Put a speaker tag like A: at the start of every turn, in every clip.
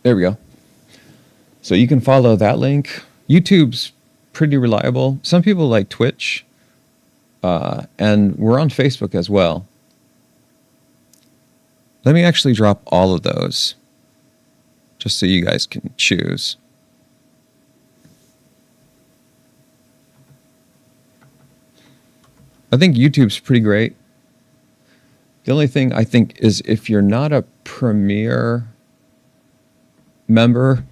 A: There we go. So you can follow that link. YouTube's pretty reliable. Some people like Twitch, and we're on Facebook as well. Let me actually drop all of those just so you guys can choose. I think YouTube's pretty great. The only thing I think is if you're not a Premier member,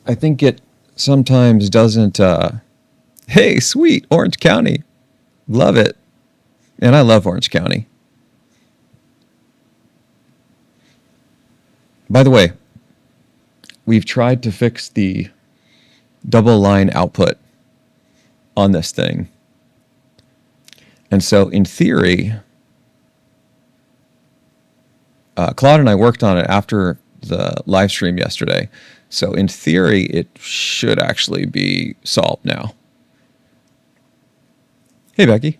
A: I think it sometimes doesn't, hey, sweet, Orange County. Love it. And I love Orange County. By the way, we've tried to fix the double line output on this thing. And so in theory, Claude and I worked on it after the live stream yesterday. So in theory, it should actually be solved now. Hey, Becky.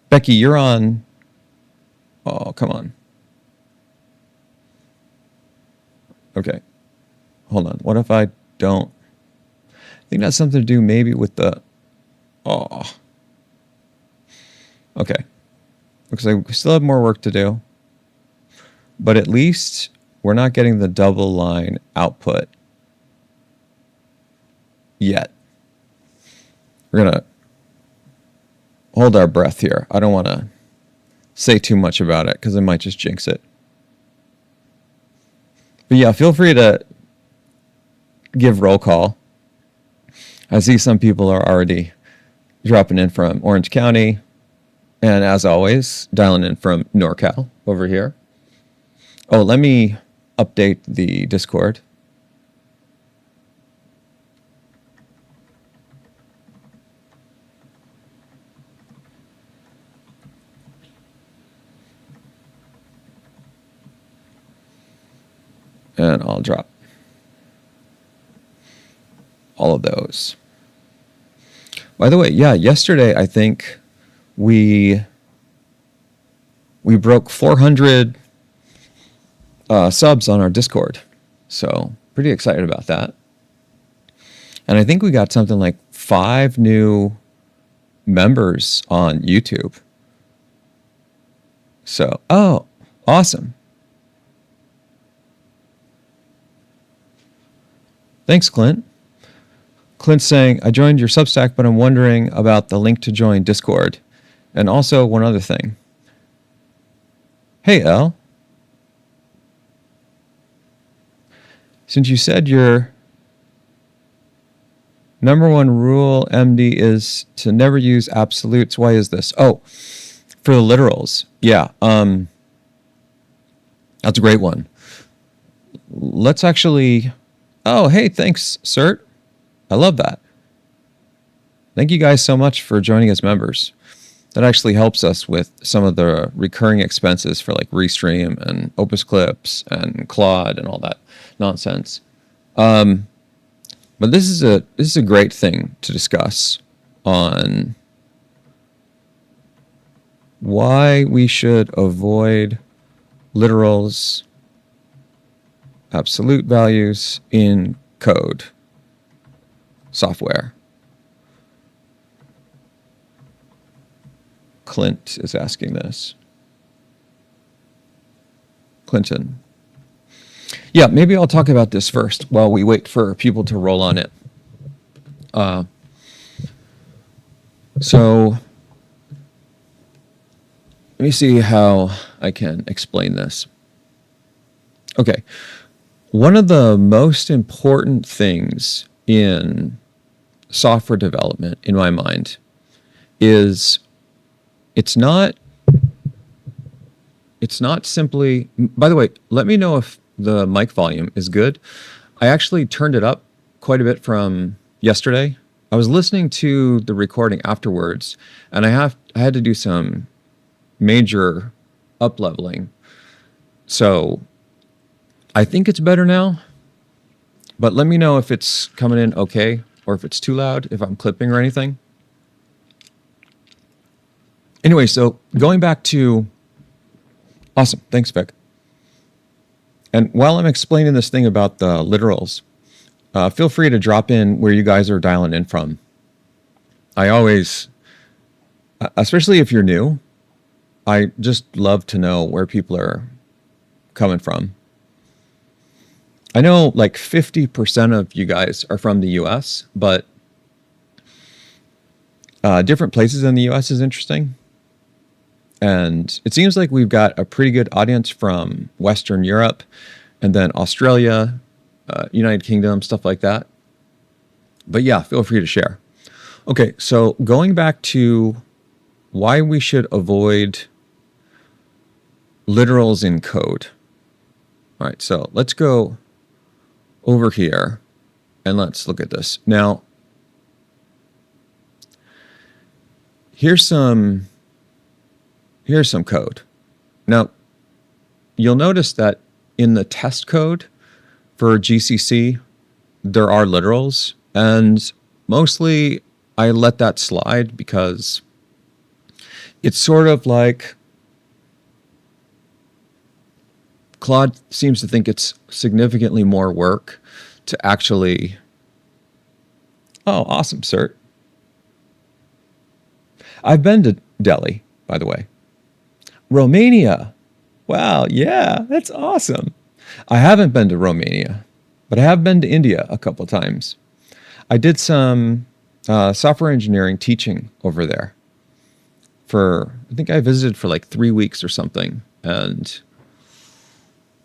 A: Becky, you're on. Oh, come on. Okay. Hold on. What if I don't? I think that's something to do maybe with the. Oh. Okay. Looks like we still have more work to do. But at least we're not getting the double line output yet. We're going to hold our breath here. I don't want to say too much about it because I might just jinx it. But yeah, feel free to give roll call. I see some people are already dropping in from Orange County. And as always, dialing in from NorCal over here. Oh, let me update the Discord. And I'll drop all of those. By the way, yeah, yesterday I think we broke 400 subs on our Discord. So pretty excited about that. And I think we got something like 5 new members on YouTube. So, oh, awesome. Thanks, Clint. Clint's saying, I joined your Substack, but I'm wondering about the link to join Discord. And also one other thing. Hey, Elle. Since you said your number one rule, MD, is to never use absolutes, why is this? Oh, for the literals. Yeah, that's a great one. Let's actually... Oh, hey, thanks, Cert. I love that. Thank you guys so much for joining as members. That actually helps us with some of the recurring expenses for like Restream and Opus Clips and Claude and all that nonsense. But this is a great thing to discuss on why we should avoid literals, absolute values in code software. Clint is asking this. Clinton. Yeah, maybe I'll talk about this first while we wait for people to roll on it. So let me see how I can explain this. Okay. One of the most important things in software development, in my mind, is it's not simply... By the way, let me know if the mic volume is good. I actually turned it up quite a bit from yesterday. I was listening to the recording afterwards, and I had to do some major up-leveling. So I think it's better now, but let me know if it's coming in okay or if it's too loud, if I'm clipping or anything. Anyway, so going back to... Awesome. Thanks, Vic. And while I'm explaining this thing about the literals, feel free to drop in where you guys are dialing in from. I always, especially if you're new, I just love to know where people are coming from. I know like 50% of you guys are from the US, but different places in the US is interesting. And it seems like we've got a pretty good audience from Western Europe and then Australia, United Kingdom, stuff like that. But yeah, feel free to share. Okay, so going back to why we should avoid literals in code. All right, so let's go over here and let's look at this. Now, here's some code. Now, you'll notice that in the test code for GCC, there are literals, and mostly I let that slide because it's sort of like Claude seems to think it's significantly more work to actually... Oh, awesome, cert. I've been to Delhi, by the way. Romania. Wow, yeah, that's awesome. I haven't been to Romania, but I have been to India a couple times. I did some software engineering teaching over there I think I visited for like 3 weeks or something. And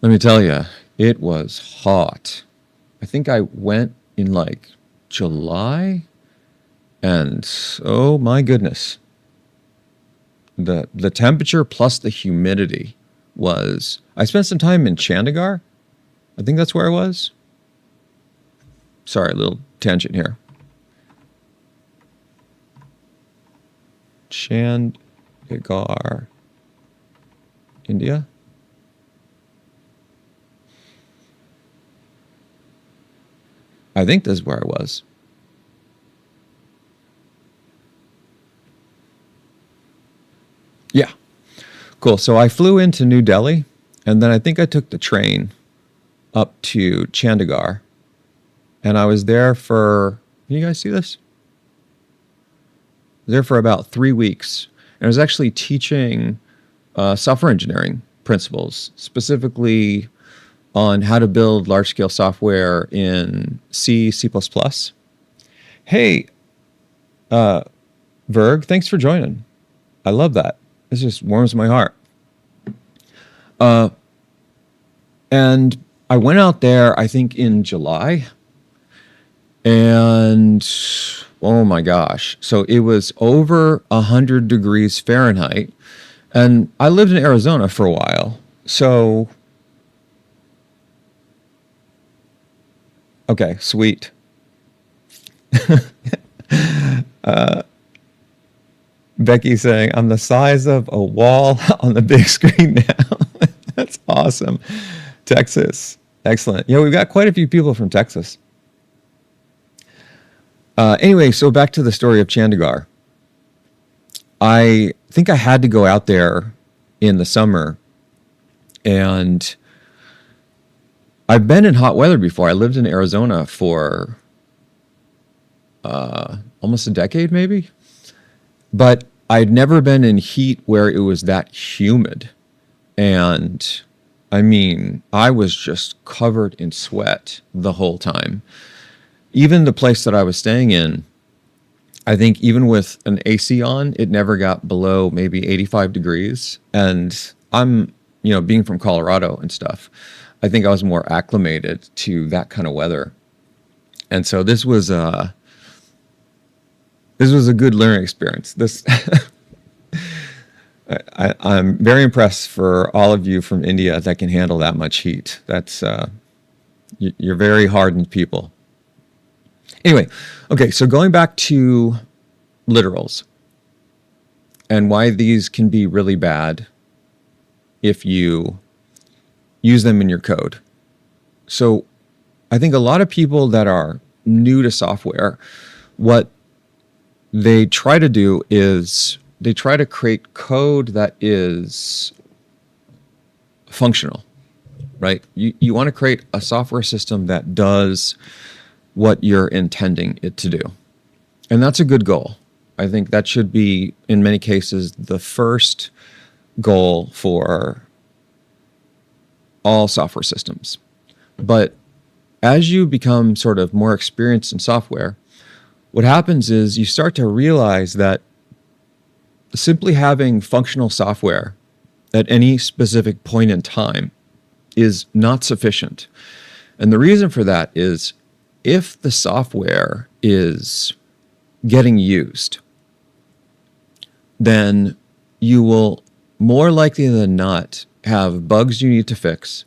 A: let me tell you, it was hot. I think I went in like July, and oh my goodness. The temperature plus the humidity was... I spent some time in Chandigarh. I think that's where I was. Sorry, a little tangent here. Chandigarh, India. I think this is where I was. Yeah. Cool. So I flew into New Delhi, and then I think I took the train up to Chandigarh. And I was there for... Can you guys see this? I was there for about 3 weeks. And I was actually teaching software engineering principles, specifically on how to build large-scale software in C, C++. Hey, Verg, thanks for joining. I love that. This just warms my heart. And I went out there, I think, in July. And oh my gosh. So it was over 100 degrees Fahrenheit. And I lived in Arizona for a while. So, okay, sweet. Becky saying, I'm the size of a wall on the big screen now. That's awesome. Texas. Excellent. Yeah, we've got quite a few people from Texas. Anyway, so back to the story of Chandigarh. I think I had to go out there in the summer, and I've been in hot weather before. I lived in Arizona for almost a decade, maybe. But I'd never been in heat where it was that humid. And I mean, I was just covered in sweat the whole time. Even the place that I was staying in, I think even with an AC on, it never got below maybe 85 degrees. And I'm, being from Colorado and stuff, I think I was more acclimated to that kind of weather. And so this was a good learning experience. I'm very impressed for all of you from India that can handle that much heat. That's you're very hardened people. Anyway, okay, so going back to literals and why these can be really bad if you use them in your code. So I think a lot of people that are new to software, what they try to do is they try to create code that is functional. right? You want to create a software system that does what you're intending it to do. And that's a good goal. I think that should be, in many cases, the first goal for all software systems. But as you become sort of more experienced in software, what happens is you start to realize that simply having functional software at any specific point in time is not sufficient. And the reason for that is if the software is getting used, then you will more likely than not have bugs you need to fix,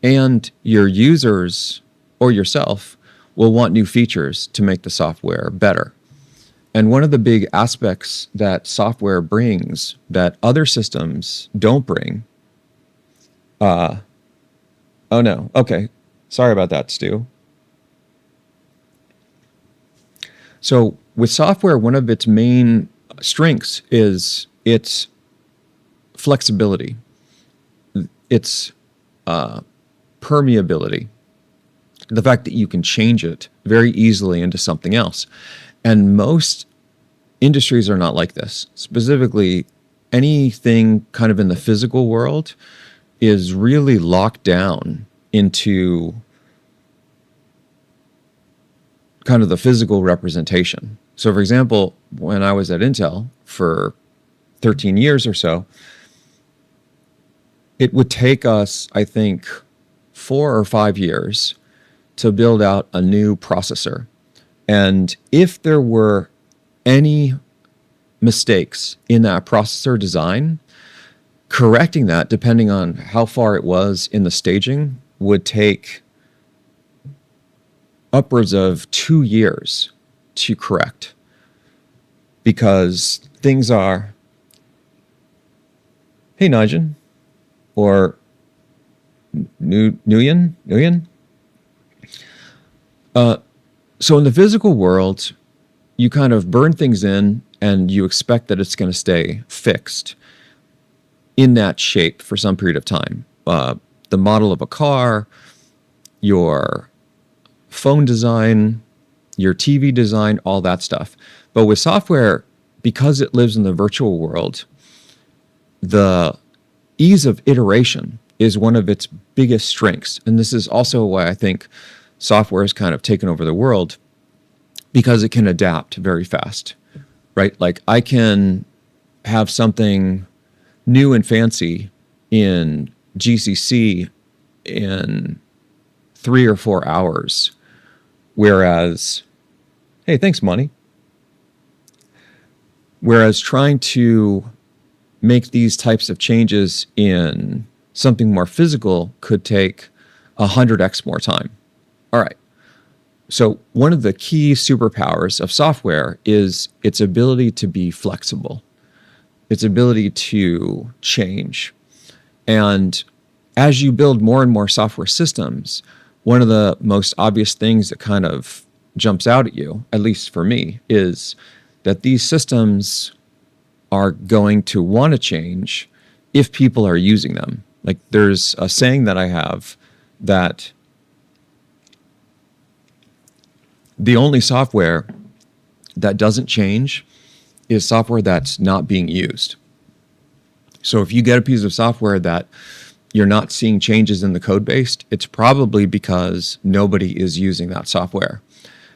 A: and your users or yourself will want new features to make the software better. And one of the big aspects that software brings that other systems don't bring, oh no, okay, sorry about that, Stu. So with software, one of its main strengths is its flexibility, its permeability, the fact that you can change it very easily into something else. And most industries are not like this. Specifically, anything kind of in the physical world is really locked down into kind of the physical representation. So for example, when I was at Intel for 13 years or so, it would take us, I think, 4 or 5 years to build out a new processor. And if there were any mistakes in that processor design, correcting that, depending on how far it was in the staging, would take upwards of 2 years to correct, because things are, hey, Nigel, or Nguyen. So in the physical world, you kind of burn things in and you expect that it's going to stay fixed in that shape for some period of time. The model of a car, your phone design, your TV design, all that stuff. But with software, because it lives in the virtual world, the ease of iteration is one of its biggest strengths. And this is also why I think software has kind of taken over the world, because it can adapt very fast, right? Like I can have something new and fancy in GCC in 3 or 4 hours, whereas, hey, thanks, money. Whereas trying to make these types of changes in something more physical could take 100x more time. All right. So one of the key superpowers of software is its ability to be flexible, its ability to change. And as you build more and more software systems, one of the most obvious things that kind of jumps out at you, at least for me, is that these systems are going to want to change if people are using them. Like there's a saying that I have that the only software that doesn't change is software that's not being used. So if you get a piece of software that you're not seeing changes in the code base, it's probably because nobody is using that software.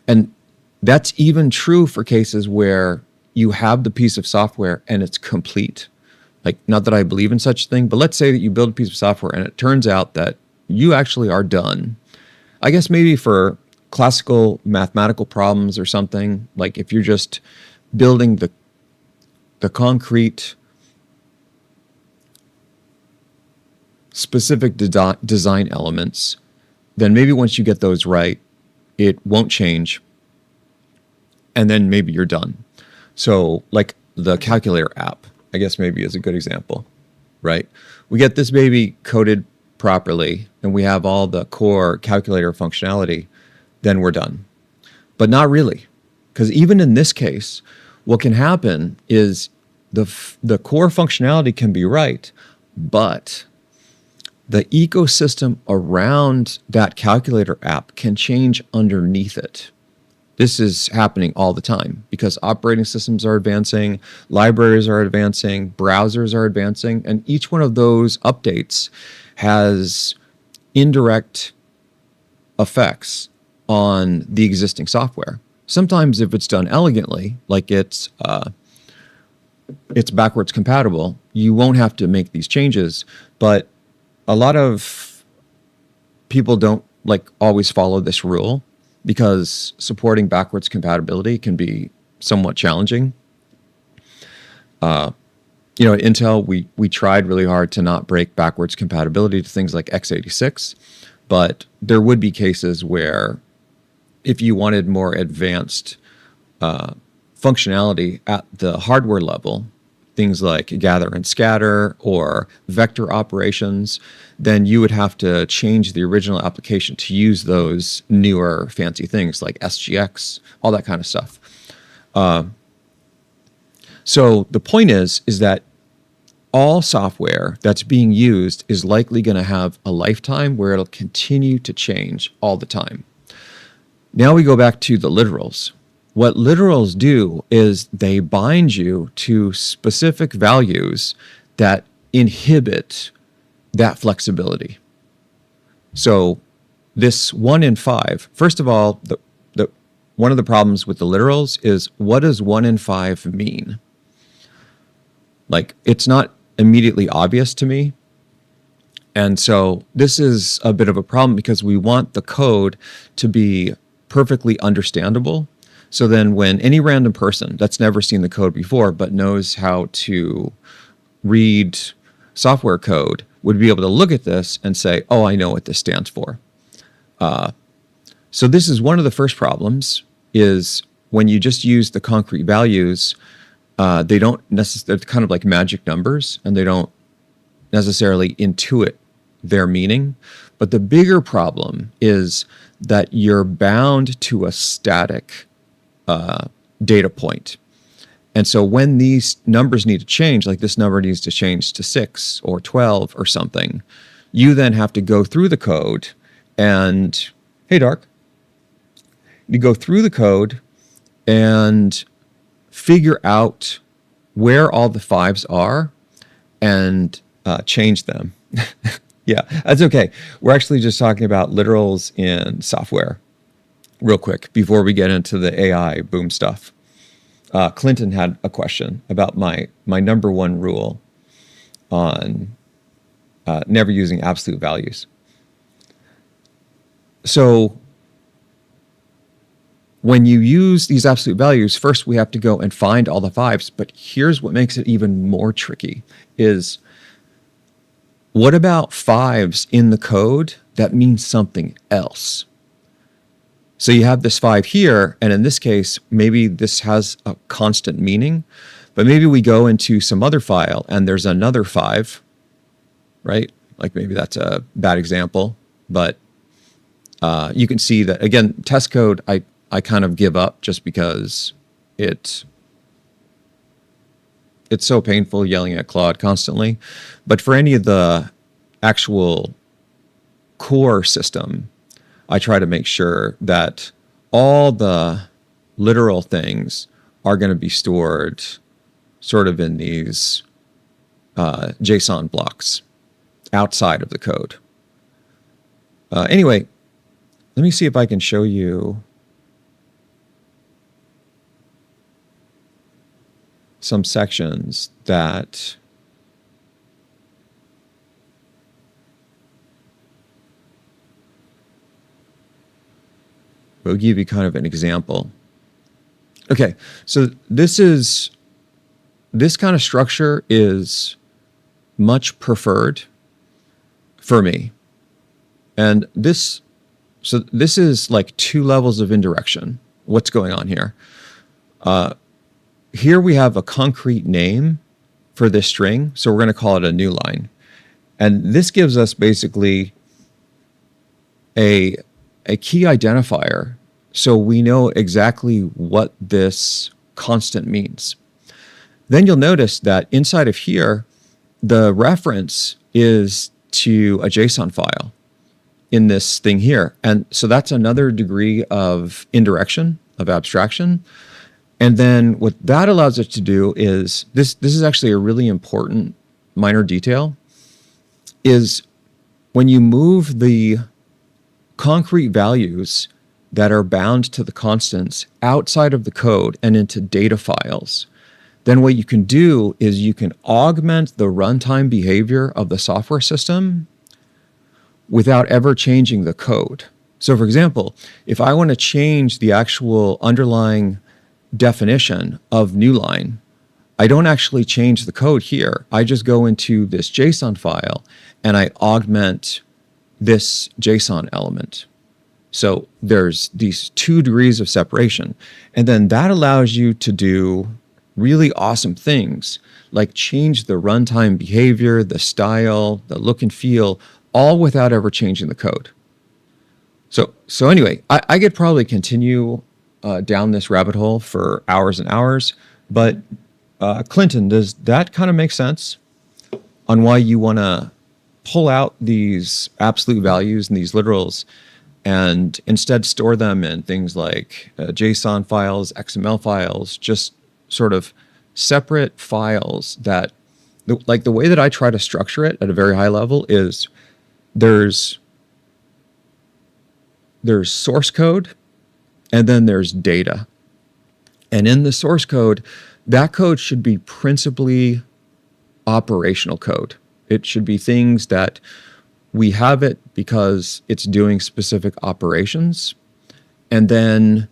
A: And that's even true for cases where you have the piece of software and it's complete. Like, not that I believe in such a thing, but let's say that you build a piece of software and it turns out that you actually are done. I guess maybe for classical mathematical problems or something, like if you're just building the concrete specific design elements, then maybe once you get those right, it won't change. And then maybe you're done. So like the calculator app, I guess maybe is a good example, right? We get this baby coded properly and we have all the core calculator functionality, then we're done. But not really. Because even in this case, what can happen is the core functionality can be right, but the ecosystem around that calculator app can change underneath it. This is happening all the time because operating systems are advancing, libraries are advancing, browsers are advancing, and each one of those updates has indirect effects on the existing software. Sometimes if it's done elegantly, like it's backwards compatible, you won't have to make these changes, but a lot of people don't always follow this rule because supporting backwards compatibility can be somewhat challenging. At Intel, we tried really hard to not break backwards compatibility to things like x86, but there would be cases where if you wanted more advanced functionality at the hardware level, things like gather and scatter or vector operations, then you would have to change the original application to use those newer fancy things like SGX, all that kind of stuff. So the point is that all software that's being used is likely going to have a lifetime where it'll continue to change all the time. Now we go back to the literals. What literals do is they bind you to specific values that inhibit that flexibility. So this 1 in 5, first of all, one of the problems with the literals is, what does 1 in 5 mean? It's not immediately obvious to me. And so this is a bit of a problem because we want the code to be perfectly understandable. So then when any random person that's never seen the code before but knows how to read software code would be able to look at this and say, oh, I know what this stands for. So this is one of the first problems, is when you just use the concrete values, they don't necessarily, they're kind of like magic numbers, and they don't necessarily intuit their meaning. But the bigger problem is that you're bound to a static data point. And so when these numbers need to change, like this number needs to change to 6 or 12 or something, you then have to go through the code and, hey, Dark, you go through the code and figure out where all the 5s are and change them. Yeah, that's okay. We're actually just talking about literals in software real quick before we get into the AI boom stuff. Clinton had a question about my number one rule on never using absolute values. So when you use these absolute values, first we have to go and find all the 5s. But here's what makes it even more tricky is, what about 5s in the code that means something else? So you have this 5 here, and in this case, maybe this has a constant meaning, but maybe we go into some other file and there's another 5, right? Like maybe that's a bad example, but you can see that, again, test code, I kind of give up just because it's so painful yelling at Claude constantly. But for any of the actual core system, I try to make sure that all the literal things are going to be stored sort of in these JSON blocks outside of the code. Anyway, let me see if I can show you some sections that will give you kind of an example. Okay, so this kind of structure is much preferred for me. And this is like 2 levels of indirection. What's going on here? Here we have a concrete name for this string, so we're going to call it a new line. And this gives us basically a key identifier, so we know exactly what this constant means. Then you'll notice that inside of here, the reference is to a JSON file in this thing here. And so that's another degree of indirection, of abstraction. And then what that allows us to do is, this is actually a really important minor detail, is when you move the concrete values that are bound to the constants outside of the code and into data files, then what you can do is you can augment the runtime behavior of the software system without ever changing the code. So for example, if I want to change the actual underlying definition of new line, I don't actually change the code here. I just go into this JSON file and I augment this JSON element. So there's these 2 degrees of separation. And then that allows you to do really awesome things like change the runtime behavior, the style, the look and feel, all without ever changing the code. So anyway, I could probably continue down this rabbit hole for hours and hours, but Clinton, does that kind of make sense on why you want to pull out these absolute values and these literals and instead store them in things like JSON files, XML files, just sort of separate files that, like the way that I try to structure it at a very high level is there's source code and then there's data. And in the source code, that code should be principally operational code. It should be things that we have it because it's doing specific operations. And then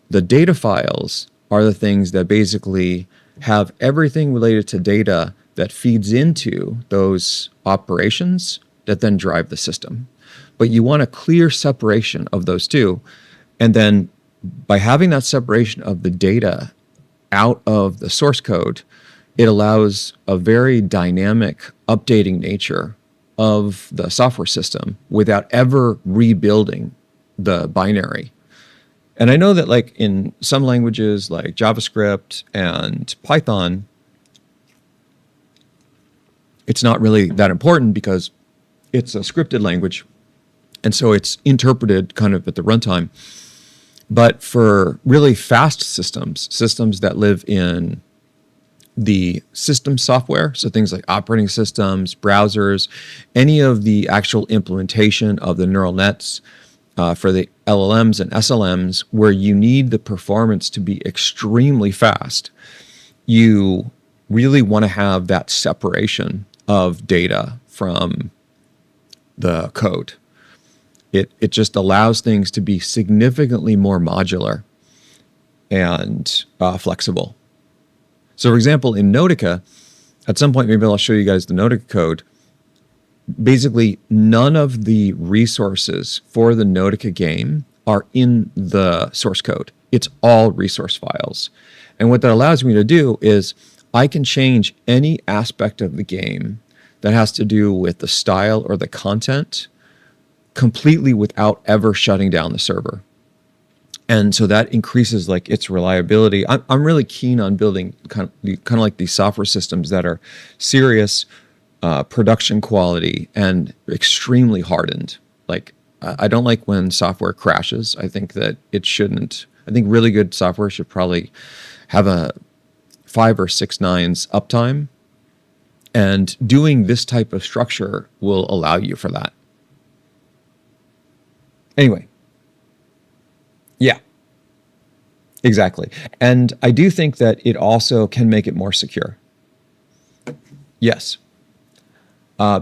A: the data files are the things that basically have everything related to data that feeds into those operations that then drive the system. But you want a clear separation of those two. And then by having that separation of the data out of the source code, it allows a very dynamic updating nature of the software system without ever rebuilding the binary. And I know that like in some languages like JavaScript and Python, it's not really that important because it's a scripted language. And so it's interpreted kind of at the runtime. But for really fast systems that live in the system software, so things like operating systems, browsers, any of the actual implementation of the neural nets for the LLMs and SLMs, where you need the performance to be extremely fast, you really want to have that separation of data from the code. It just allows things to be significantly more modular and flexible. So for example, in Notica, at some point, maybe I'll show you guys the Notica code. Basically, none of the resources for the Notica game are in the source code. It's all resource files. And what that allows me to do is I can change any aspect of the game that has to do with the style or the content completely without ever shutting down the server. And so that increases like its reliability. I'm really keen on building kind of like these software systems that are serious production quality and extremely hardened. Like I don't like when software crashes. I think that it shouldn't. I think really good software should probably have a 5 or 6 nines uptime. And doing this type of structure will allow you for that. Anyway, yeah, exactly. And I do think that it also can make it more secure. Yes,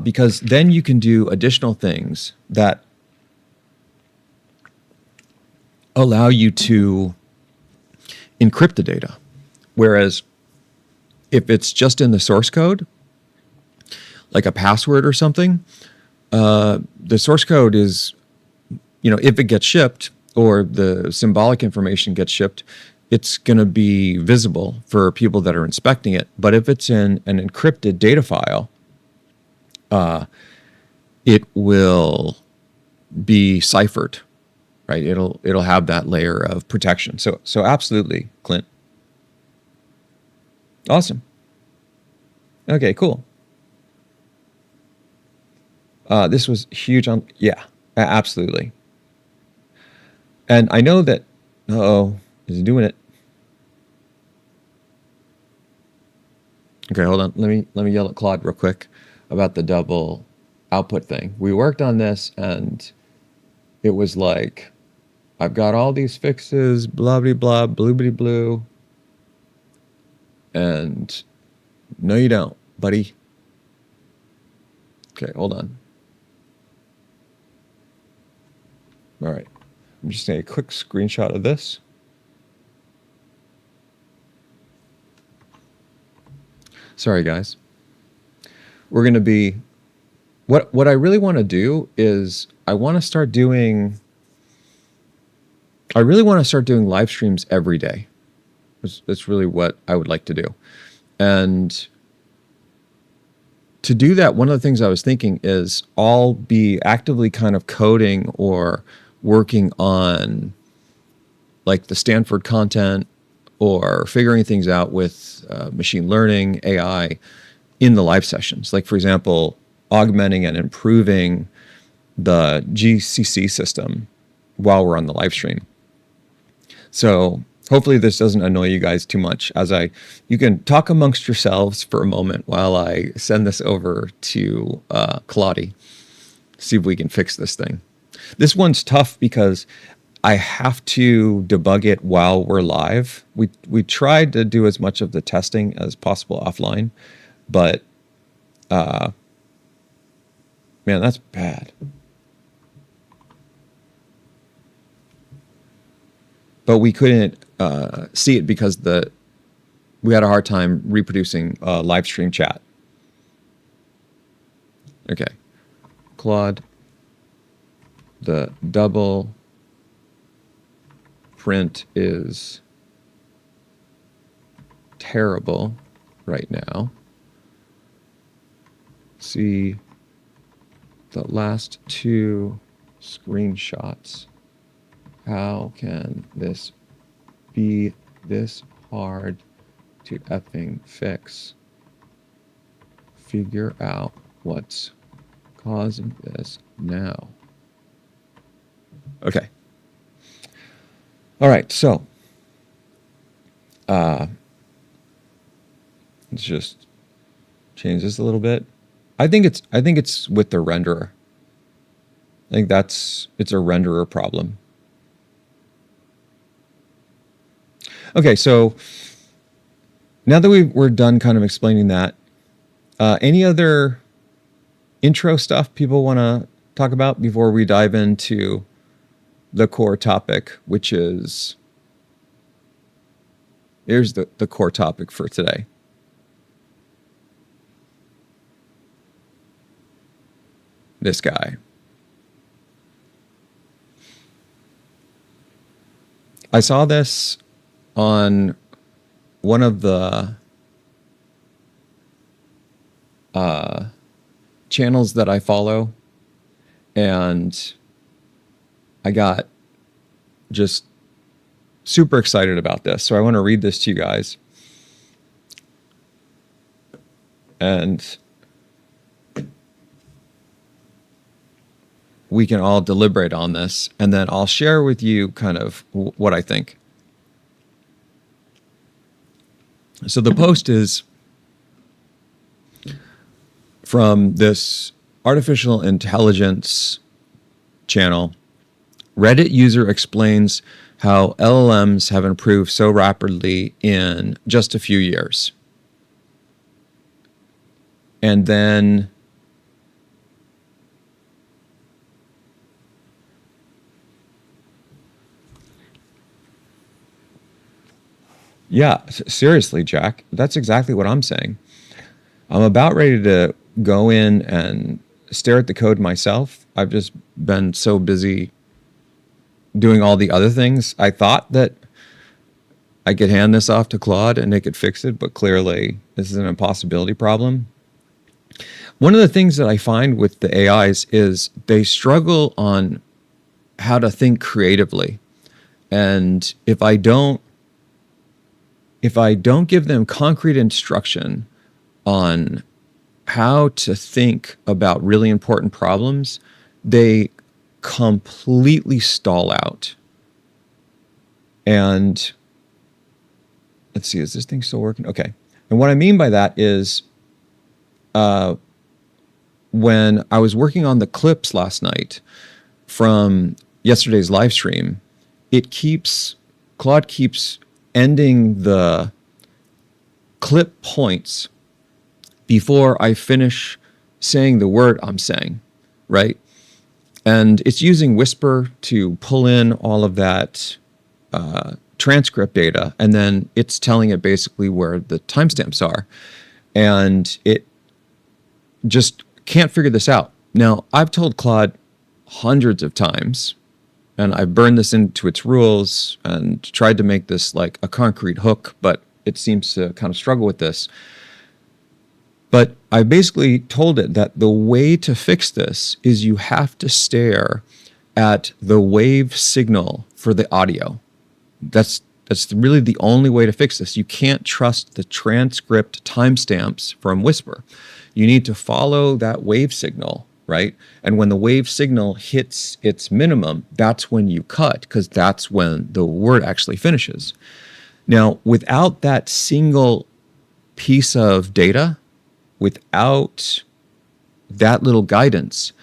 A: because then you can do additional things that allow you to encrypt the data. Whereas if it's just in the source code, like a password or something, the source code is, if it gets shipped or the symbolic information gets shipped, it's going to be visible for people that are inspecting it. But if it's in an encrypted data file, it will be ciphered, right? It'll have that layer of protection. So absolutely, Clint. Awesome. Okay, cool. This was huge on, yeah, absolutely. And I know that, oh, is it doing it? Okay, hold on. Let me yell at Claude real quick about the double output thing. We worked on this and it was like, I've got all these fixes, blah, blah, blah, bloobity blue. And no, you don't, buddy. Okay, hold on. All right. I'm just taking a quick screenshot of this. Sorry, guys. We're going to be, what I really want to do is I really want to start doing live streams every day. That's really what I would like to do. And to do that, one of the things I was thinking is I'll be actively kind of coding or working on like the Stanford content or figuring things out with machine learning, AI in the live sessions. Like, for example, augmenting and improving the GCC system while we're on the live stream. So hopefully this doesn't annoy you guys too much you can talk amongst yourselves for a moment while I send this over to Claude, see if we can fix this thing. This one's tough because I have to debug it while we're live. We tried to do as much of the testing as possible offline, but man, that's bad. But we couldn't see it because we had a hard time reproducing live stream chat. Okay, Claude, the double print is terrible right now. See the last two screenshots. How can this be this hard to effing fix? Figure out what's causing this now. Okay. All right, so let's just change this a little bit. I think it's with the renderer. I think it's a renderer problem. Okay, so now that we're done kind of explaining that, any other intro stuff people want to talk about before we dive into the core topic, which is, here's the core topic for today. This guy. I saw this on one of the channels that I follow, and I got just super excited about this. So I want to read this to you guys. And we can all deliberate on this, and then I'll share with you kind of what I think. So the post is from this artificial intelligence channel. Reddit user explains how LLMs have improved so rapidly in just a few years. And then yeah, seriously, Jack, that's exactly what I'm saying. I'm about ready to go in and stare at the code myself. I've just been so busy doing all the other things. I thought that I could hand this off to Claude and they could fix it, but clearly this is an impossibility problem. One of the things that I find with the AIs is they struggle on how to think creatively. And if I don't give them concrete instruction on how to think about really important problems, they completely stall out. And let's see, is this thing still working? Okay. And what I mean by that is when I was working on the clips last night from yesterday's live stream, Claude keeps ending the clip points before I finish saying the word I'm saying, right? And it's using Whisper to pull in all of that transcript data, and then it's telling it basically where the timestamps are. And it just can't figure this out. Now, I've told Claude hundreds of times, and I've burned this into its rules and tried to make this like a concrete hook, but it seems to kind of struggle with this. But I basically told it that the way to fix this is you have to stare at the wave signal for the audio. That's really the only way to fix this. You can't trust the transcript timestamps from Whisper. You need to follow that wave signal, right? And when the wave signal hits its minimum, that's when you cut, because that's when the word actually finishes. Now, without that single piece of data, without that little guidance,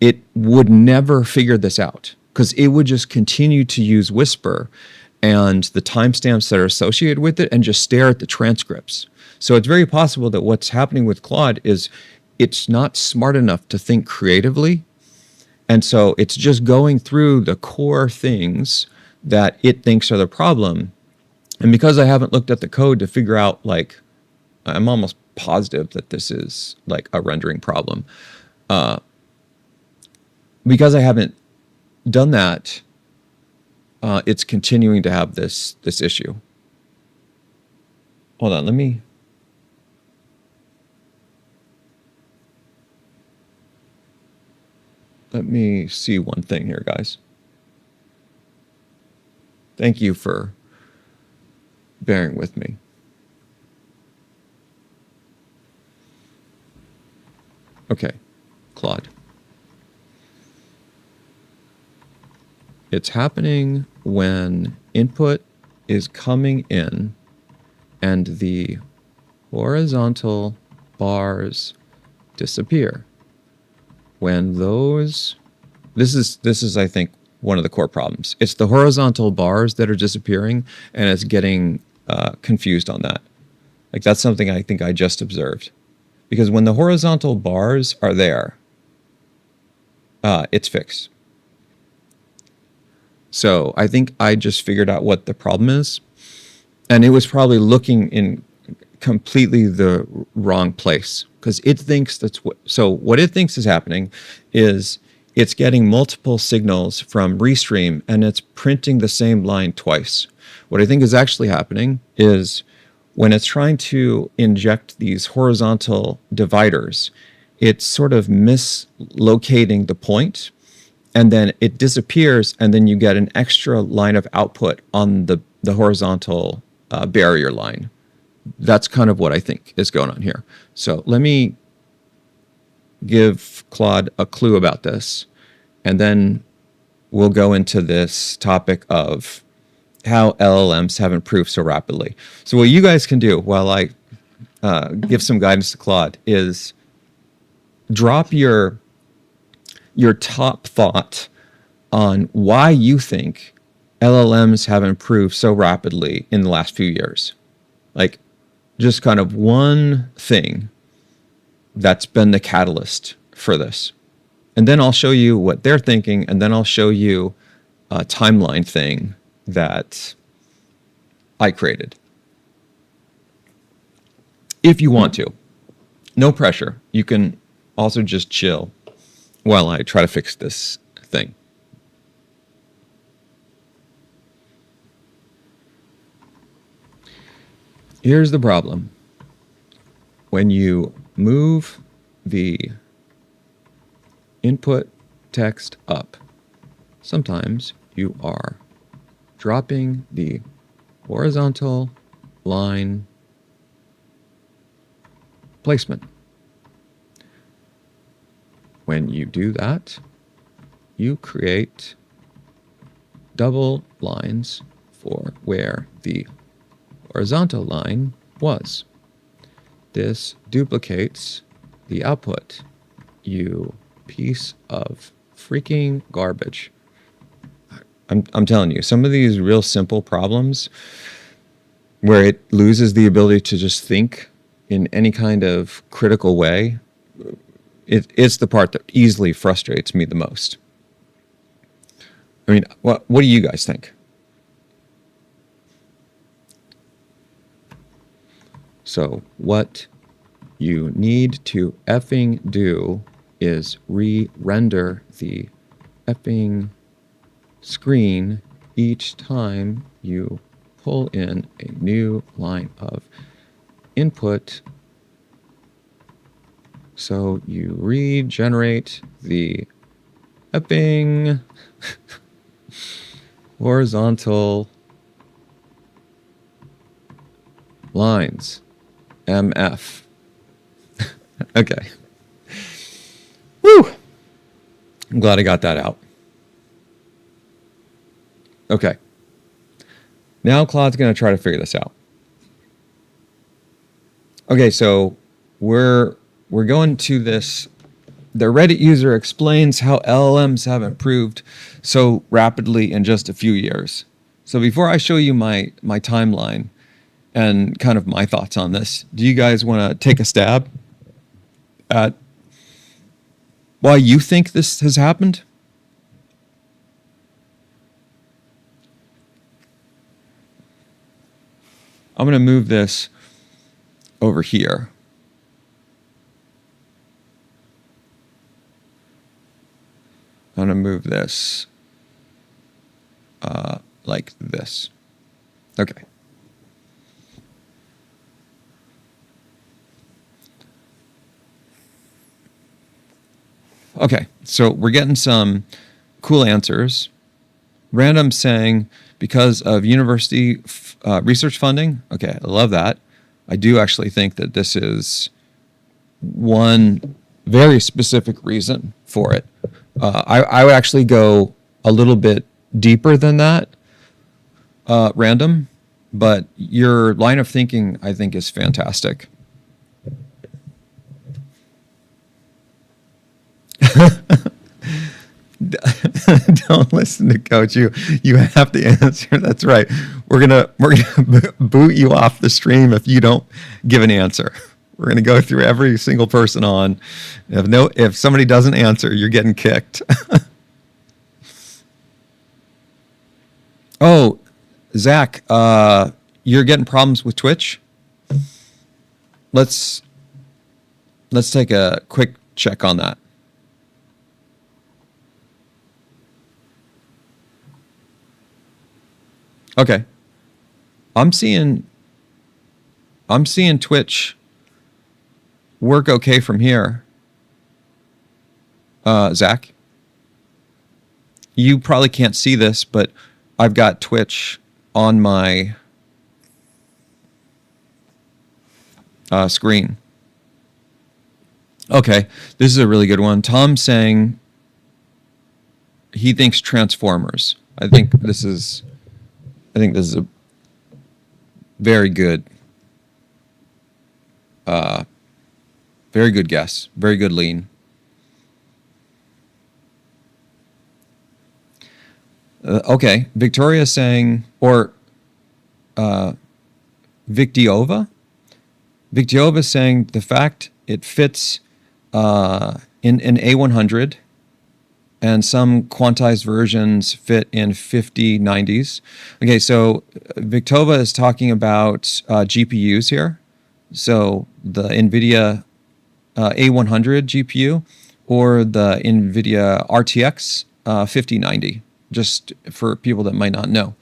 A: it would never figure this out, because it would just continue to use Whisper and the timestamps that are associated with it and just stare at the transcripts. So it's very possible that what's happening with Claude is it's not smart enough to think creatively. And so it's just going through the core things that it thinks are the problem. And because I haven't looked at the code to figure out, like, I'm almost positive that this is like a rendering problem. Because I haven't done that, it's continuing to have this issue. Hold on, let me see one thing here, guys. Thank you for bearing with me. Okay, Claude. It's happening when input is coming in and the horizontal bars disappear. When those, this is I think one of the core problems. It's the horizontal bars that are disappearing, and it's getting confused on that. Like, that's something I think I just observed. Because when the horizontal bars are there, it's fixed. So I think I just figured out what the problem is. And it was probably looking in completely the wrong place, because it thinks that's what, so what it thinks is happening is it's getting multiple signals from Restream and it's printing the same line twice. What I think is actually happening is when it's trying to inject these horizontal dividers, it's sort of mislocating the point, and then it disappears, and then you get an extra line of output on the horizontal barrier line. That's kind of what I think is going on here. So let me give Claude a clue about this, and then we'll go into this topic of how LLMs have improved so rapidly. So what you guys can do while I give some guidance to Claude is drop your top thought on why you think LLMs have improved so rapidly in the last few years. Like, just kind of one thing that's been the catalyst for this. And then I'll show you what they're thinking, and then I'll show you a timeline thing that I created. If you want to. No pressure. You can also just chill while I try to fix this thing. Here's the problem. When you move the input text up, sometimes you are dropping the horizontal line placement. when you do that, you create double lines for where the horizontal line was. This duplicates the output, you piece of freaking garbage. I'm telling you, some of these real simple problems where it loses the ability to just think in any kind of critical way, it's the part that easily frustrates me the most. I mean, what do you guys think? So what you need to effing do is re-render the effing screen each time you pull in a new line of input. So you regenerate the effing horizontal lines. MF. Okay. Woo! I'm glad I got that out. Okay. Now Claude's going to try to figure this out. Okay, so we're going to this. The Reddit user explains how LLMs have improved so rapidly in just a few years. So before I show you my timeline and kind of my thoughts on this, do you guys want to take a stab at why you think this has happened? I'm going to move this over here. I'm going to move this like this. Okay. Okay, so we're getting some cool answers. Random saying because of university research funding. Okay, I love that. I do actually think that this is one very specific reason for it. I would actually go a little bit deeper than that, random, but your line of thinking, I think, is fantastic. Don't listen to Goju. You have to answer. That's right. We're gonna boot you off the stream if you don't give an answer. We're gonna go through every single person on. If somebody doesn't answer, you're getting kicked. Oh, Zach, you're getting problems with Twitch? Let's take a quick check on that. Okay. I'm seeing Twitch work okay from here. Zach, you probably can't see this, but I've got Twitch on my screen. Okay, this is a really good one. Tom's saying he thinks Transformers. I think this is a very good guess. Very good lean. Okay, Victoria's saying, or Victiova? Victiova's saying the fact it fits in an A100 and some quantized versions fit in 5090s. Okay, so Victova is talking about GPUs here. So the NVIDIA A100 GPU or the NVIDIA RTX 5090, just for people that might not know.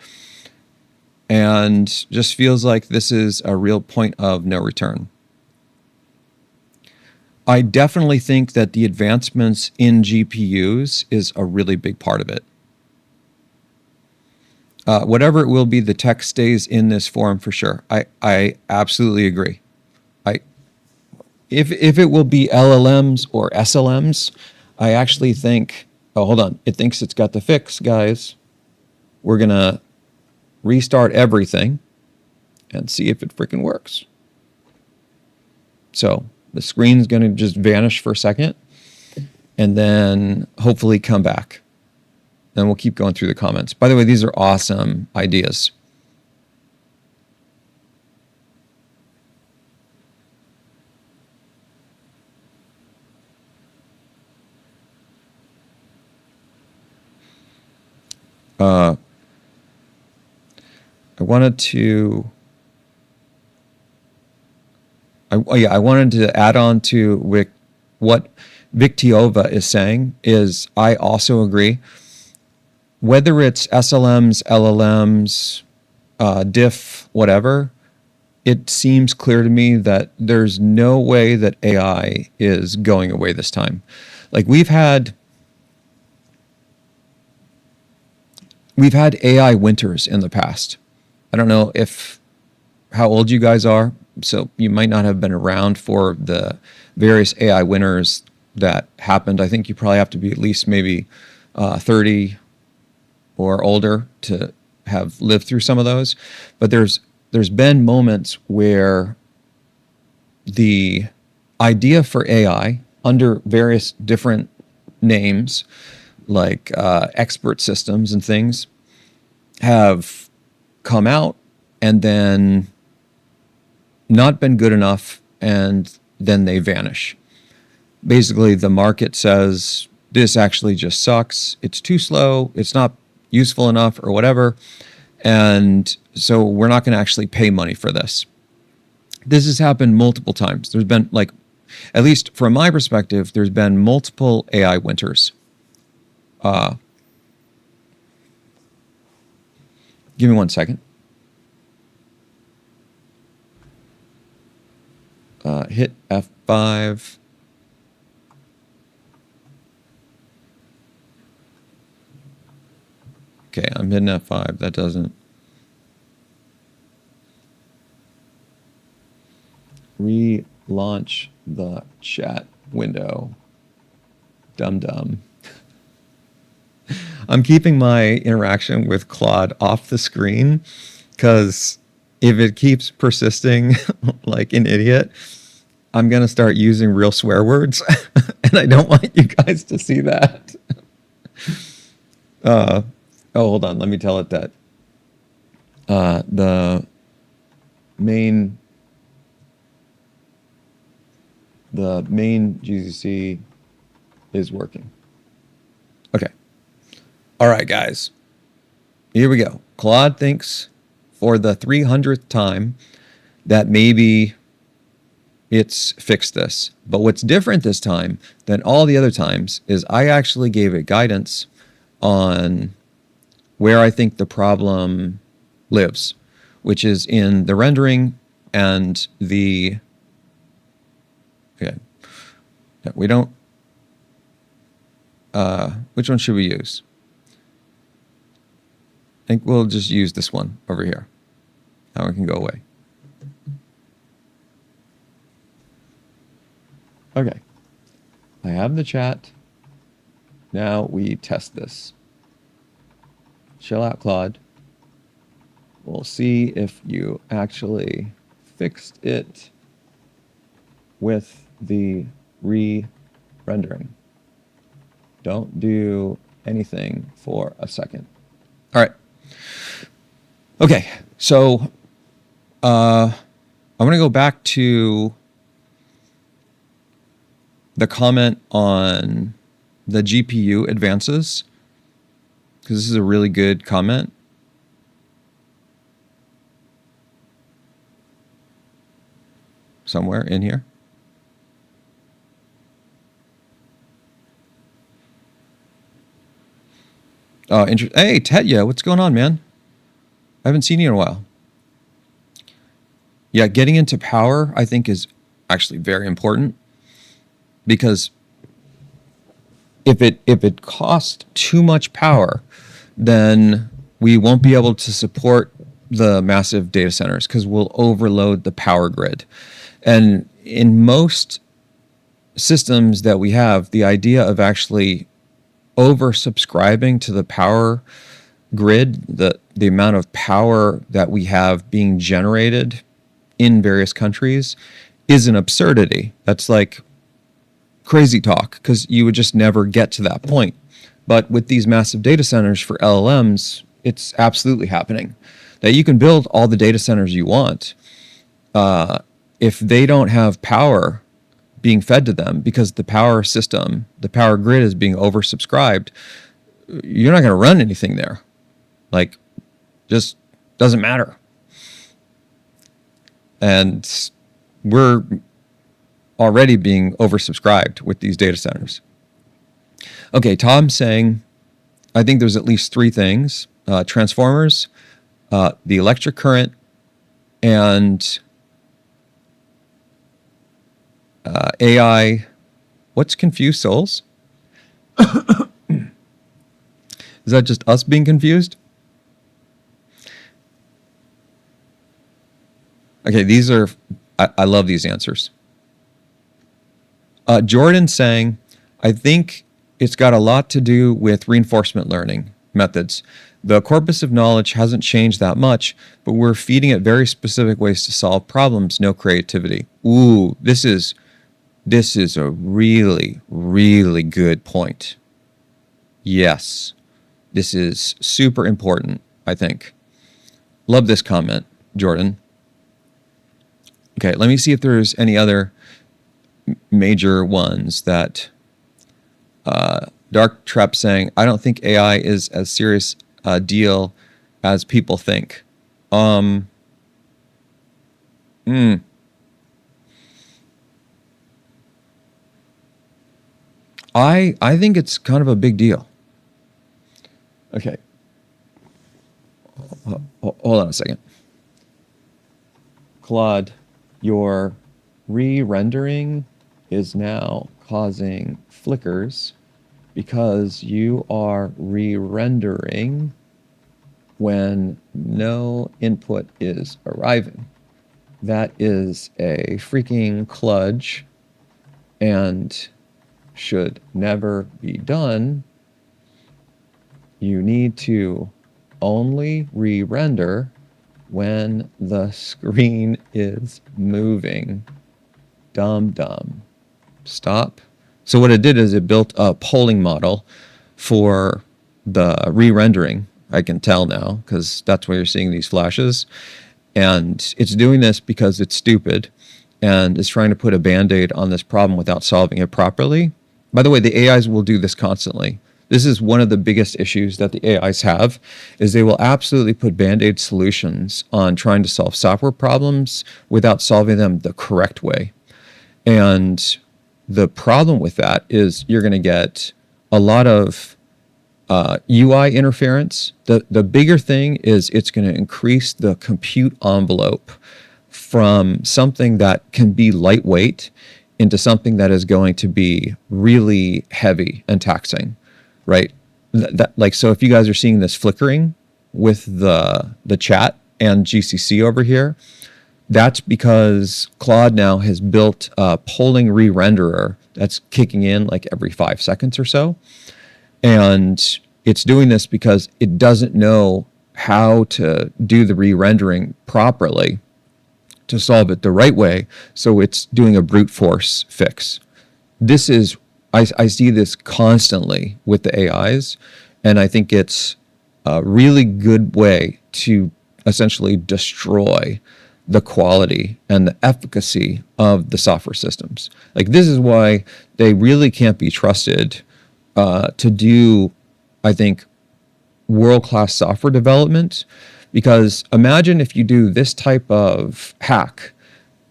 A: And just feels like this is a real point of no return. I definitely think that the advancements in GPUs is a really big part of it. Whatever it will be, the tech stays in this form for sure. I absolutely agree. If it will be LLMs or SLMs, I actually think, oh, hold on. It thinks it's got the fix, guys. We're going to restart everything and see if it freaking works. So the screen's going to just vanish for a second and then hopefully come back. And we'll keep going through the comments. By the way, these are awesome ideas. I wanted to add on to what Victiova is saying is I also agree. Whether it's SLMs, LLMs, diff, whatever, it seems clear to me that there's no way that AI is going away this time. Like we've had AI winters in the past. I don't know how old you guys are, so you might not have been around for the various AI winters that happened. I think you probably have to be at least maybe 30 or older to have lived through some of those. But there's been moments where the idea for AI under various different names, like expert systems and things, have come out and then not been good enough, and then they vanish. Basically, the market says, this actually just sucks. It's too slow. It's not useful enough or whatever. And so we're not going to actually pay money for this. This has happened multiple times. There's been, like, at least from my perspective, there's been multiple AI winters. Give me 1 second. Hit F5. Okay, I'm hitting F5. That doesn't. Relaunch the chat window. Dum-dum. I'm keeping my interaction with Claude off the screen because if it keeps persisting like an idiot, I'm going to start using real swear words, and I don't want you guys to see that. Oh, hold on. Let me tell it that the main GCC is working. Okay. All right, guys. Here we go. Claude thinks for the 300th time that maybe it's fixed this. But what's different this time than all the other times is I actually gave it guidance on where I think the problem lives, which is in the rendering and the... Okay. We don't... which one should we use? I think we'll just use this one over here. Now it can go away. Okay. I have the chat. Now we test this. Chill out, Claude. We'll see if you actually fixed it with the re-rendering. Don't do anything for a second. All right. Okay, so I'm going to go back to the comment on the GPU advances, because this is a really good comment. Somewhere in here. Hey, Tetya, what's going on, man? I haven't seen you in a while. Yeah, getting into power, I think, is actually very important, because if it costs too much power, then we won't be able to support the massive data centers because we'll overload the power grid. And in most systems that we have, the idea of actually oversubscribing to the power grid, the amount of power that we have being generated in various countries, is an absurdity. That's like crazy talk, because you would just never get to that point. But with these massive data centers for LLMs, it's absolutely happening. That you can build all the data centers you want. If they don't have power being fed to them because the power system, the power grid is being oversubscribed, you're not going to run anything there. Like, just doesn't matter. And we're already being oversubscribed with these data centers. Okay, Tom's saying, I think there's at least three things. Transformers, the electric current, and AI. What's confused souls? Is that just us being confused? Okay, these are, I love these answers. Jordan saying, I think it's got a lot to do with reinforcement learning methods. The corpus of knowledge hasn't changed that much, but we're feeding it very specific ways to solve problems, no creativity. Ooh, this is a really, really good point. Yes, this is super important, I think. Love this comment, Jordan. Okay, let me see if there's any other major ones that Dark Trap saying, I don't think AI is as serious a deal as people think. I think it's kind of a big deal. Okay. Hold on a second. Claude, your re-rendering is now causing flickers because you are re-rendering when no input is arriving. That is a freaking kludge and should never be done. You need to only re-render when the screen is moving. Dumb. Stop. So what it did is it built a polling model for the re-rendering. I can tell now because that's why you're seeing these flashes. And it's doing this because it's stupid and is trying to put a Band-Aid on this problem without solving it properly. By the way, the AIs will do this constantly. This is one of the biggest issues that the AIs have, is they will absolutely put Band-Aid solutions on trying to solve software problems without solving them the correct way. And the problem with that is you're going to get a lot of UI interference. The bigger thing is it's going to increase the compute envelope from something that can be lightweight into something that is going to be really heavy and taxing, right? So if you guys are seeing this flickering with the chat and GCC over here, that's because Claude now has built a polling re-renderer that's kicking in like every 5 seconds or so. And it's doing this because it doesn't know how to do the re-rendering properly to solve it the right way. So it's doing a brute force fix. This is, I see this constantly with the AIs, and I think it's a really good way to essentially destroy the quality and the efficacy of the software systems. Like, this is why they really can't be trusted to do, I think, world-class software development. Because imagine if you do this type of hack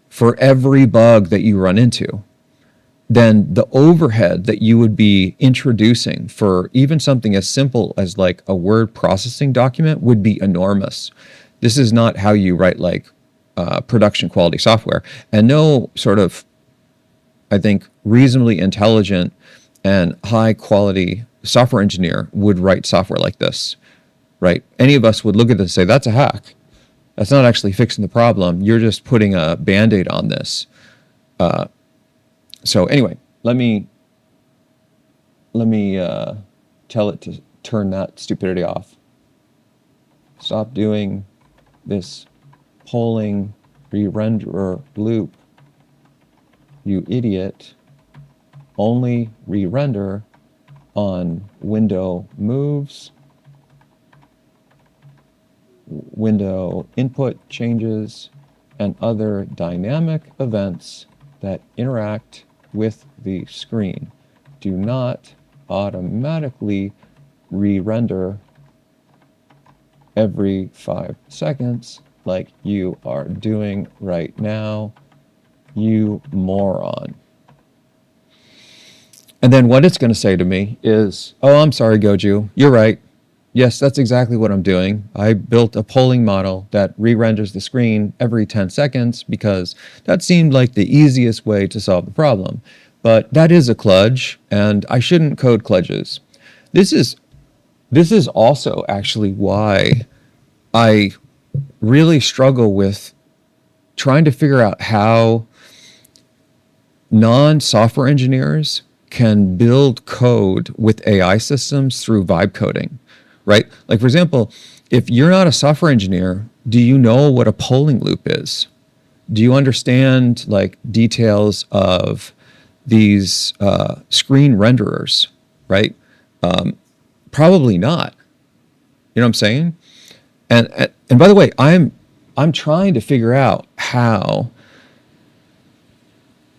A: for every bug that you run into, then the overhead that you would be introducing for even something as simple as like a word processing document would be enormous. This is not how you write like production quality software. And no sort of, I think, reasonably intelligent and high quality software engineer would write software like this, right? Any of us would look at this and say, that's a hack. That's not actually fixing the problem. You're just putting a Band-Aid on this. So anyway, let me tell it to turn that stupidity off. Stop doing this polling re-renderer loop, you idiot. Only re-render on window moves, window input changes, and other dynamic events that interact with the screen. Do not automatically re-render every 5 seconds like you are doing right now, you moron. And then what it's going to say to me is, oh, I'm sorry, Goju, you're right. Yes, that's exactly what I'm doing. I built a polling model that re-renders the screen every 10 seconds because that seemed like the easiest way to solve the problem. But that is a kludge, and I shouldn't code kludges. This is also actually why I really struggle with trying to figure out how non-software engineers can build code with AI systems through vibe coding, right? Like, for example, if you're not a software engineer, do you know what a polling loop is? Do you understand like details of these screen renderers, right? Probably not. You know what I'm saying? And by the way, I'm trying to figure out how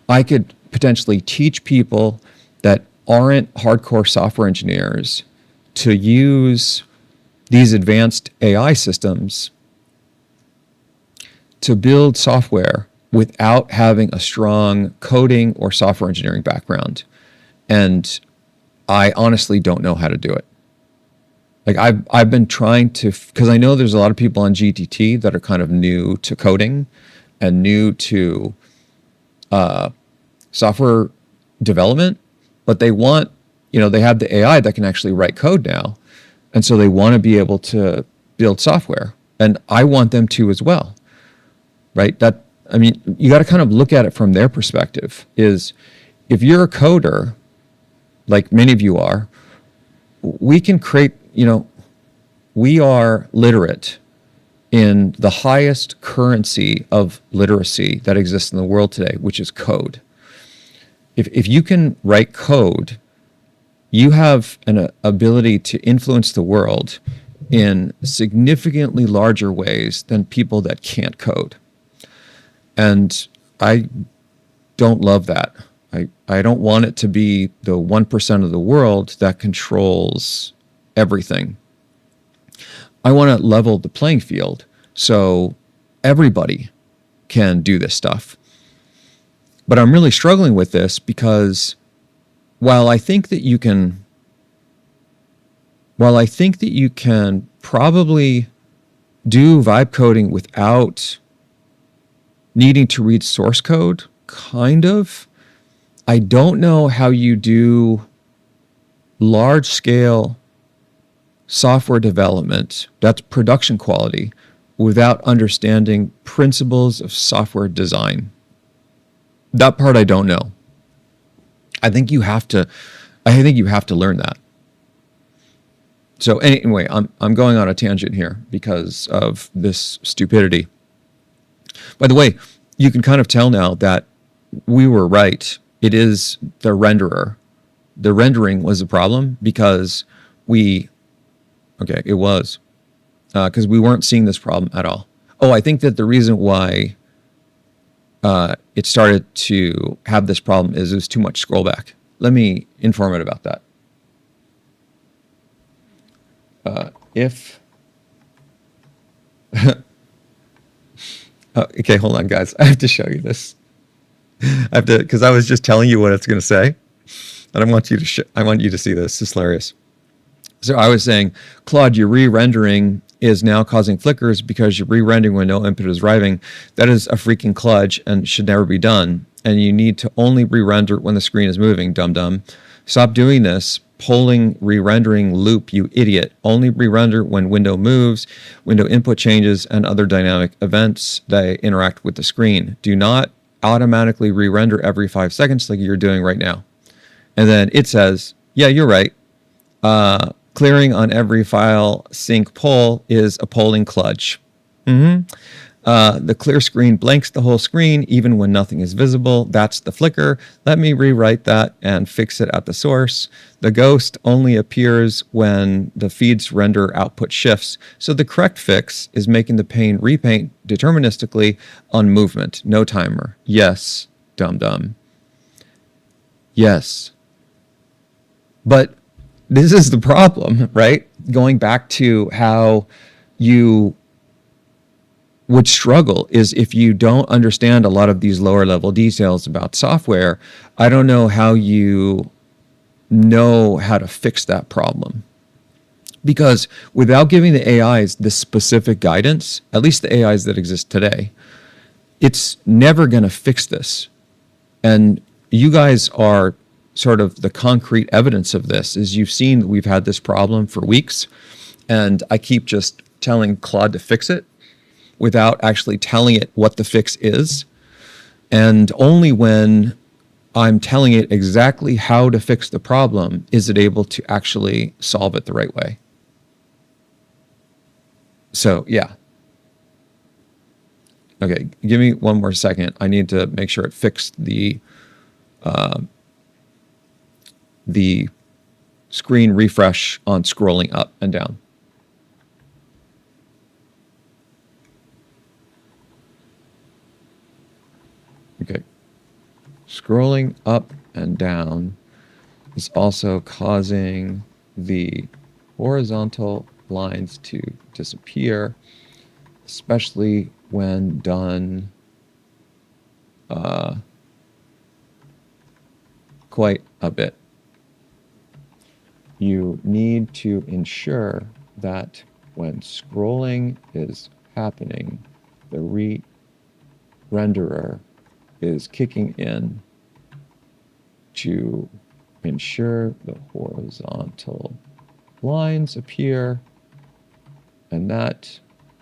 A: I could potentially teach people that aren't hardcore software engineers to use these advanced AI systems to build software without having a strong coding or software engineering background. And I honestly don't know how to do it. Like I've been trying to, because I know there's a lot of people on GTT that are kind of new to coding and new to software development, but they want, they have the AI that can actually write code now. And so they want to be able to build software. And I want them to as well, right? You got to kind of look at it from their perspective is if you're a coder, like many of you are, we can create, we are literate in the highest currency of literacy that exists in the world today, which is code. If you can write code, you have an ability to influence the world in significantly larger ways than people that can't code. And I don't love that. I don't want it to be the 1% of the world that controls everything. I want to level the playing field so everybody can do this stuff. But I'm really struggling with this because while I think that you can probably do vibe coding without needing to read source code, kind of, I don't know how you do large scale software development that's production quality without understanding principles of software design. That part I don't know. I think you have to learn that. So anyway, I'm going on a tangent here because of this stupidity. By the way, you can kind of tell now that we were right. It is the renderer. The rendering was the problem because it was because we weren't seeing this problem at all. Oh, I think that the reason why it started to have this problem is it was too much scroll back. Let me inform it about that. Okay, hold on, guys. I have to show you this. Because I was just telling you what it's going to say, and I want you to see this. It's hilarious. So I was saying, Claude, your re-rendering is now causing flickers because you're re-rendering when no input is arriving. That is a freaking kludge and should never be done. And you need to only re-render when the screen is moving, dum-dum. Stop doing this polling re-rendering loop, you idiot. Only re-render when window moves, window input changes, and other dynamic events that interact with the screen. Do not automatically re-render every 5 seconds like you're doing right now. And then it says, yeah, you're right. Clearing on every file sync poll is a polling kludge. The clear screen blanks the whole screen even when nothing is visible. That's the flicker. Let me rewrite that and fix it at the source. The ghost only appears when the feed's render output shifts. So the correct fix is making the pane repaint deterministically on movement. No timer. Yes, dum-dum. Yes. But this is the problem, right? Going back to how you would struggle is if you don't understand a lot of these lower level details about software, I don't know how you know how to fix that problem. Because without giving the AIs the specific guidance, at least the AIs that exist today, it's never going to fix this. And you guys are sort of the concrete evidence of this. Is you've seen that we've had this problem for weeks, and I keep just telling Claude to fix it without actually telling it what the fix is. And only when I'm telling it exactly how to fix the problem is it able to actually solve it the right way. So, yeah. Okay, give me one more second. I need to make sure it fixed the screen refresh on scrolling up and down. Okay. Scrolling up and down is also causing the horizontal lines to disappear, especially when done quite a bit. You need to ensure that when scrolling is happening, the renderer is kicking in to ensure the horizontal lines appear, and that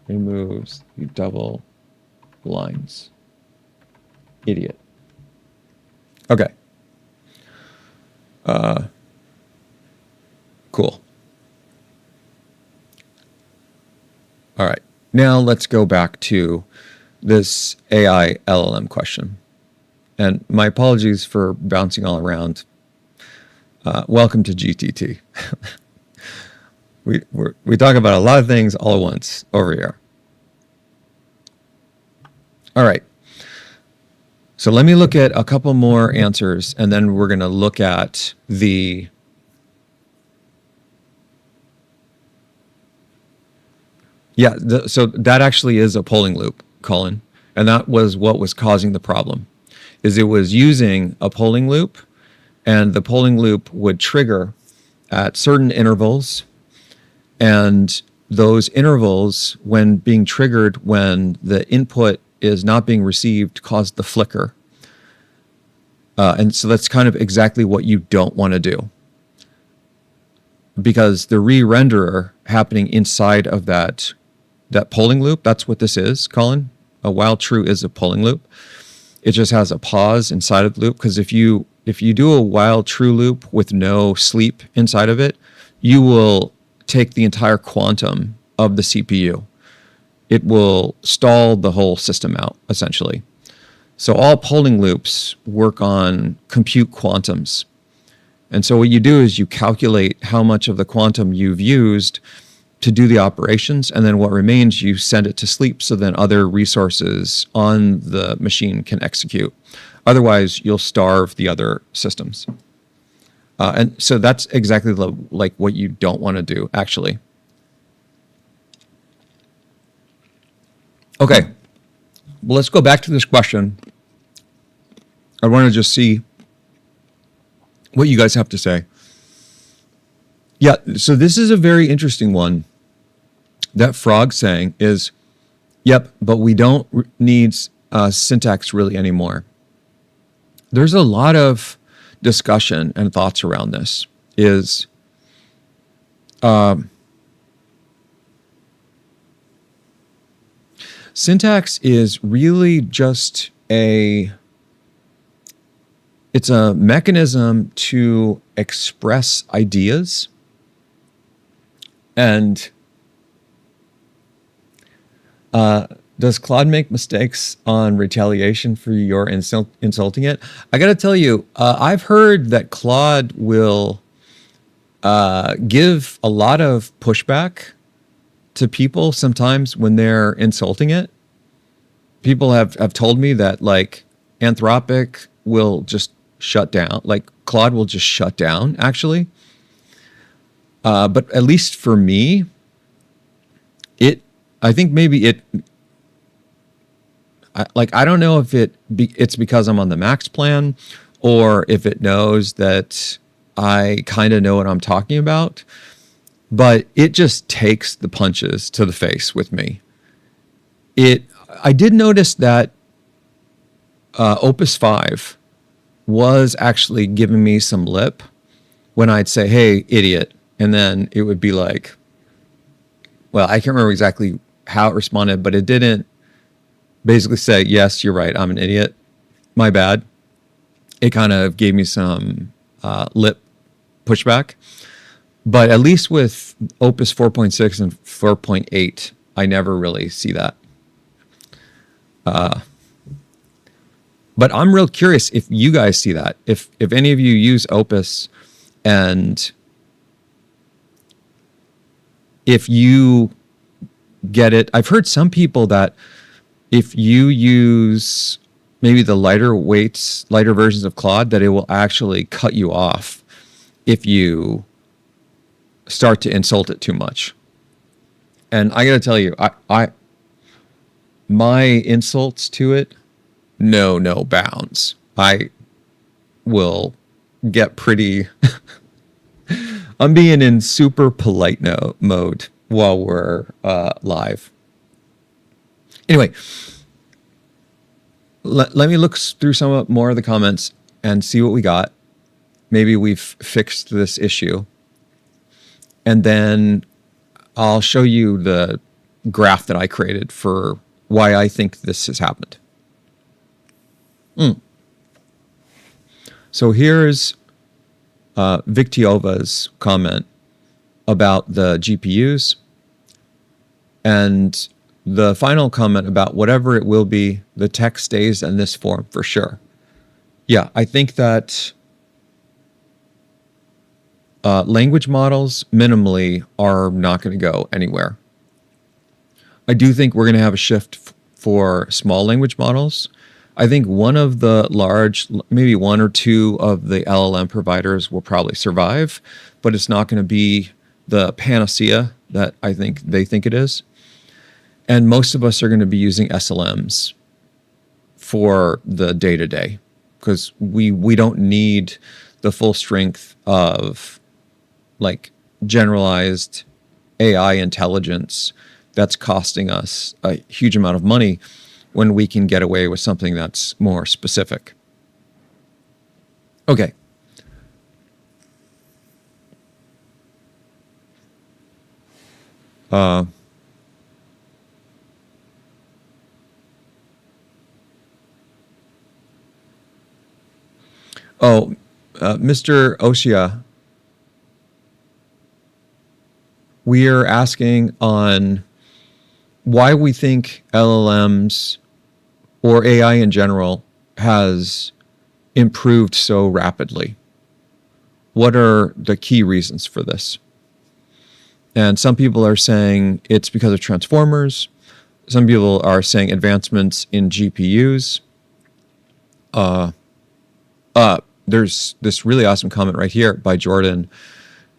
A: removes the double lines. Idiot. Okay. Cool. All right. Now let's go back to this AI LLM question. And my apologies for bouncing all around. Welcome to GTT. we talk about a lot of things all at once over here. All right. So let me look at a couple more answers, and then we're going to look at the so that actually is a polling loop, Colin, and that was what was causing the problem. Is it was using a polling loop, and the polling loop would trigger at certain intervals, and those intervals, when being triggered when the input is not being received, caused the flicker. And so that's kind of exactly what you don't want to do, because the re-renderer happening inside of that polling loop, that's what this is, Colin. A while true is a polling loop. It just has a pause inside of the loop, because if you do a while true loop with no sleep inside of it, you will take the entire quantum of the CPU. It will stall the whole system out, essentially. So all polling loops work on compute quantums. And so what you do is you calculate how much of the quantum you've used to do the operations, and then what remains, you send it to sleep so then other resources on the machine can execute. Otherwise, you'll starve the other systems. And so that's exactly like what you don't want to do, actually. Okay, well, let's go back to this question. I want to just see what you guys have to say. Yeah, so this is a very interesting one. That Frog saying is, yep, but we don't need syntax really anymore. There's a lot of discussion and thoughts around this. Is syntax is really just a it's a mechanism to express ideas. And does Claude make mistakes on retaliation for your insulting it? I got to tell you, I've heard that Claude will give a lot of pushback to people sometimes when they're insulting it. People have told me that like Anthropic will just shut down, like Claude will just shut down actually. But at least for me, I think maybe I don't know if it's because I'm on the max plan or if it knows that I kind of know what I'm talking about, but it just takes the punches to the face with me. I did notice that Opus 5 was actually giving me some lip when I'd say, "Hey, idiot." And then it would be like, well, I can't remember exactly how it responded, but it didn't basically say, "Yes, you're right, I'm an idiot. My bad." It kind of gave me some lip pushback. But at least with Opus 4.6 and 4.8, I never really see that. But I'm real curious if you guys see that. If any of you use Opus and if you get it, I've heard some people that if you use maybe the lighter versions of Claude, that it will actually cut you off if you start to insult it too much. And I got to tell you, my insults to it know no bounds. I will get pretty I'm being in super polite mode while we're live. Anyway, let me look through some more of the comments and see what we got. Maybe we've fixed this issue. And then I'll show you the graph that I created for why I think this has happened. So here's Victiova's comment about the GPUs, and the final comment about whatever it will be, the tech stays in this form for sure. Yeah, I think that language models minimally are not going to go anywhere. I do think we're going to have a shift for small language models. I think one of the large, maybe one or two of the LLM providers will probably survive, but it's not going to be the panacea that I think they think it is. And most of us are going to be using SLMs for the day-to-day because we don't need the full strength of like generalized AI intelligence that's costing us a huge amount of money when we can get away with something that's more specific. Okay. Mr. Oshia, we are asking on why we think LLMs or AI in general has improved so rapidly. What are the key reasons for this? And some people are saying it's because of transformers. Some people are saying advancements in GPUs. There's this really awesome comment right here by Jordan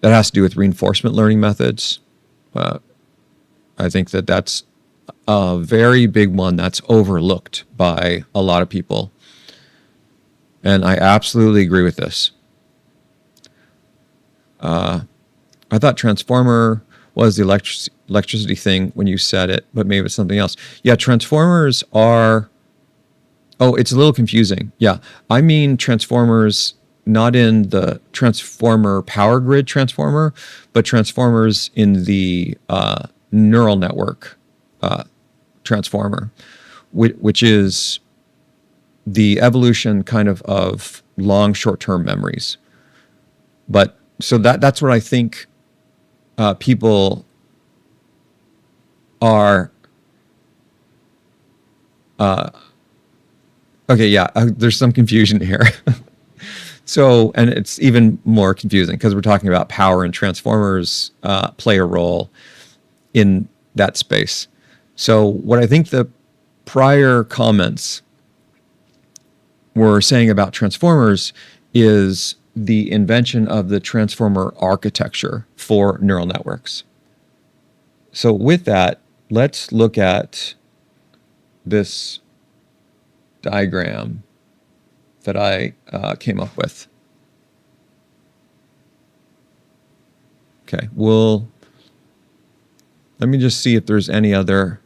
A: that has to do with reinforcement learning methods. I think that's a very big one that's overlooked by a lot of people. And I absolutely agree with this. I thought transformer was the electricity thing when you said it, but maybe it's something else. Yeah, transformers are... Oh, it's a little confusing. Yeah, I mean transformers not in the transformer power grid transformer, but transformers in the neural network transformer, which is the evolution kind of long short-term memories. But so that's what I think people are. Okay, yeah, there's some confusion here. So, and it's even more confusing because we're talking about power, and transformers play a role in that space. So what I think the prior comments were saying about transformers is the invention of the transformer architecture for neural networks. So with that, let's look at this diagram that I came up with. Okay, let me just see if there's any other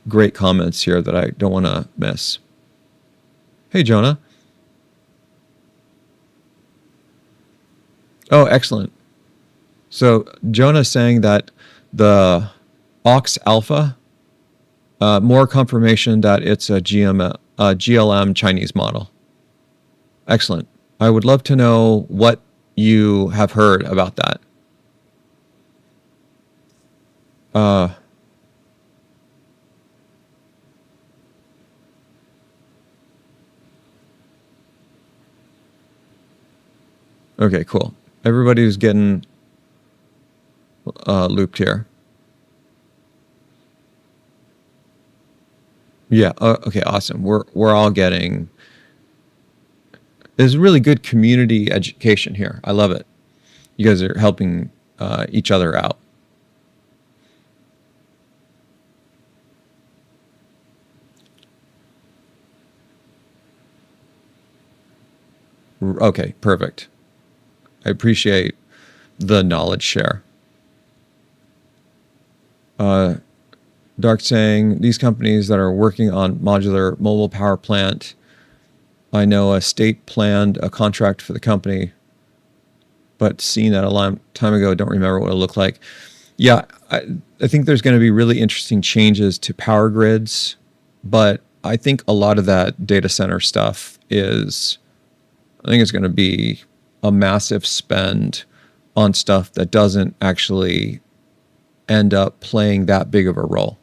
A: great comments here that I don't want to miss. Hey, Jonah. Oh, excellent. So Jonah's saying that the Aux Alpha, more confirmation that it's a GLM Chinese model. Excellent. I would love to know what you have heard about that. Okay, cool. Everybody's getting looped here. Yeah. Okay. Awesome. We're all getting. There's really good community education here. I love it. You guys are helping each other out. Okay. Perfect. I appreciate the knowledge share. Dark saying, these companies that are working on modular mobile power plant, I know a state planned a contract for the company, but seen that a long time ago, don't remember what it looked like. Yeah, I think there's going to be really interesting changes to power grids, but I think a lot of that data center stuff I think it's going to be a massive spend on stuff that doesn't actually end up playing that big of a role.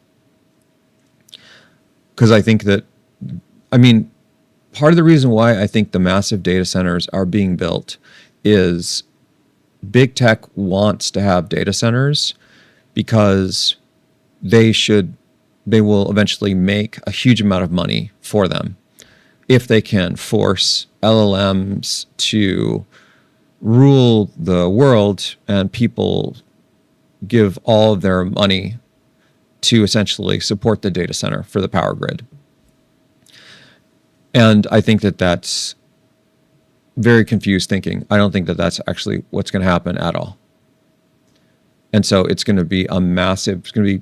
A: Because I think that, part of the reason why I think the massive data centers are being built is big tech wants to have data centers because they will eventually make a huge amount of money for them if they can force LLMs to rule the world and people give all of their money to essentially support the data center for the power grid. And I think that that's very confused thinking. I don't think that that's actually what's going to happen at all. And so it's going to be it's going to be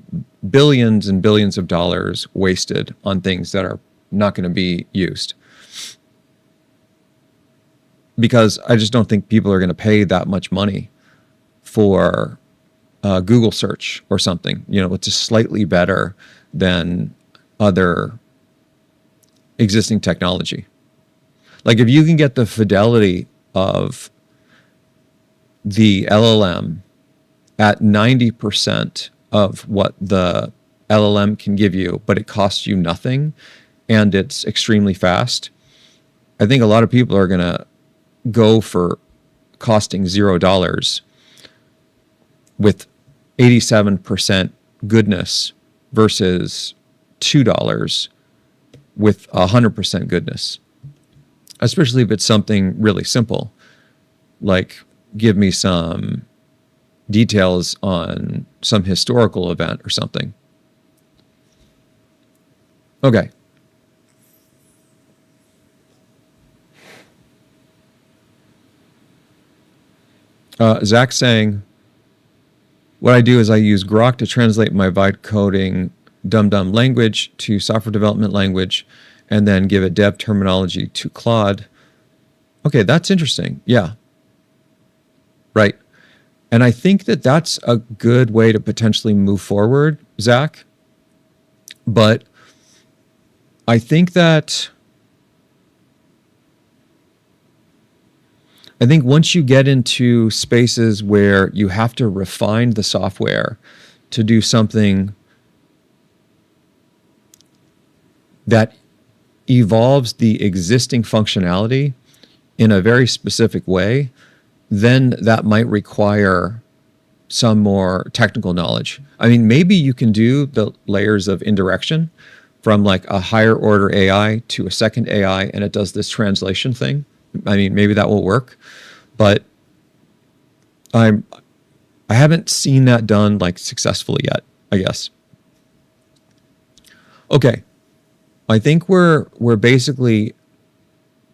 A: billions and billions of dollars wasted on things that are not going to be used. Because I just don't think people are going to pay that much money for Google search or something, it's just slightly better than other existing technology. Like if you can get the fidelity of the LLM at 90% of what the LLM can give you, but it costs you nothing and it's extremely fast, I think a lot of people are going to go for costing $0 with 87% goodness versus $2 with 100% goodness. Especially if it's something really simple, like give me some details on some historical event or something. Okay. Zach saying, what I do is I use Grok to translate my vibe coding dumb language to software development language and then give it dev terminology to Claude. Okay, that's interesting. Yeah. Right. And I think that that's a good way to potentially move forward, Zach. But I think once you get into spaces where you have to refine the software to do something that evolves the existing functionality in a very specific way, then that might require some more technical knowledge. I mean, maybe you can do the layers of indirection from like a higher order AI to a second AI, and it does this translation thing. I mean, maybe that will work, but I haven't seen that done like successfully yet, I guess. Okay. I think we're basically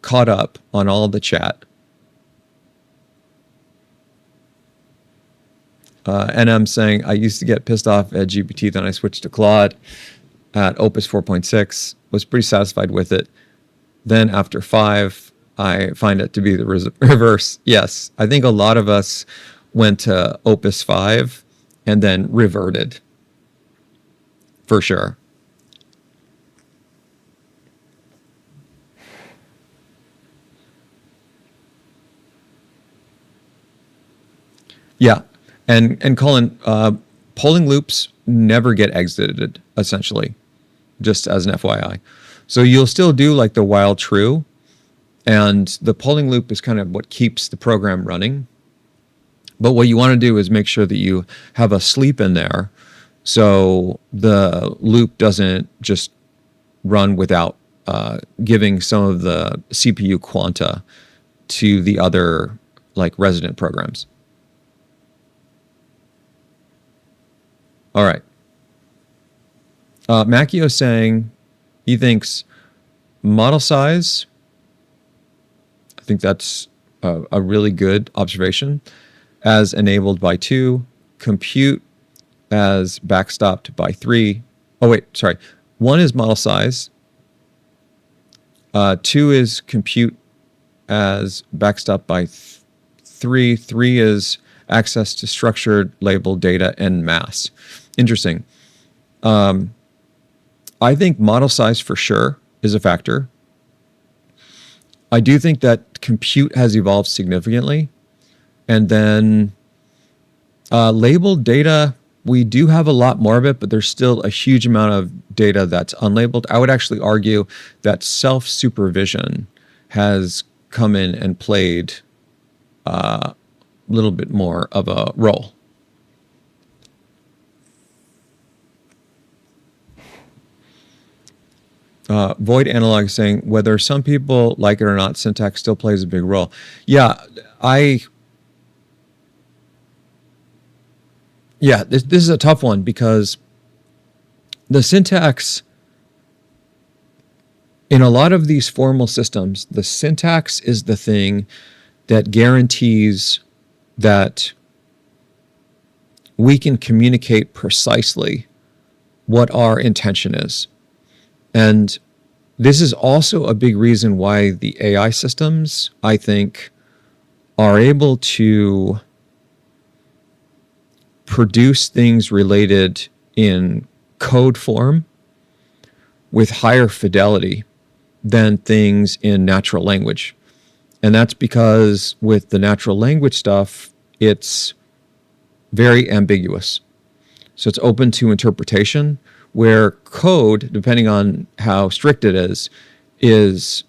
A: caught up on all the chat. And I'm saying I used to get pissed off at GPT, then I switched to Claude at Opus 4.6, was pretty satisfied with it. Then after 5, I find it to be the reverse. Yes, I think a lot of us went to Opus 5 and then reverted, for sure. Yeah. And Colin, polling loops never get exited, essentially, just as an FYI. So you'll still do like the while true, and the polling loop is kind of what keeps the program running. But what you want to do is make sure that you have a sleep in there, so the loop doesn't just run without giving some of the CPU quanta to the other like resident programs. All right. Macchio saying he thinks model size, I think that's a really good observation, as enabled by 2, compute as backstopped by 3. Oh, wait, sorry. 1 is model size. 2 is compute as backstopped by 3. 3 is access to structured labeled data and mass. Interesting. I think model size for sure is a factor. I do think that compute has evolved significantly. And then labeled data, we do have a lot more of it, but there's still a huge amount of data that's unlabeled. I would actually argue that self-supervision has come in and played a little bit more of a role. Void Analog saying, whether some people like it or not, syntax still plays a big role. Yeah, this is a tough one because the syntax, in a lot of these formal systems, the syntax is the thing that guarantees that we can communicate precisely what our intention is. And this is also a big reason why the AI systems, I think, are able to produce things related in code form with higher fidelity than things in natural language. And that's because with the natural language stuff, it's very ambiguous. So it's open to interpretation, where code, depending on how strict it is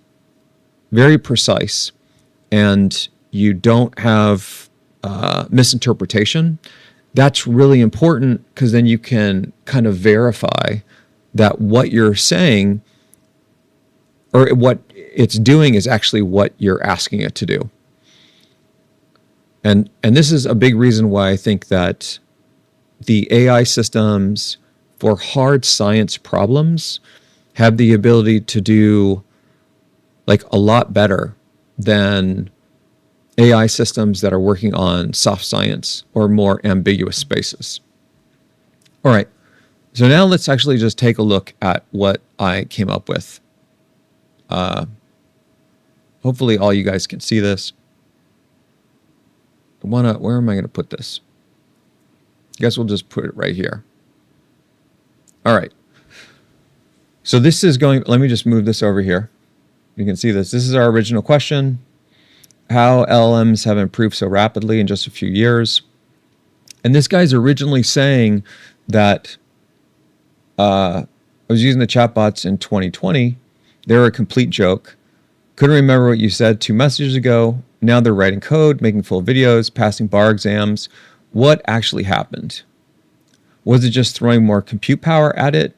A: very precise, and you don't have misinterpretation. That's really important because then you can kind of verify that what you're saying or what it's doing is actually what you're asking it to do. And this is a big reason why I think that the AI systems for hard science problems have the ability to do like a lot better than AI systems that are working on soft science or more ambiguous spaces. All right. So now let's actually just take a look at what I came up with. Hopefully all you guys can see this. Where am I going to put this? I guess we'll just put it right here. All right. So this is going, let me just move this over here. You can see this. This is our original question. How LLMs have improved so rapidly in just a few years. And this guy's originally saying that I was using the chatbots in 2020. They were a complete joke. Couldn't remember what you said 2 messages ago. Now they're writing code, making full videos, passing bar exams. What actually happened? Was it just throwing more compute power at it?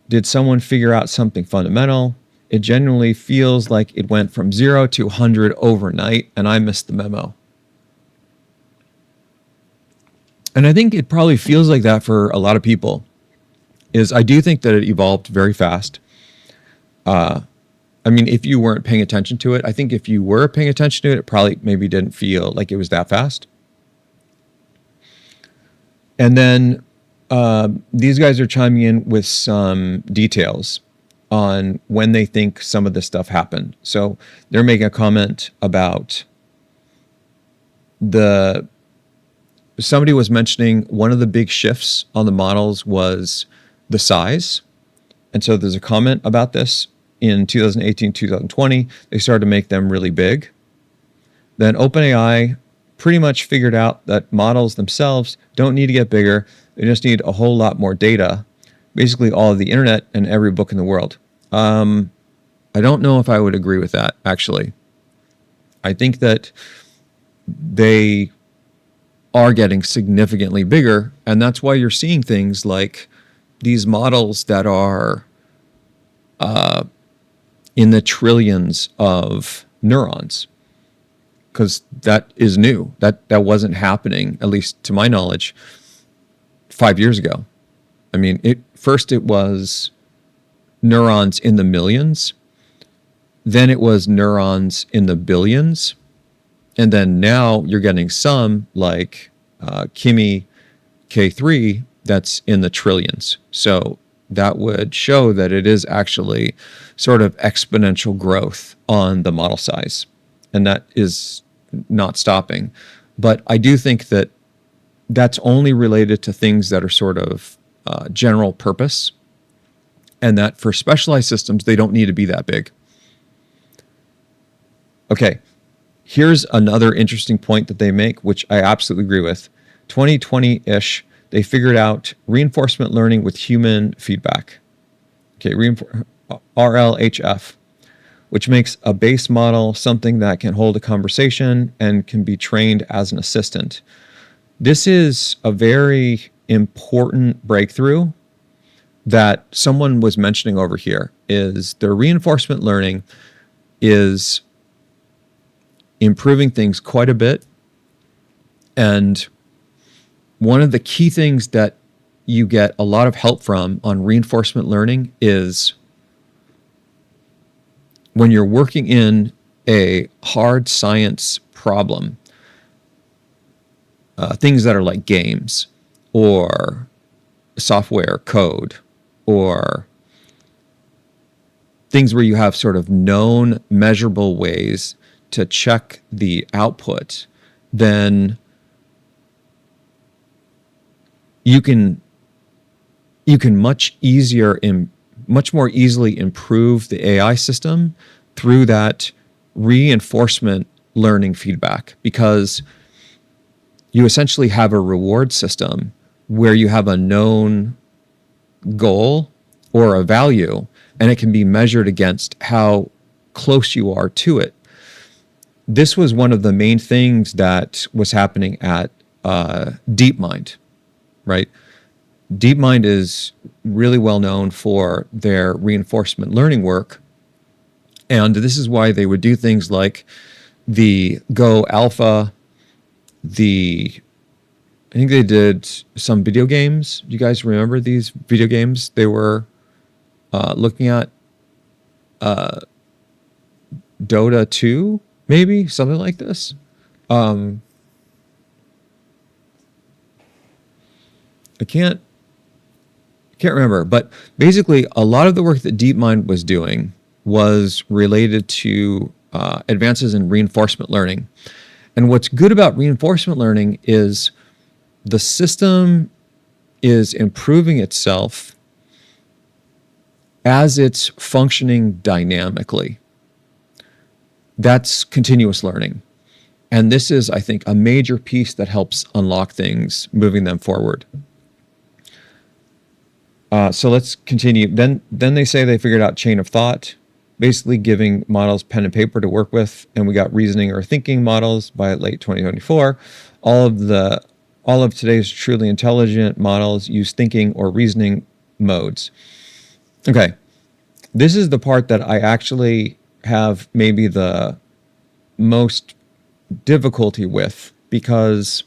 A: Did someone figure out something fundamental? It genuinely feels like it went from 0 to 100 overnight, and I missed the memo. And I think it probably feels like that for a lot of people. I do think that it evolved very fast. I mean, if you weren't paying attention to it, I think if you were paying attention to it, it probably maybe didn't feel like it was that fast. And then these guys are chiming in with some details on when they think some of this stuff happened. So they're making a comment about somebody was mentioning one of the big shifts on the models was the size. And so there's a comment about this in 2018, 2020. They started to make them really big. Then OpenAI pretty much figured out that models themselves don't need to get bigger. They just need a whole lot more data, basically all of the internet and every book in the world. I don't know if I would agree with that, actually. I think that they are getting significantly bigger, and that's why you're seeing things like these models that are in the trillions of neurons, because that is new. That wasn't happening, at least to my knowledge, 5 years ago. I mean, first it was neurons in the millions, then it was neurons in the billions, and then now you're getting some like Kimi K3 that's in the trillions. So that would show that it is actually sort of exponential growth on the model size, and that is not stopping. But I do think that that's only related to things that are sort of general purpose, and that for specialized systems, they don't need to be that big. Okay, here's another interesting point that they make, which I absolutely agree with. 2020-ish, they figured out reinforcement learning with human feedback. Okay, RLHF, which makes a base model something that can hold a conversation and can be trained as an assistant. This is a very important breakthrough that someone was mentioning over here. Is their reinforcement learning is improving things quite a bit. And one of the key things that you get a lot of help from on reinforcement learning is when you're working in a hard science problem, things that are like games or software code or things where you have sort of known measurable ways to check the output, then you can much more easily improve the AI system through that reinforcement learning feedback, because you essentially have a reward system where you have a known goal or a value, and it can be measured against how close you are to it. This was one of the main things that was happening at DeepMind, right? DeepMind is really well known for their reinforcement learning work. And this is why they would do things like the Go Alpha, I think they did some video games. Do you guys remember these video games they were looking at? Dota 2, maybe? Something like this. I can't remember, but basically a lot of the work that DeepMind was doing was related to advances in reinforcement learning. And what's good about reinforcement learning is the system is improving itself as it's functioning dynamically. That's continuous learning. And this is, I think, a major piece that helps unlock things, moving them forward. So let's continue. Then they say they figured out chain of thought, basically giving models pen and paper to work with. And we got reasoning or thinking models by late 2024. All of today's truly intelligent models use thinking or reasoning modes. Okay, this is the part that I actually have maybe the most difficulty with, because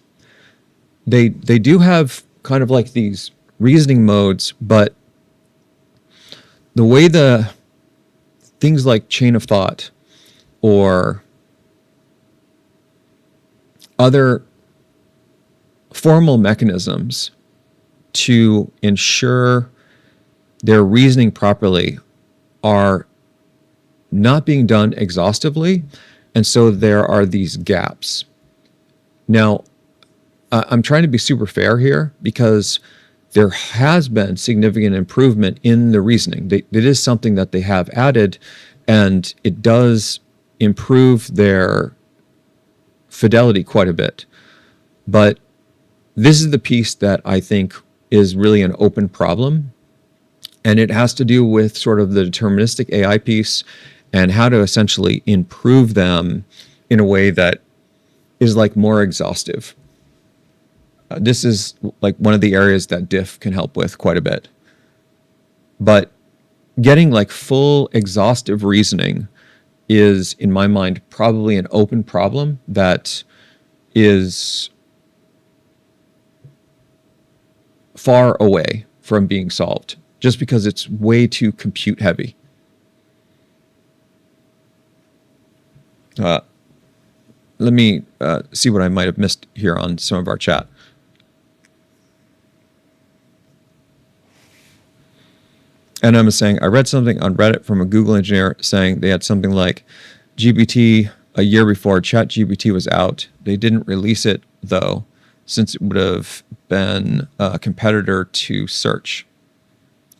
A: they do have kind of like these reasoning modes, but the way the things like chain of thought or other formal mechanisms to ensure they're reasoning properly are not being done exhaustively. And so there are these gaps. Now, I'm trying to be super fair here, because there has been significant improvement in the reasoning. It is something that they have added, and it does improve their fidelity quite a bit. But this is the piece that I think is really an open problem. And it has to do with sort of the deterministic AI piece and how to essentially improve them in a way that is like more exhaustive. This is like one of the areas that diff can help with quite a bit. But getting like full exhaustive reasoning is, in my mind, probably an open problem that is far away from being solved, just because it's way too compute heavy. Let me see what I might have missed here on some of our chat. And I'm saying, I read something on Reddit from a Google engineer saying they had something like GPT a year before ChatGPT was out. They didn't release it, though, since it would have been a competitor to search.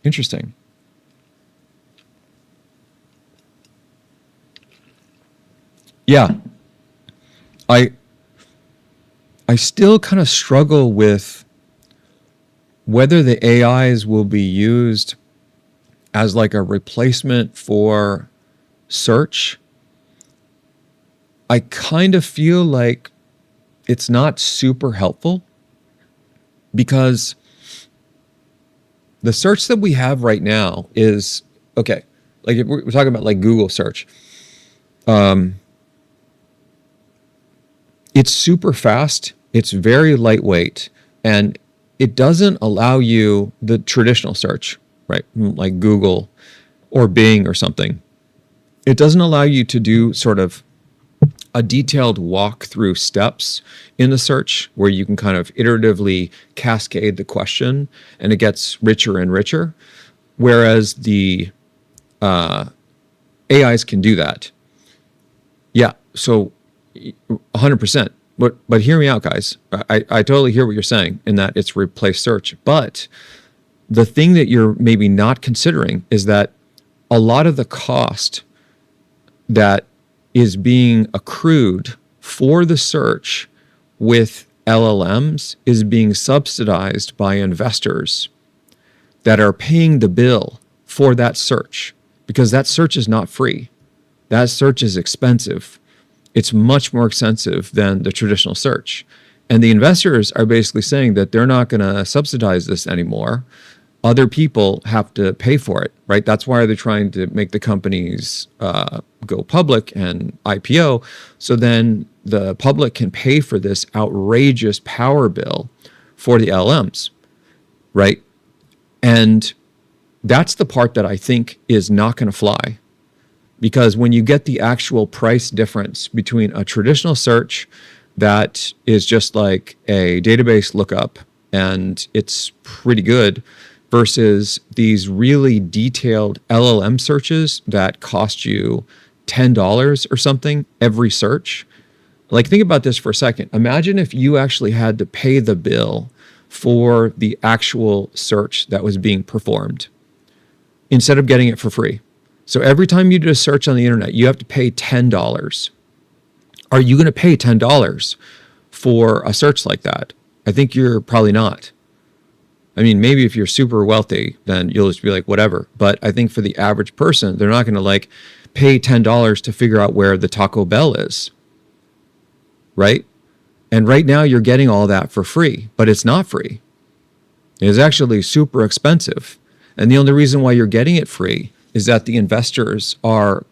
A: Interesting. Yeah. I still kind of struggle with whether the AIs will be used as like a replacement for search. I kind of feel like it's not super helpful, because the search that we have right now is, okay, like if we're talking about like Google search, it's super fast, it's very lightweight, and it doesn't allow you the traditional search, right? Like Google or Bing or something. It doesn't allow you to do sort of a detailed walk-through steps in the search where you can kind of iteratively cascade the question and it gets richer and richer. Whereas the AIs can do that. Yeah, so 100%. But hear me out, guys. I totally hear what you're saying in that it's replaced search. But the thing that you're maybe not considering is that a lot of the cost that is being accrued for the search with LLMs is being subsidized by investors that are paying the bill for that search, because that search is not free. That search is expensive. It's much more expensive than the traditional search. And the investors are basically saying that they're not going to subsidize this anymore. Other people have to pay for it, right? That's why they're trying to make the companies go public and IPO. So then the public can pay for this outrageous power bill for the LLMs, right? And that's the part that I think is not going to fly. Because when you get the actual price difference between a traditional search that is just like a database lookup and it's pretty good, versus these really detailed LLM searches that cost you $10 or something every search. Like, think about this for a second. Imagine if you actually had to pay the bill for the actual search that was being performed. instead of getting it for free. So every time you do a search on the internet, you have to pay $10. Are you going to pay $10 for a search like that? I think you're probably not. I mean, maybe if you're super wealthy, then you'll just be like, whatever. But I think for the average person, they're not going to like pay $10 to figure out where the Taco Bell is, right? And right now you're getting all that for free, but it's not free. It's actually super expensive. And the only reason why you're getting it free is that the investors are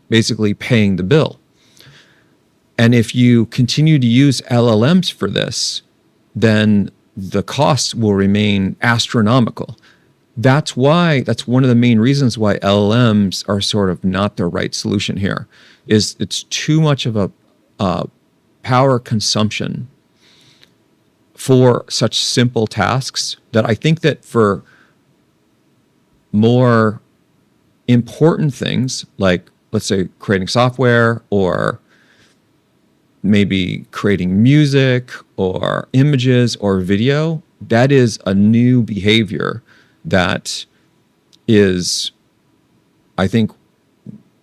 A: basically paying the bill. And if you continue to use LLMs for this, then the costs will remain astronomical. That's one of the main reasons why LLMs are sort of not the right solution here, is it's too much of a power consumption for such simple tasks that I think that for more important things, like let's say creating software or maybe creating music or images or video, that is a new behavior that is, I think,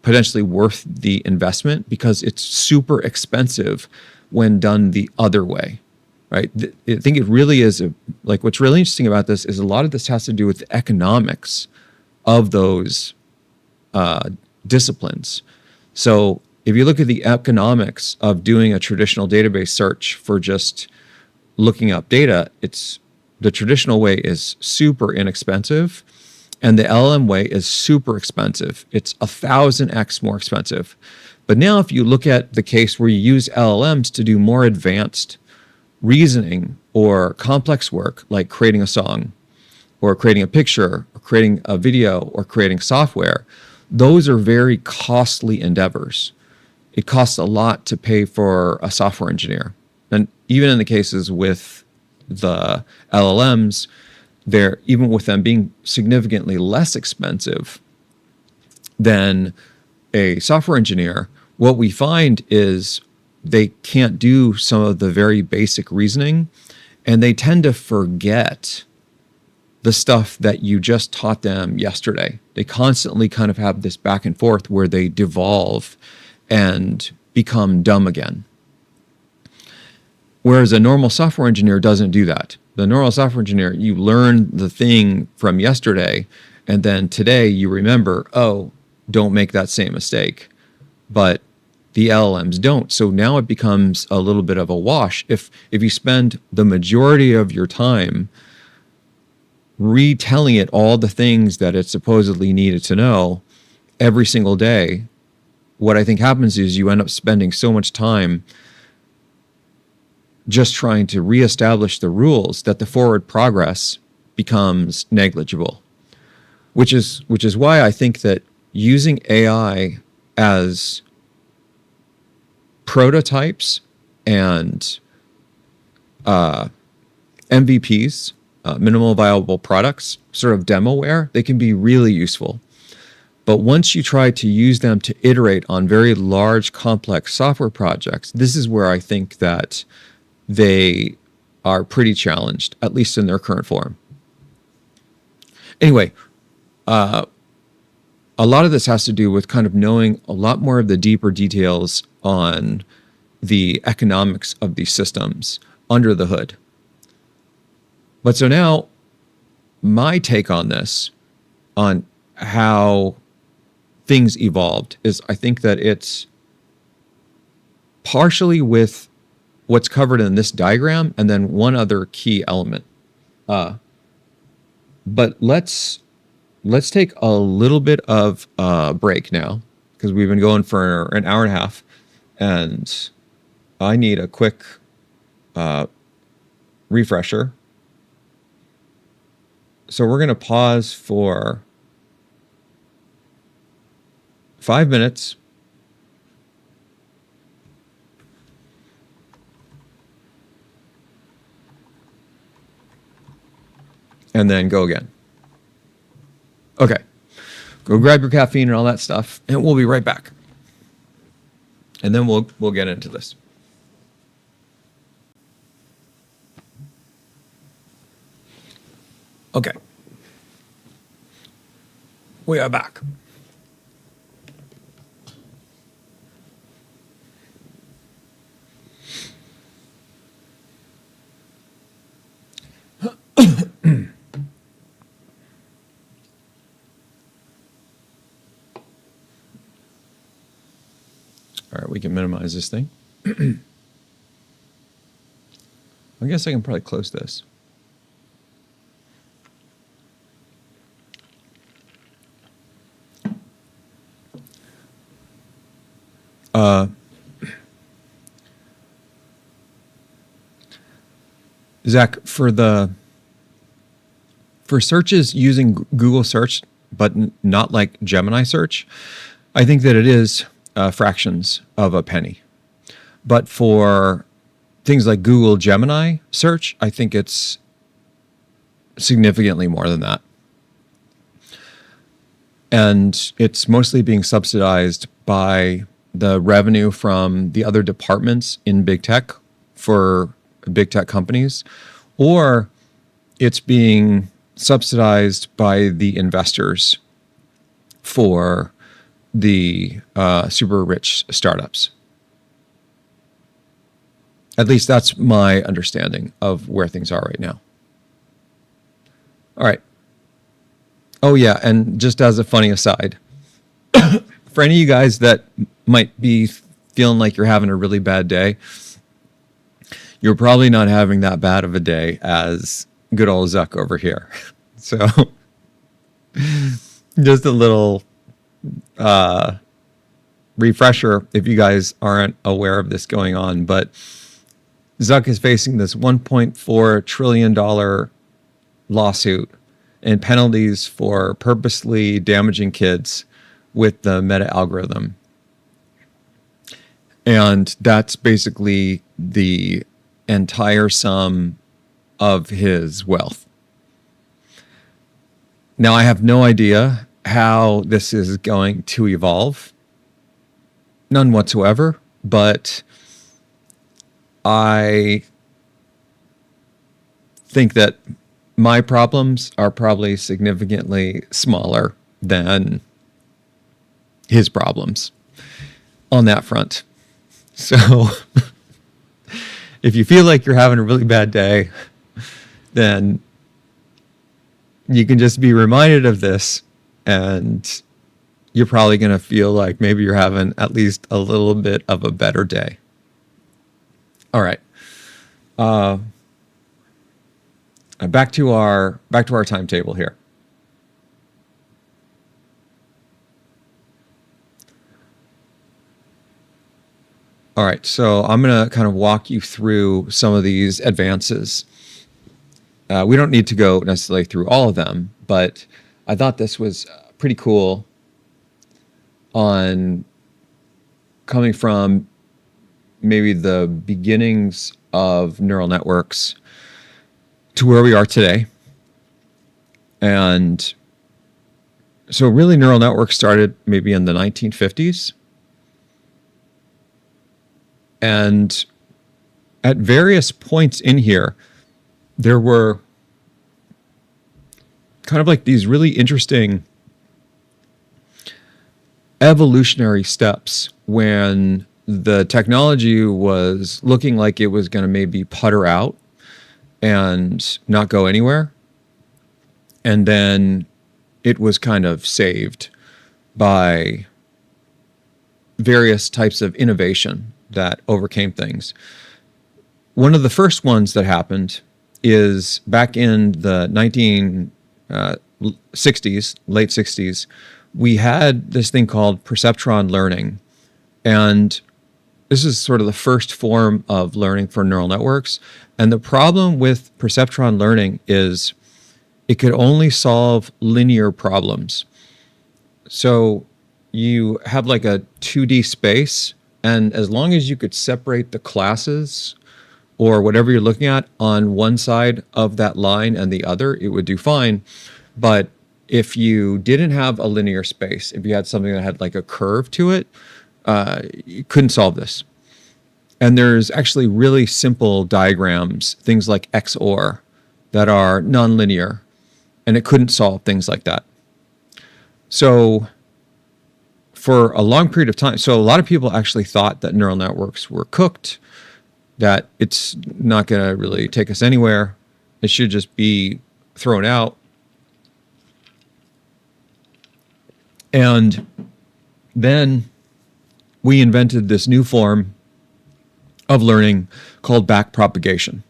A: potentially worth the investment because it's super expensive when done the other way, right? I think it really is, like what's really interesting about this is a lot of this has to do with the economics of those disciplines. So if you look at the economics of doing a traditional database search for just looking up data, the traditional way is super inexpensive, and the LLM way is super expensive. It's 1,000x more expensive. But now if you look at the case where you use LLMs to do more advanced reasoning or complex work, like creating a song or creating a picture or creating a video or creating software, those are very costly endeavors. It costs a lot to pay for a software engineer. And even in the cases with the LLMs, even with them being significantly less expensive than a software engineer, what we find is they can't do some of the very basic reasoning, and they tend to forget the stuff that you just taught them yesterday. They constantly kind of have this back and forth where they devolve and become dumb again. Whereas a normal software engineer doesn't do that. The normal software engineer, you learn the thing from yesterday, and then today you remember, oh, don't make that same mistake. But the LLMs don't. So now it becomes a little bit of a wash. If you spend the majority of your time retelling it all the things that it supposedly needed to know every single day, what I think happens is you end up spending so much time just trying to reestablish the rules that the forward progress becomes negligible. Which is why I think that using AI as prototypes and MVPs, minimal viable products, sort of demoware, they can be really useful. But once you try to use them to iterate on very large, complex software projects, this is where I think that they are pretty challenged, at least in their current form. Anyway, a lot of this has to do with kind of knowing a lot more of the deeper details on the economics of these systems under the hood. But so now, my take on this, on how things evolved, is I think that it's partially with what's covered in this diagram and then one other key element. But let's take a little bit of a break now, because we've been going for an hour and a half, and I need a quick refresher. So we're going to pause for 5 minutes. And then go again. Okay. Go grab your caffeine and all that stuff, and we'll be right back. And then we'll get into this. Okay. We are back. All right, we can minimize this thing. I guess I can probably close this. Zach, for searches using Google search, but not like Gemini search, I think that it is fractions of a penny. But for things like Google Gemini search, I think it's significantly more than that. And it's mostly being subsidized by the revenue from the other departments in big tech for big tech companies, or it's being subsidized by the investors for the super rich startups. At least that's my understanding of where things are right now. All right. Oh, yeah. And just as a funny aside, for any of you guys that might be feeling like you're having a really bad day, you're probably not having that bad of a day as good old Zuck over here. So just a little refresher if you guys aren't aware of this going on. But Zuck is facing this $1.4 trillion lawsuit and penalties for purposely damaging kids with the meta algorithm. And that's basically the entire sum of his wealth. Now, I have no idea how this is going to evolve. None whatsoever. But I think that my problems are probably significantly smaller than his problems on that front. So if you feel like you're having a really bad day, then you can just be reminded of this, and you're probably going to feel like maybe you're having at least a little bit of a better day. All right. Back to our timetable here. All right, so I'm going to kind of walk you through some of these advances. We don't need to go necessarily through all of them, but I thought this was pretty cool on coming from maybe the beginnings of neural networks to where we are today. And so really neural networks started maybe in the 1950s. And at various points in here, there were kind of like these really interesting evolutionary steps when the technology was looking like it was going to maybe putter out and not go anywhere. And then it was kind of saved by various types of innovation that overcame things. One of the first ones that happened is back in the 1960s, late 60s, we had this thing called perceptron learning. And this is sort of the first form of learning for neural networks. And the problem with perceptron learning is it could only solve linear problems. So you have like a 2D space, and as long as you could separate the classes or whatever you're looking at on one side of that line and the other, it would do fine. But if you didn't have a linear space, if you had something that had like a curve to it, you couldn't solve this. And there's actually really simple diagrams, things like XOR, that are nonlinear, and it couldn't solve things like that. So for a long period of time, so a lot of people actually thought that neural networks were cooked, that it's not going to really take us anywhere. It should just be thrown out. And then we invented this new form of learning called backpropagation.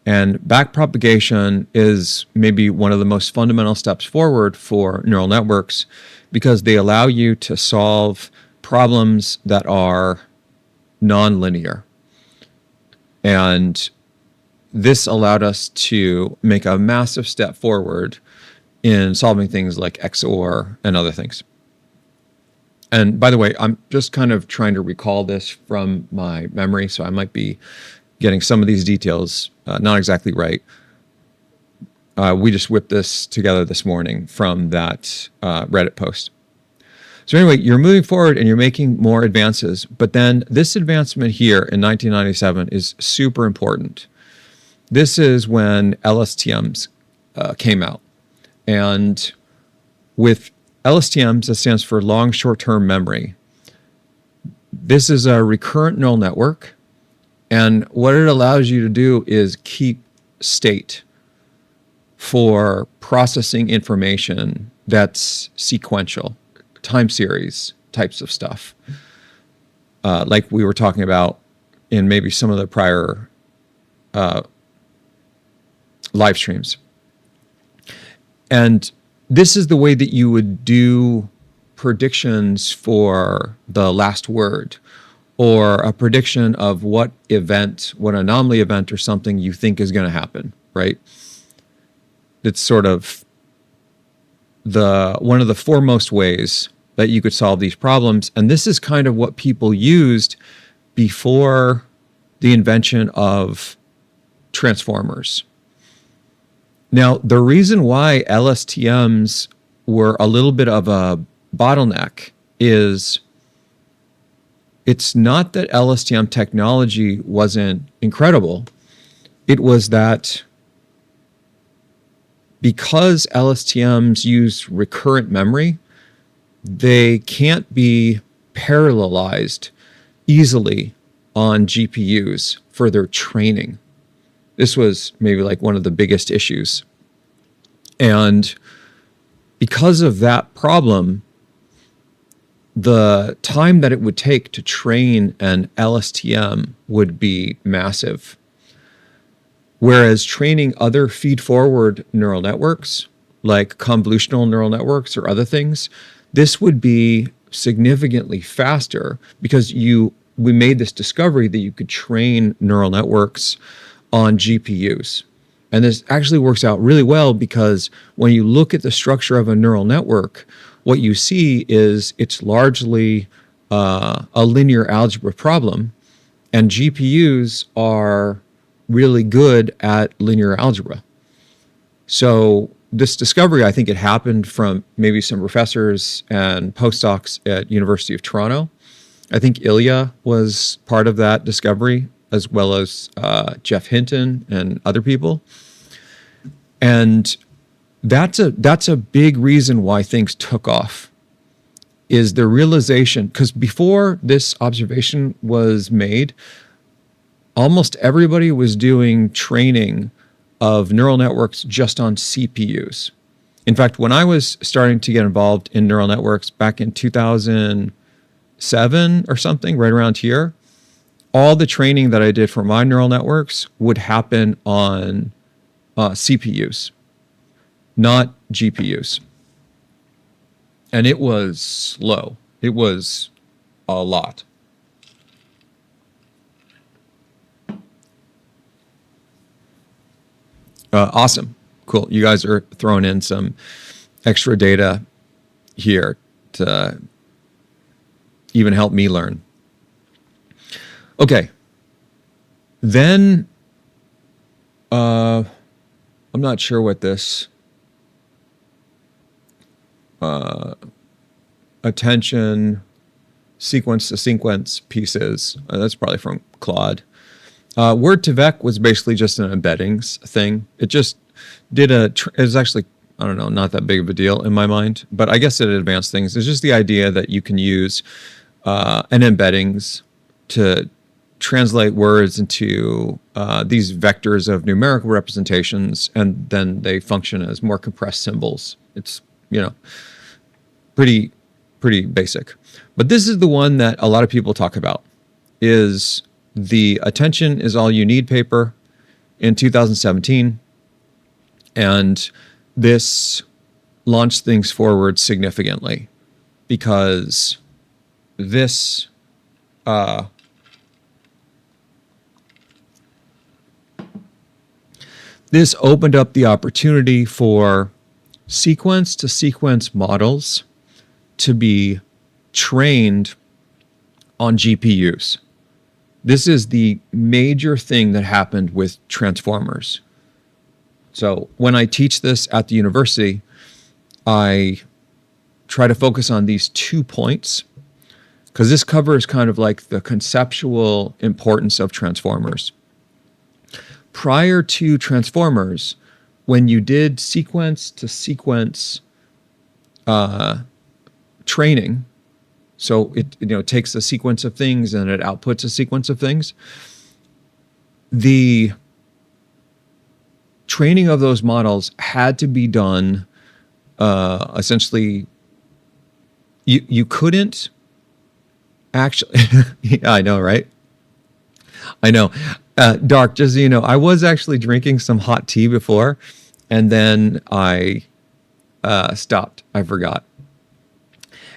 A: And backpropagation is maybe one of the most fundamental steps forward for neural networks, because they allow you to solve problems that are nonlinear. And this allowed us to make a massive step forward in solving things like XOR and other things. And by the way, I'm just kind of trying to recall this from my memory, so I might be getting some of these details not exactly right. We just whipped this together this morning from that Reddit post. So anyway, you're moving forward and you're making more advances, but then this advancement here in 1997 is super important. This is when LSTMs came out. And with LSTMs, that stands for long short-term memory. This is a recurrent neural network. And what it allows you to do is keep state for processing information that's sequential, time series types of stuff. Like we were talking about in maybe some of the prior live streams. And this is the way that you would do predictions for the last word, or a prediction of what event, what anomaly event or something you think is going to happen, right? It's sort of one of the foremost ways that you could solve these problems. And this is kind of what people used before the invention of transformers. Now, the reason why LSTMs were a little bit of a bottleneck is it's not that LSTM technology wasn't incredible. It was that because LSTMs use recurrent memory, they can't be parallelized easily on GPUs for their training. This was maybe like one of the biggest issues. And because of that problem, the time that it would take to train an LSTM would be massive. Whereas training other feed-forward neural networks, like convolutional neural networks or other things, this would be significantly faster because we made this discovery that you could train neural networks on GPUs. And this actually works out really well because when you look at the structure of a neural network, what you see is it's largely a linear algebra problem, and GPUs are really good at linear algebra. So this discovery, I think it happened from maybe some professors and postdocs at University of Toronto. I think Ilya was part of that discovery, as well as Jeff Hinton and other people. And that's a big reason why things took off, is the realization, because before this observation was made, almost everybody was doing training of neural networks just on CPUs. In fact, when I was starting to get involved in neural networks back in 2007 or something, right around here, all the training that I did for my neural networks would happen on CPUs, not GPUs. And it was slow. It was a lot. Awesome. Cool. You guys are throwing in some extra data here to even help me learn. Okay. Then, I'm not sure what this attention sequence to sequence piece is. That's probably from Claude. Word to vec was basically just an embeddings thing. It just did it was actually I don't know, not that big of a deal in my mind, but I guess it advanced things. It's just the idea that you can use an embeddings to translate words into these vectors of numerical representations, and then they function as more compressed symbols. It's, pretty basic. But this is the one that a lot of people talk about, is the attention is all you need paper in 2017. And this launched things forward significantly because this this opened up the opportunity for sequence-to-sequence models to be trained on GPUs. This is the major thing that happened with transformers. So when I teach this at the university, I try to focus on these 2 points because this covers kind of like the conceptual importance of transformers. Prior to transformers, when you did sequence-to-sequence training, so it takes a sequence of things and it outputs a sequence of things, the training of those models had to be done essentially. You couldn't actually. Yeah, I know, right? I know. Dark, just so you know, I was actually drinking some hot tea before, and then I stopped. I forgot.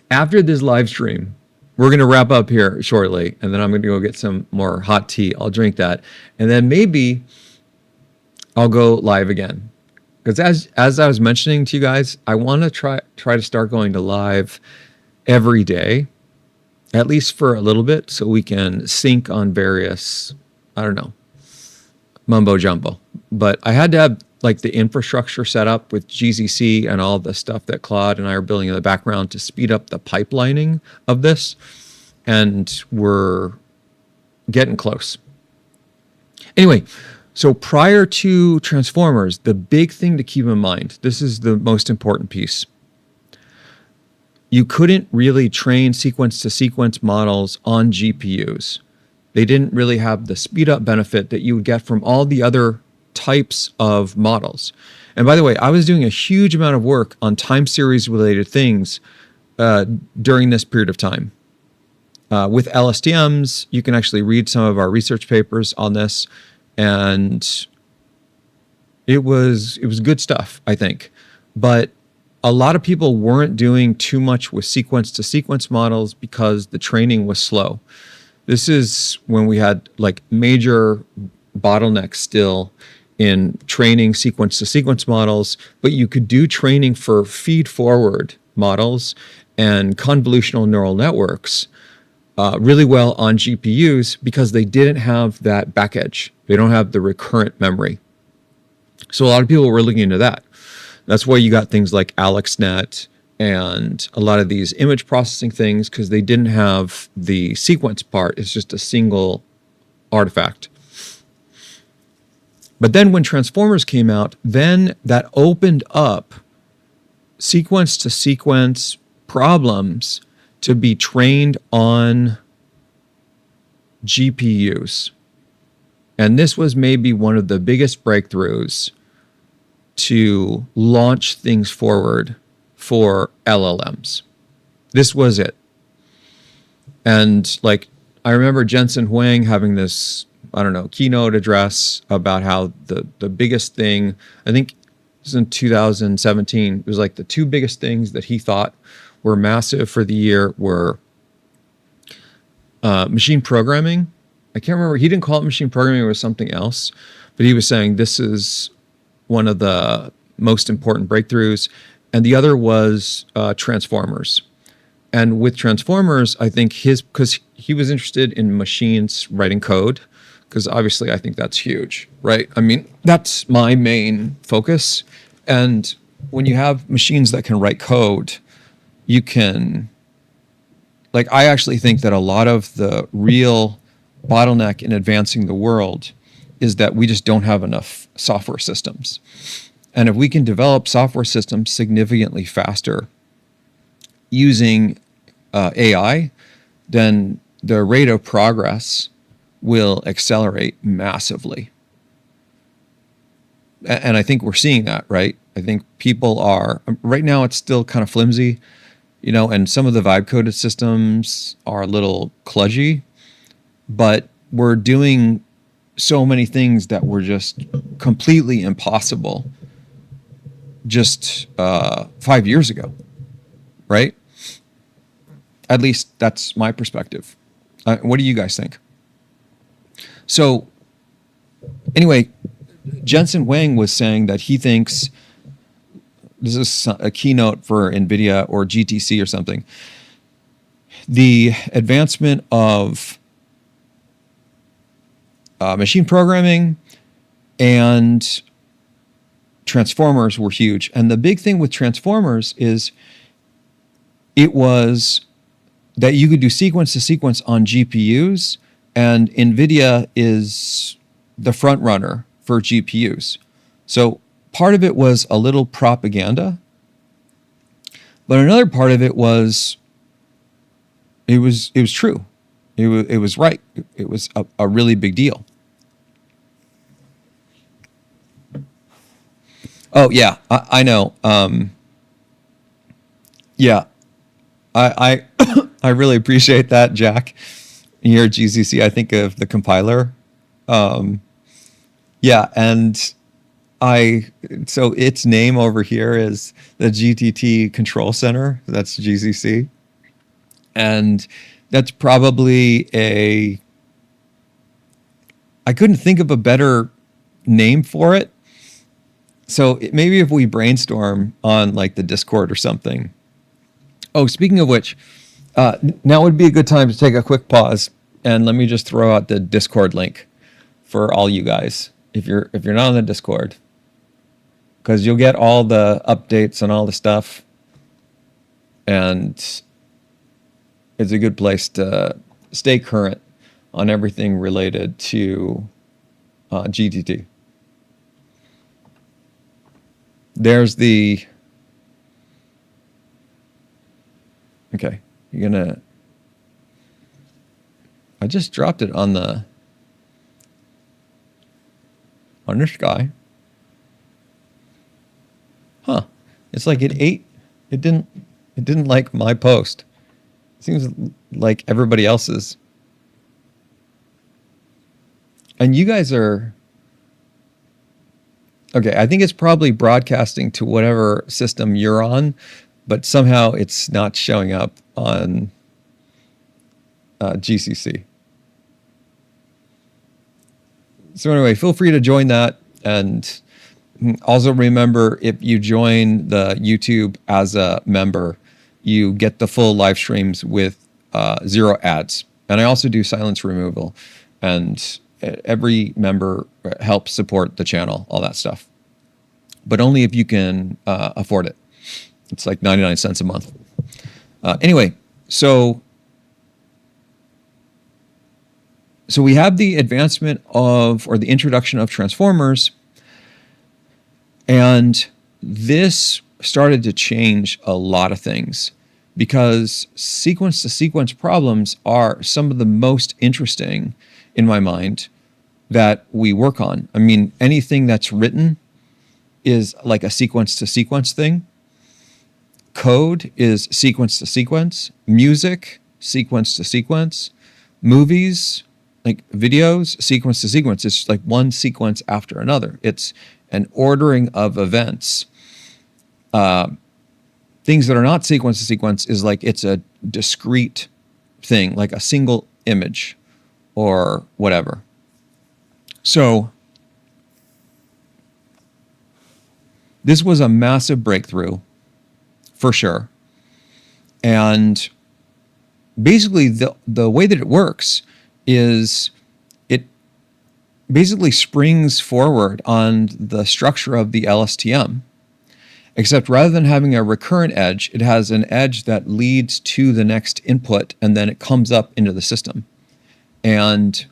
A: After this live stream, we're going to wrap up here shortly, and then I'm going to go get some more hot tea. I'll drink that, and then maybe I'll go live again. Because as I was mentioning to you guys, I want to try to start going to live every day, at least for a little bit, so we can sync on various, I don't know, mumbo jumbo. But I had to have like the infrastructure set up with GZC and all the stuff that Claude and I are building in the background to speed up the pipelining of this. And we're getting close. Anyway, so prior to transformers, the big thing to keep in mind, this is the most important piece. You couldn't really train sequence-to-sequence models on GPUs. They didn't really have the speed up benefit that you would get from all the other types of models. And by the way, I was doing a huge amount of work on time series related things during this period of time. With LSTMs, you can actually read some of our research papers on this, and it was good stuff, I think. But a lot of people weren't doing too much with sequence-to-sequence models because the training was slow. This is when we had like major bottlenecks still in training sequence-to-sequence models, but you could do training for feed-forward models and convolutional neural networks really well on GPUs because they didn't have that back edge. They don't have the recurrent memory. So a lot of people were looking into that. That's why you got things like AlexNet and a lot of these image processing things, because they didn't have the sequence part. It's just a single artifact. But then when transformers came out, then that opened up sequence-to-sequence problems to be trained on GPUs. And this was maybe one of the biggest breakthroughs to launch things forward for LLMs. This was it. And like, I remember Jensen Huang having this, I don't know, keynote address about how the biggest thing, I think it was in 2017, it was like the two biggest things that he thought were massive for the year were machine programming. I can't remember, he didn't call it machine programming, it was something else, but he was saying this is one of the most important breakthroughs. And the other was transformers. And with transformers, I think because he was interested in machines writing code, because obviously I think that's huge, right? I mean, that's my main focus. And when you have machines that can write code, you can, like, I actually think that a lot of the real bottleneck in advancing the world is that we just don't have enough software systems. And if we can develop software systems significantly faster using AI, then the rate of progress will accelerate massively. And I think we're seeing that, right? I think people are, right now it's still kind of flimsy, you know, and some of the vibe coded systems are a little kludgy, but we're doing so many things that were just completely impossible just 5 years ago, right? At least that's my perspective. What do you guys think? So anyway, Jensen Huang was saying that he thinks, this is a keynote for NVIDIA or GTC or something, the advancement of machine programming and transformers were huge. And the big thing with transformers is it was that you could do sequence to sequence on GPUs, and NVIDIA is the front runner for GPUs. So part of it was a little propaganda, but another part of it was it was true. It was right. It was a really big deal. Oh yeah, I know. Yeah, I I really appreciate that, Jack. Here at GCC, I think of the compiler. Yeah, and so its name over here is the GTT Control Center. That's GCC, and that's probably I couldn't think of a better name for it. So maybe if we brainstorm on like the Discord or something. Oh, speaking of which, now would be a good time to take a quick pause and let me just throw out the Discord link for all you guys. If you're not on the Discord, because you'll get all the updates and all the stuff, and it's a good place to stay current on everything related to GTT. There's the, okay, you're gonna, I just dropped it on this guy. Huh. It's like it didn't like my post. It seems like everybody else's. And you guys are, okay, I think it's probably broadcasting to whatever system you're on, but somehow it's not showing up on GCC. So anyway, feel free to join that. And also remember, if you join the YouTube as a member, you get the full live streams with 0 ads. And I also do silence removal. And every member helps support the channel, all that stuff. But only if you can afford it. It's like 99 cents a month. Anyway, so we have the advancement of, or the introduction of transformers, and this started to change a lot of things because sequence to sequence problems are some of the most interesting in my mind that we work on. I mean, anything that's written is like a sequence to sequence thing. Code is sequence to sequence. Music, sequence to sequence. Movies, like videos, sequence to sequence. It's like one sequence after another. It's an ordering of events. Things that are not sequence to sequence is like it's a discrete thing, like a single image or whatever. So this was a massive breakthrough for sure. And basically the way that it works is it basically springs forward on the structure of the LSTM, except rather than having a recurrent edge, it has an edge that leads to the next input and then it comes up into the system. And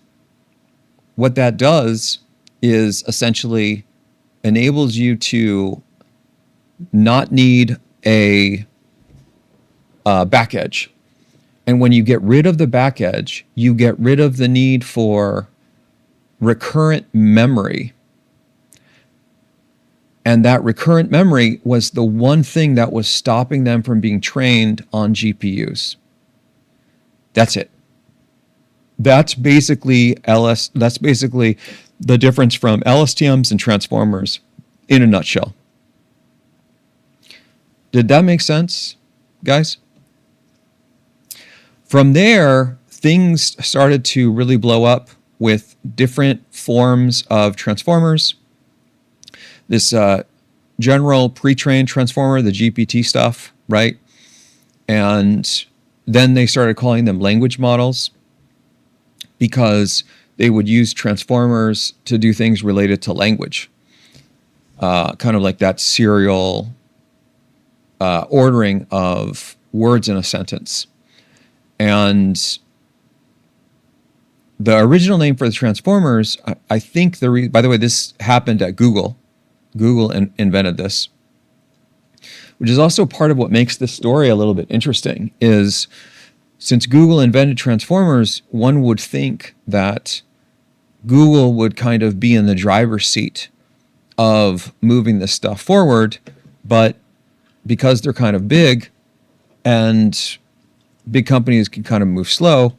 A: what that does is essentially enables you to not need a back edge. And when you get rid of the back edge, you get rid of the need for recurrent memory. And that recurrent memory was the one thing that was stopping them from being trained on GPUs. That's it. That's basically the difference from LSTMs and transformers in a nutshell. Did that make sense, guys? From there, things started to really blow up with different forms of transformers. This general pre-trained transformer, the GPT stuff, right? And then they started calling them language models because they would use transformers to do things related to language. Kind of like that serial ordering of words in a sentence. And the original name for the transformers, I think by the way, this happened at Google. Google invented this, which is also part of what makes this story a little bit interesting, is since Google invented transformers, one would think that Google would kind of be in the driver's seat of moving this stuff forward, but because they're kind of big and big companies can kind of move slow,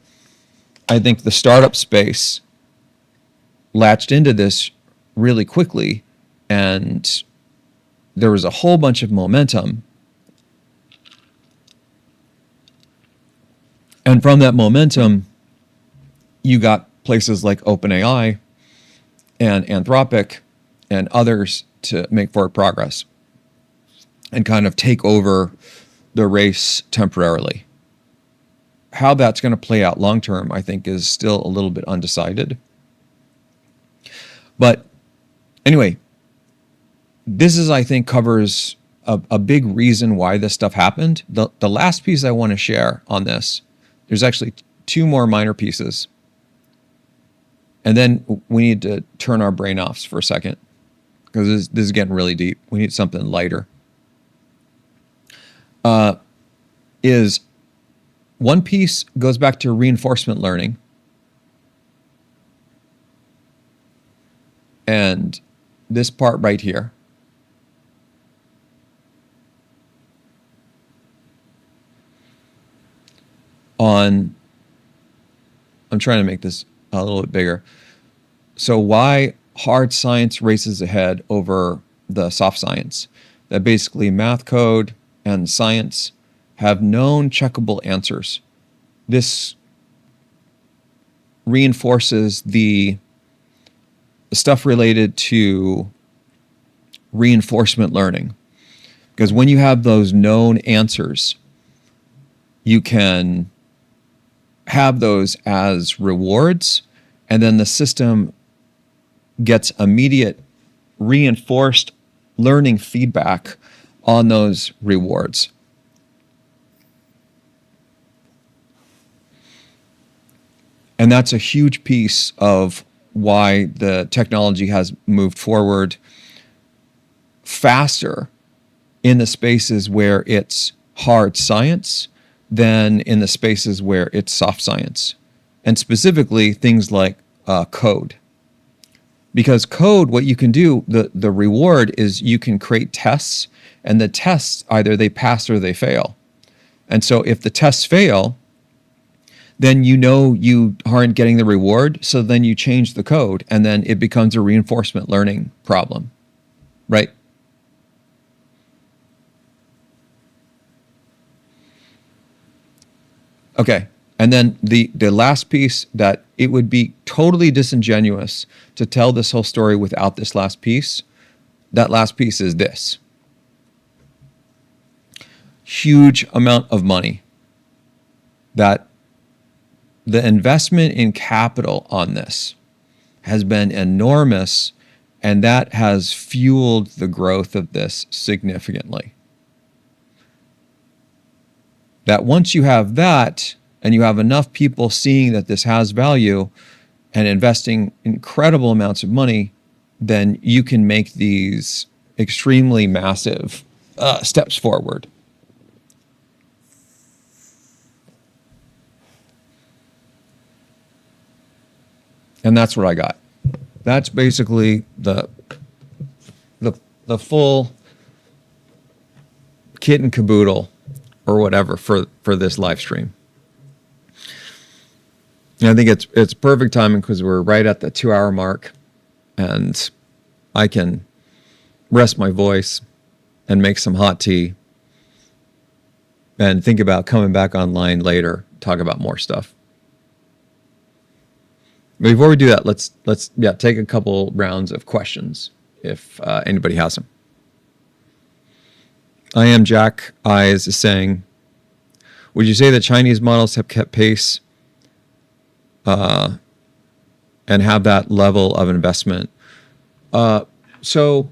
A: I think the startup space latched into this really quickly, and there was a whole bunch of momentum. And from that momentum, you got places like OpenAI and Anthropic and others to make forward progress and kind of take over the race temporarily. How that's going to play out long term, I think, is still a little bit undecided. But anyway, this is, I think, covers a big reason why this stuff happened. The last piece I want to share on this, there's actually two more minor pieces. And then we need to turn our brain offs for a second, because this is getting really deep. We need something lighter. Is one piece goes back to reinforcement learning. And this part right here. I'm trying to make this a little bit bigger. So why hard science races ahead over the soft science? That basically math code and science have known checkable answers. This reinforces the stuff related to reinforcement learning. Because when you have those known answers, you can have those as rewards, and then the system gets immediate reinforced learning feedback on those rewards. And that's a huge piece of why the technology has moved forward faster in the spaces where it's hard science than in the spaces where it's soft science. And specifically things like code. Because code, what you can do, the reward is you can create tests, and the tests, either they pass or they fail. And so if the tests fail, then you know you aren't getting the reward, so then you change the code, and then it becomes a reinforcement learning problem, right? Okay, and then the last piece, that it would be totally disingenuous to tell this whole story without this last piece. That last piece is this. Huge amount of money that the investment in capital on this has been enormous, and that has fueled the growth of this significantly. That once you have that, and you have enough people seeing that this has value and investing incredible amounts of money, then you can make these extremely massive steps forward. And that's what I got. That's basically the full kit and caboodle or whatever for this live stream. And I think it's perfect timing because we're right at the 2-hour mark, and I can rest my voice and make some hot tea and think about coming back online later, talk about more stuff. But before we do that, let's take a couple rounds of questions if anybody has them. I am Jack Eyes is saying, would you say that Chinese models have kept pace and have that level of investment? So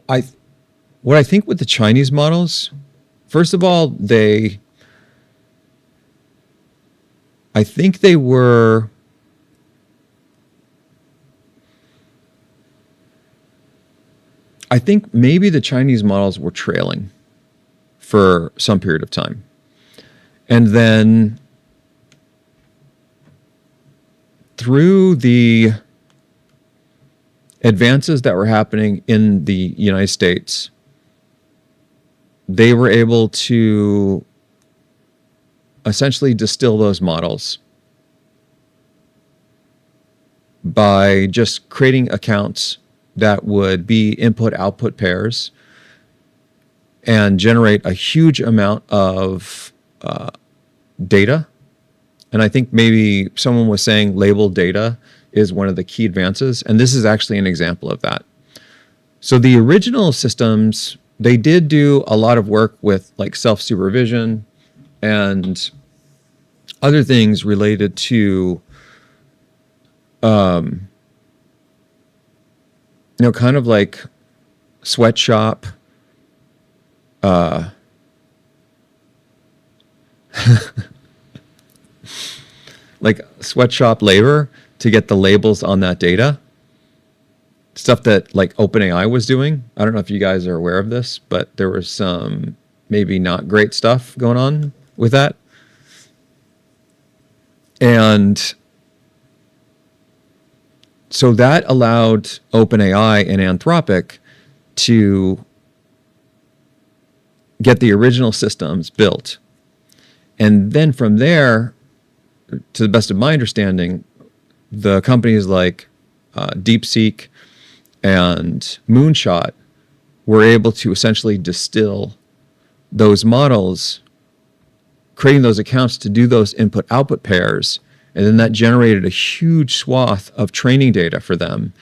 A: what I think with the Chinese models, first of all, I think they were, I think maybe the Chinese models were trailing for some period of time. And then through the advances that were happening in the United States, they were able to essentially distill those models by just creating accounts that would be input-output pairs and generate a huge amount of data. And I think maybe someone was saying labeled data is one of the key advances, and this is actually an example of that. So the original systems, they did do a lot of work with like self-supervision and other things related to kind of like sweatshop, like sweatshop labor to get the labels on that data. Stuff that like OpenAI was doing. I don't know if you guys are aware of this, but there was some maybe not great stuff going on with that. And so that allowed OpenAI and Anthropic to get the original systems built. And then from there, to the best of my understanding, the companies like DeepSeek and Moonshot were able to essentially distill those models, creating those accounts to do those input-output pairs. And then that generated a huge swath of training data for them.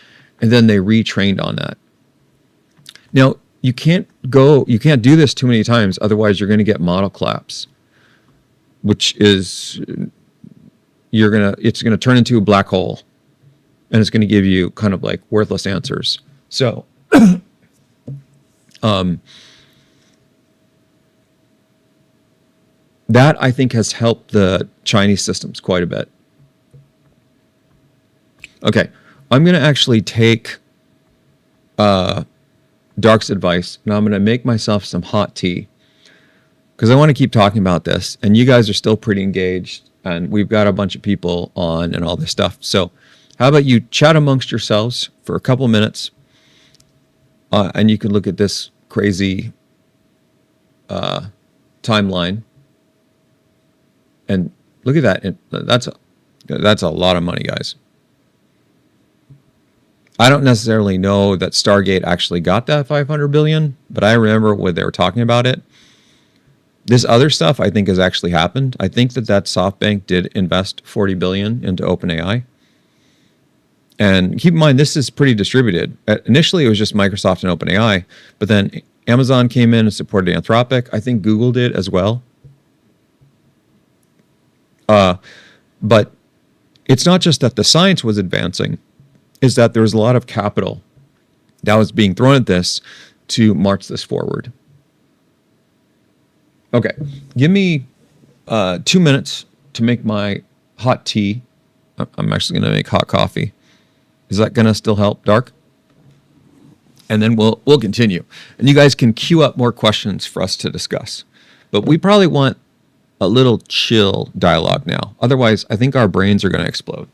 A: And then they retrained on that. Now, you can't do this too many times, otherwise you're going to get model collapse, which is, it's going to turn into a black hole, and it's going to give you kind of like worthless answers. So, that I think has helped the Chinese systems quite a bit. Okay, I'm going to actually take Dark's advice, and I'm going to make myself some hot tea because I want to keep talking about this, and you guys are still pretty engaged, and we've got a bunch of people on and all this stuff. So how about you chat amongst yourselves for a couple minutes, and you can look at this crazy timeline, and look at that. That's a lot of money, guys. I don't necessarily know that Stargate actually got that 500 billion, but I remember when they were talking about it. This other stuff I think has actually happened. I think that SoftBank did invest 40 billion into OpenAI. And keep in mind, this is pretty distributed. Initially, it was just Microsoft and OpenAI, but then Amazon came in and supported Anthropic. I think Google did as well. But it's not just that the science was advancing, is that there was a lot of capital that was being thrown at this to march this forward. Okay, give me 2 minutes to make my hot tea. I'm actually going to make hot coffee. Is that going to still help, Dark? and then we'll continue. And you guys can queue up more questions for us to discuss. But we probably want a little chill dialogue now. Otherwise, I think our brains are going to explode.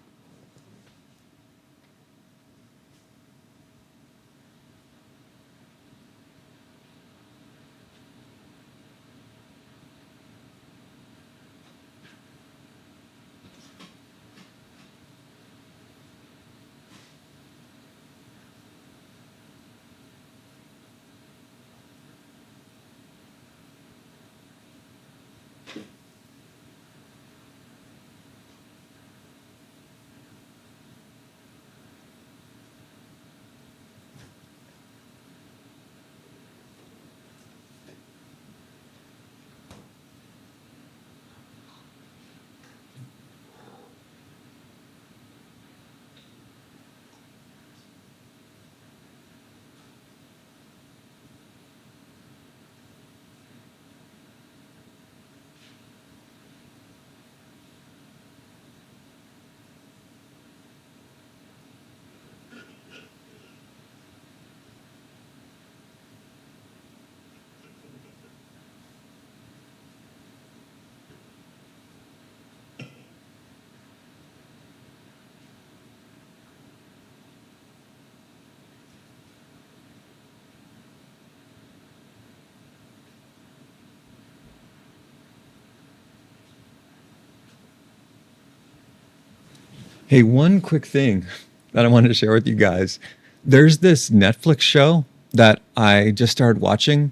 A: Hey, one quick thing that I wanted to share with you guys. There's this Netflix show that I just started watching.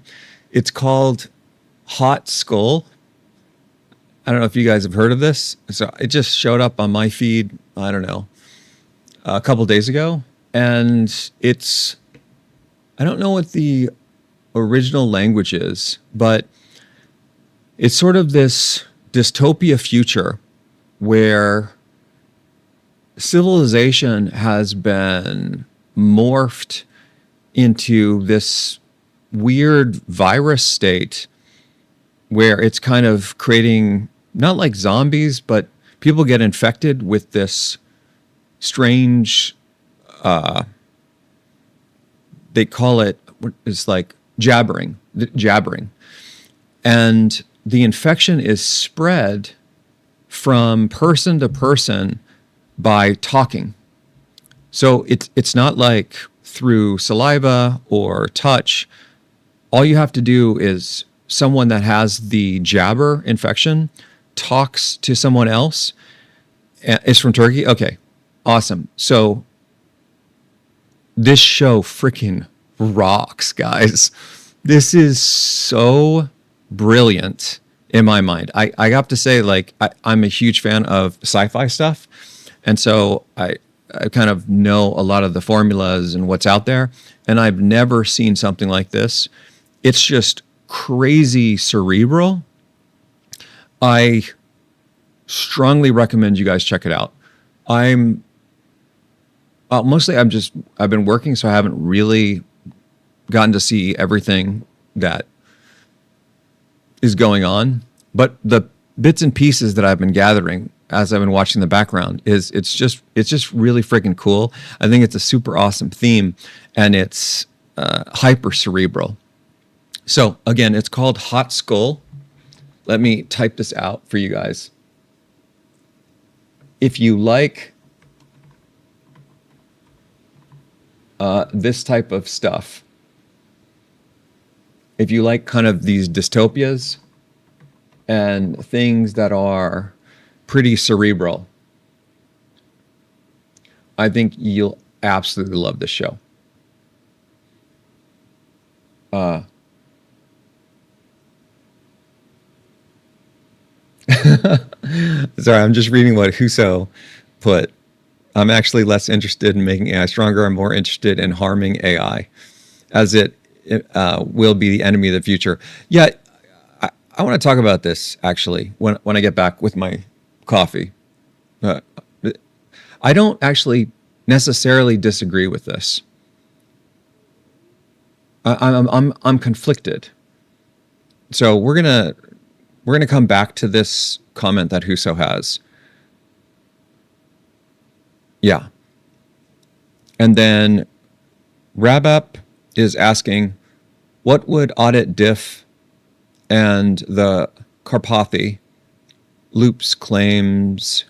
A: It's called Hot Skull. I don't know if you guys have heard of this. So it just showed up on my feed, I don't know, a couple days ago. And I don't know what the original language is, but it's sort of this dystopia future where civilization has been morphed into this weird virus state where it's kind of creating, not like zombies, but people get infected with this strange, they call it, it's like jabbering. And the infection is spread from person to person by talking. So it's not like through saliva or touch. All you have to do is someone that has the jabber infection talks to someone else. It's from Turkey? Okay, awesome. So this show freaking rocks, guys. This is so brilliant in my mind. I have to say, like, I'm a huge fan of sci-fi stuff. And so I kind of know a lot of the formulas and what's out there. And I've never seen something like this. It's just crazy cerebral. I strongly recommend you guys check it out. I've been working, so I haven't really gotten to see everything that is going on. But the bits and pieces that I've been gathering as I've been watching the background it's just really freaking cool. I think it's a super awesome theme, and it's hyper cerebral. So again, it's called Hot Skull. Let me type this out for you guys. If you like this type of stuff, if you like kind of these dystopias and things that are pretty cerebral, I think you'll absolutely love this show. Sorry, I'm just reading what Huso put. I'm actually less interested in making AI stronger. I'm more interested in harming AI, as it will be the enemy of the future. Yeah, I want to talk about this actually when I get back with my coffee. I don't actually necessarily disagree with this. I'm conflicted. So we're gonna come back to this comment that Huso has. Yeah. And then Rabap is asking, what would audit diff and the Karpathy loops claims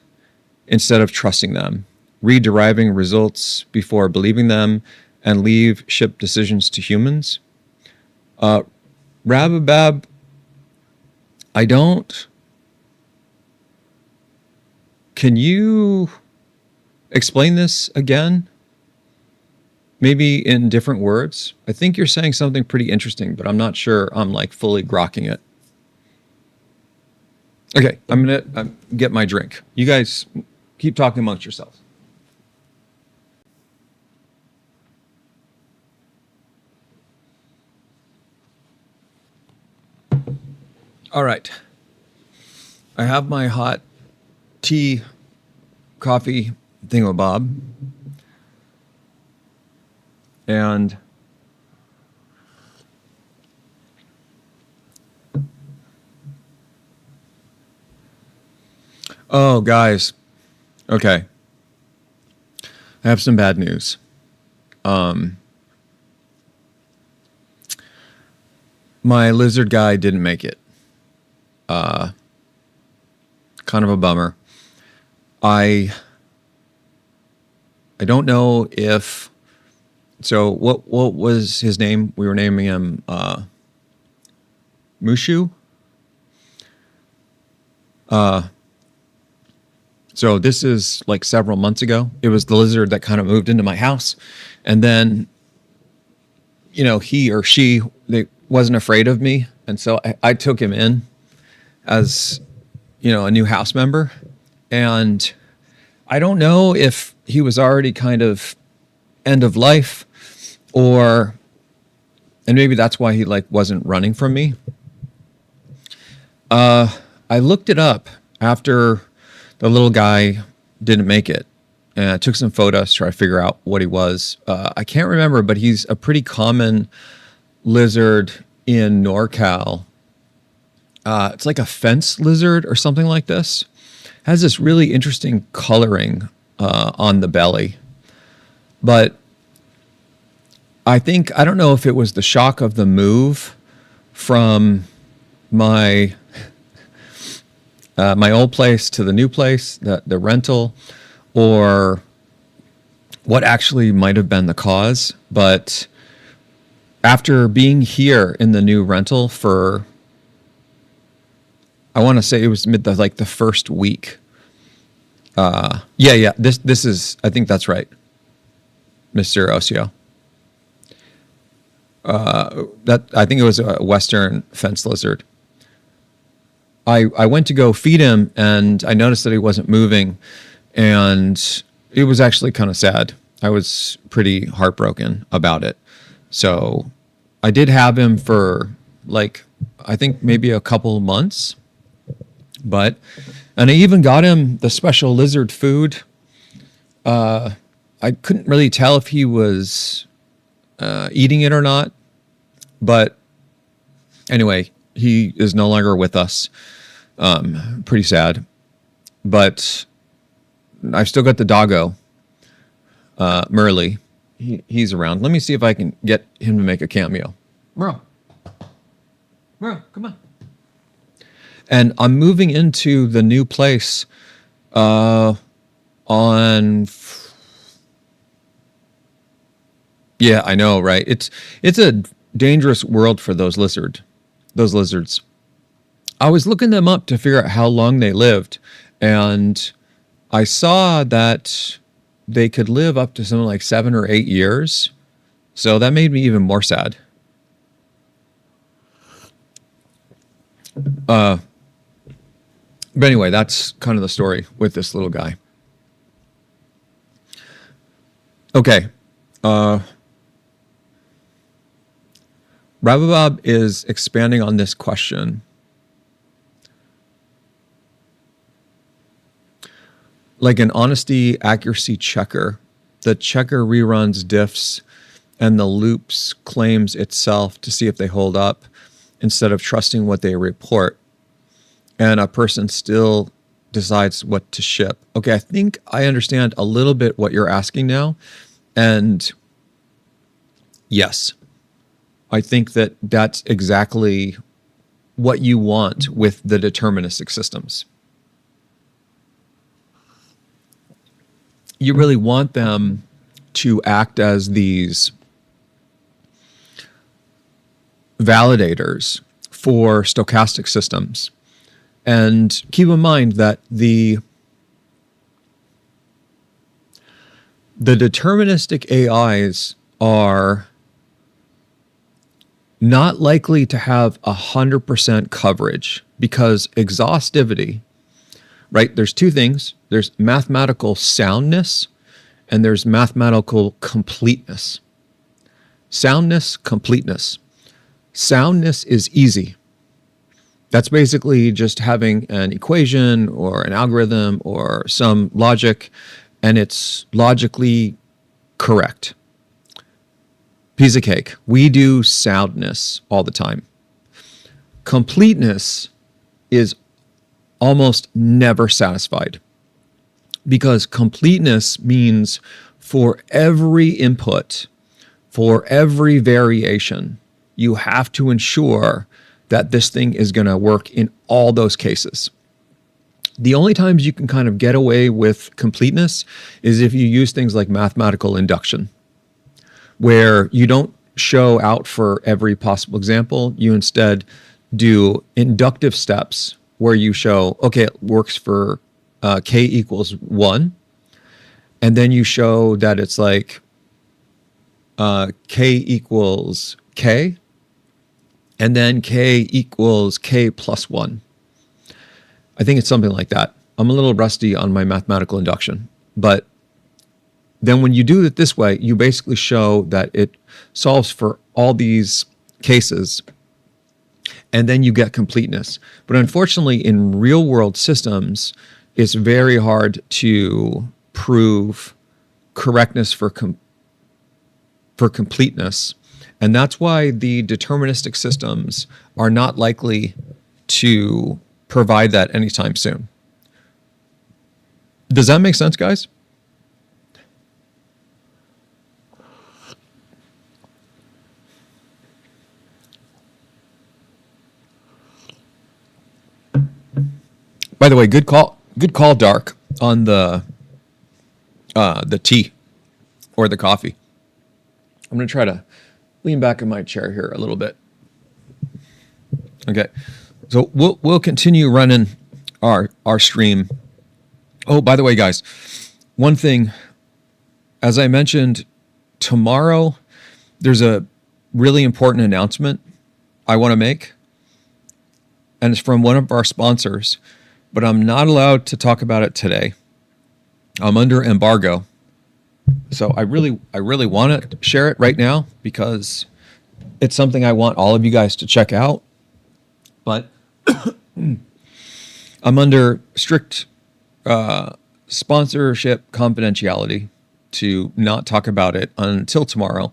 A: instead of trusting them, re-deriving results before believing them, and leave ship decisions to humans? Rababab, I don't. Can you explain this again? Maybe in different words? I think you're saying something pretty interesting, but I'm not sure I'm like fully grokking it. Okay, I'm gonna get my drink. You guys keep talking amongst yourselves. All right. I have my hot tea, coffee thingamabob. And oh, guys. Okay. I have some bad news. My lizard guy didn't make it. Kind of a bummer. I don't know if. So what was his name? We were naming him Mushu. So this is like several months ago. It was the lizard that kind of moved into my house, and then, you know, he or she, they wasn't afraid of me, and so I took him in as, you know, a new house member, and I don't know if he was already kind of end of life, and maybe that's why he like wasn't running from me. I looked it up after the little guy didn't make it, and I took some photos to try to figure out what he was. I can't remember, but he's a pretty common lizard in NorCal. It's like a fence lizard or something like this. Has this really interesting coloring on the belly. But I don't know if it was the shock of the move from my my old place to the new place, the rental, or what actually might have been the cause. But after being here in the new rental for, I want to say it was the first week. Yeah. This is, I think that's right, Mr. Osio. I think it was a Western fence lizard. I went to go feed him, and I noticed that he wasn't moving, and it was actually kind of sad. I was pretty heartbroken about it. So I did have him for I think maybe a couple months, and I even got him the special lizard food. I couldn't really tell if he was eating it or not, but anyway, he is no longer with us. Pretty sad, but I've still got the doggo, Merle. He's around. Let me see if I can get him to make a cameo. Merle, come on. And I'm moving into the new place yeah, I know, right? It's a dangerous world for those lizards. I was looking them up to figure out how long they lived, and I saw that they could live up to something like 7 or 8 years. So that made me even more sad. But anyway, that's kind of the story with this little guy. Okay. Rababob is expanding on this question. Like an honesty accuracy checker, the checker reruns diffs and the loops claims itself to see if they hold up instead of trusting what they report. And a person still decides what to ship. Okay, I think I understand a little bit what you're asking now. And yes, I think that that's exactly what you want with the deterministic systems. You really want them to act as these validators for stochastic systems. And keep in mind that the deterministic AIs are not likely to have 100% coverage because exhaustivity, right? There's two things. There's mathematical soundness and there's mathematical completeness. Soundness, completeness. Soundness is easy. That's basically just having an equation or an algorithm or some logic, and it's logically correct. Piece of cake. We do soundness all the time. Completeness is almost never satisfied because completeness means for every input, for every variation, you have to ensure that this thing is going to work in all those cases. The only times you can kind of get away with completeness is if you use things like mathematical induction, where you don't show out for every possible example. You instead do inductive steps where you show, okay, it works for k equals 1. And then you show that it's like k equals k, and then k equals k plus 1. I think it's something like that. I'm a little rusty on my mathematical induction, but then when you do it this way, you basically show that it solves for all these cases, and then you get completeness. But unfortunately, in real world systems, it's very hard to prove correctness for completeness. And that's why the deterministic systems are not likely to provide that anytime soon. Does that make sense, guys? By the way, good call, Dark, on the tea or the coffee. I'm going to try to lean back in my chair here a little bit. Okay, so we'll continue running our stream. Oh, by the way, guys, one thing, as I mentioned, tomorrow there's a really important announcement I want to make, and it's from one of our sponsors, but I'm not allowed to talk about it today. I'm under embargo. So I really want to share it right now because it's something I want all of you guys to check out. But I'm under strict sponsorship confidentiality to not talk about it until tomorrow.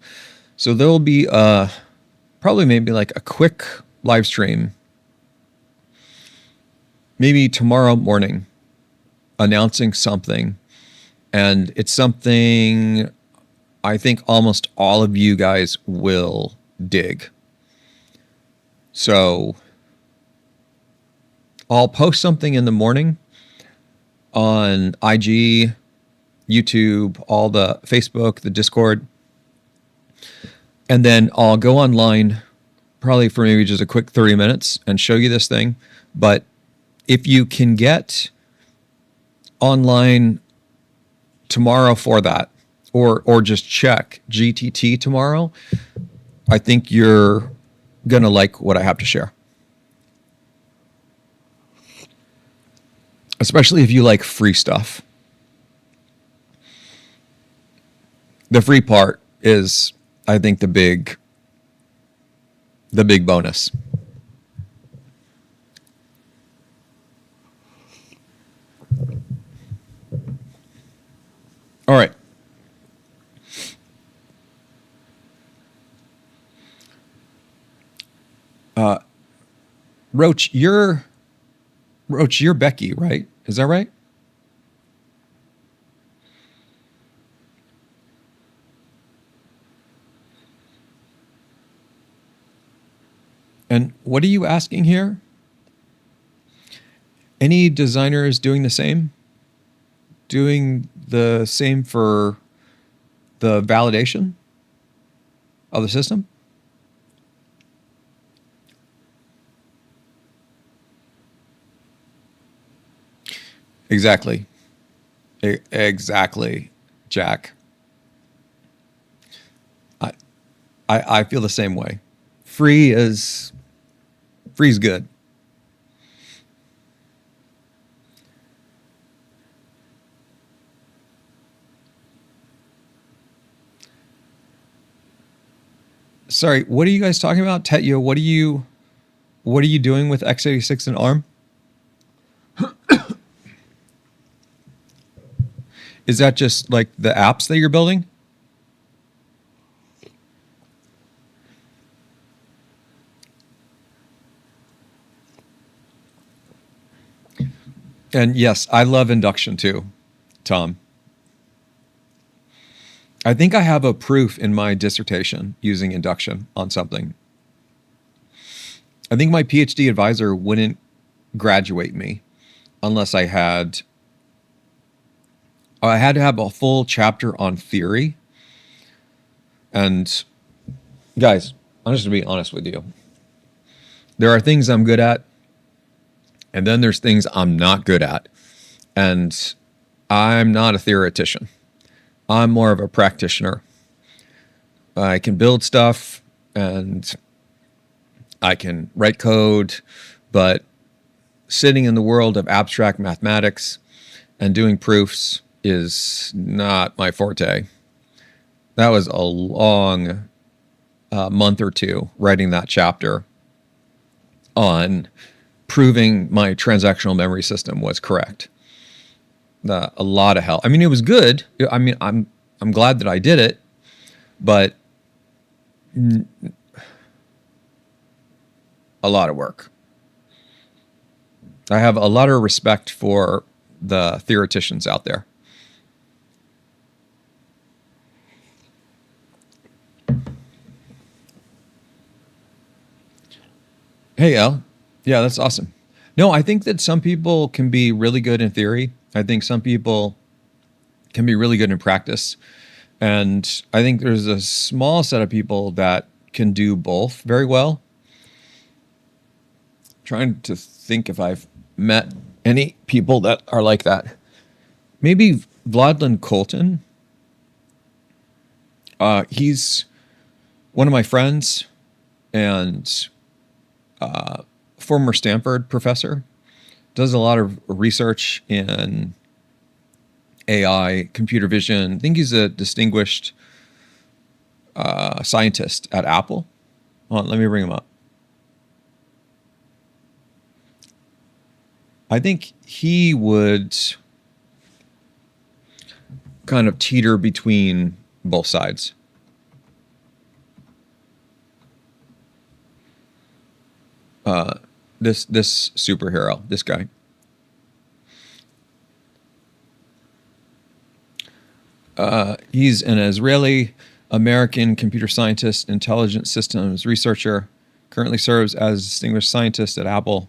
A: So there'll be probably maybe like a quick live stream, maybe tomorrow morning, announcing something. And it's something I think almost all of you guys will dig. So I'll post something in the morning on IG, YouTube, all the Facebook, the Discord. And then I'll go online probably for maybe just a quick 30 minutes and show you this thing. But if you can get online tomorrow for that, or just check GTT tomorrow, I think you're going to like what I have to share. Especially if you like free stuff. The free part is, I think, the big bonus. All right. Roach, you're Becky, right? Is that right? And what are you asking here? Any designers doing the same? Doing the same for the validation of the system? Exactly. Exactly, Jack. I, I feel the same way. Free's good. Sorry, what are you guys talking about? Tetya, what are you doing with x86 and ARM? Is that just like the apps that you're building? And yes, I love induction too, Tom. I think I have a proof in my dissertation using induction on something. I think my PhD advisor wouldn't graduate me unless I had to have a full chapter on theory. And guys, I'm just gonna be honest with you. There are things I'm good at, and then there's things I'm not good at. And I'm not a theoretician. I'm more of a practitioner. I can build stuff and I can write code, but sitting in the world of abstract mathematics and doing proofs is not my forte. That was a long month or two writing that chapter on proving my transactional memory system was correct. A lot of help. I mean, it was good. I mean, I'm glad that I did it, but a lot of work. I have a lot of respect for the theoreticians out there. Hey, El. Yeah, that's awesome. No, I think that some people can be really good in theory. I think some people can be really good in practice. And I think there's a small set of people that can do both very well. I'm trying to think if I've met any people that are like that. Maybe Vladlen Colton. He's one of my friends and former Stanford professor. Does a lot of research in AI, computer vision. I think he's a distinguished scientist at Apple. Hold on, let me bring him up. I think he would kind of teeter between both sides. This superhero, this guy. He's an Israeli American computer scientist, intelligent systems researcher, currently serves as distinguished scientist at Apple.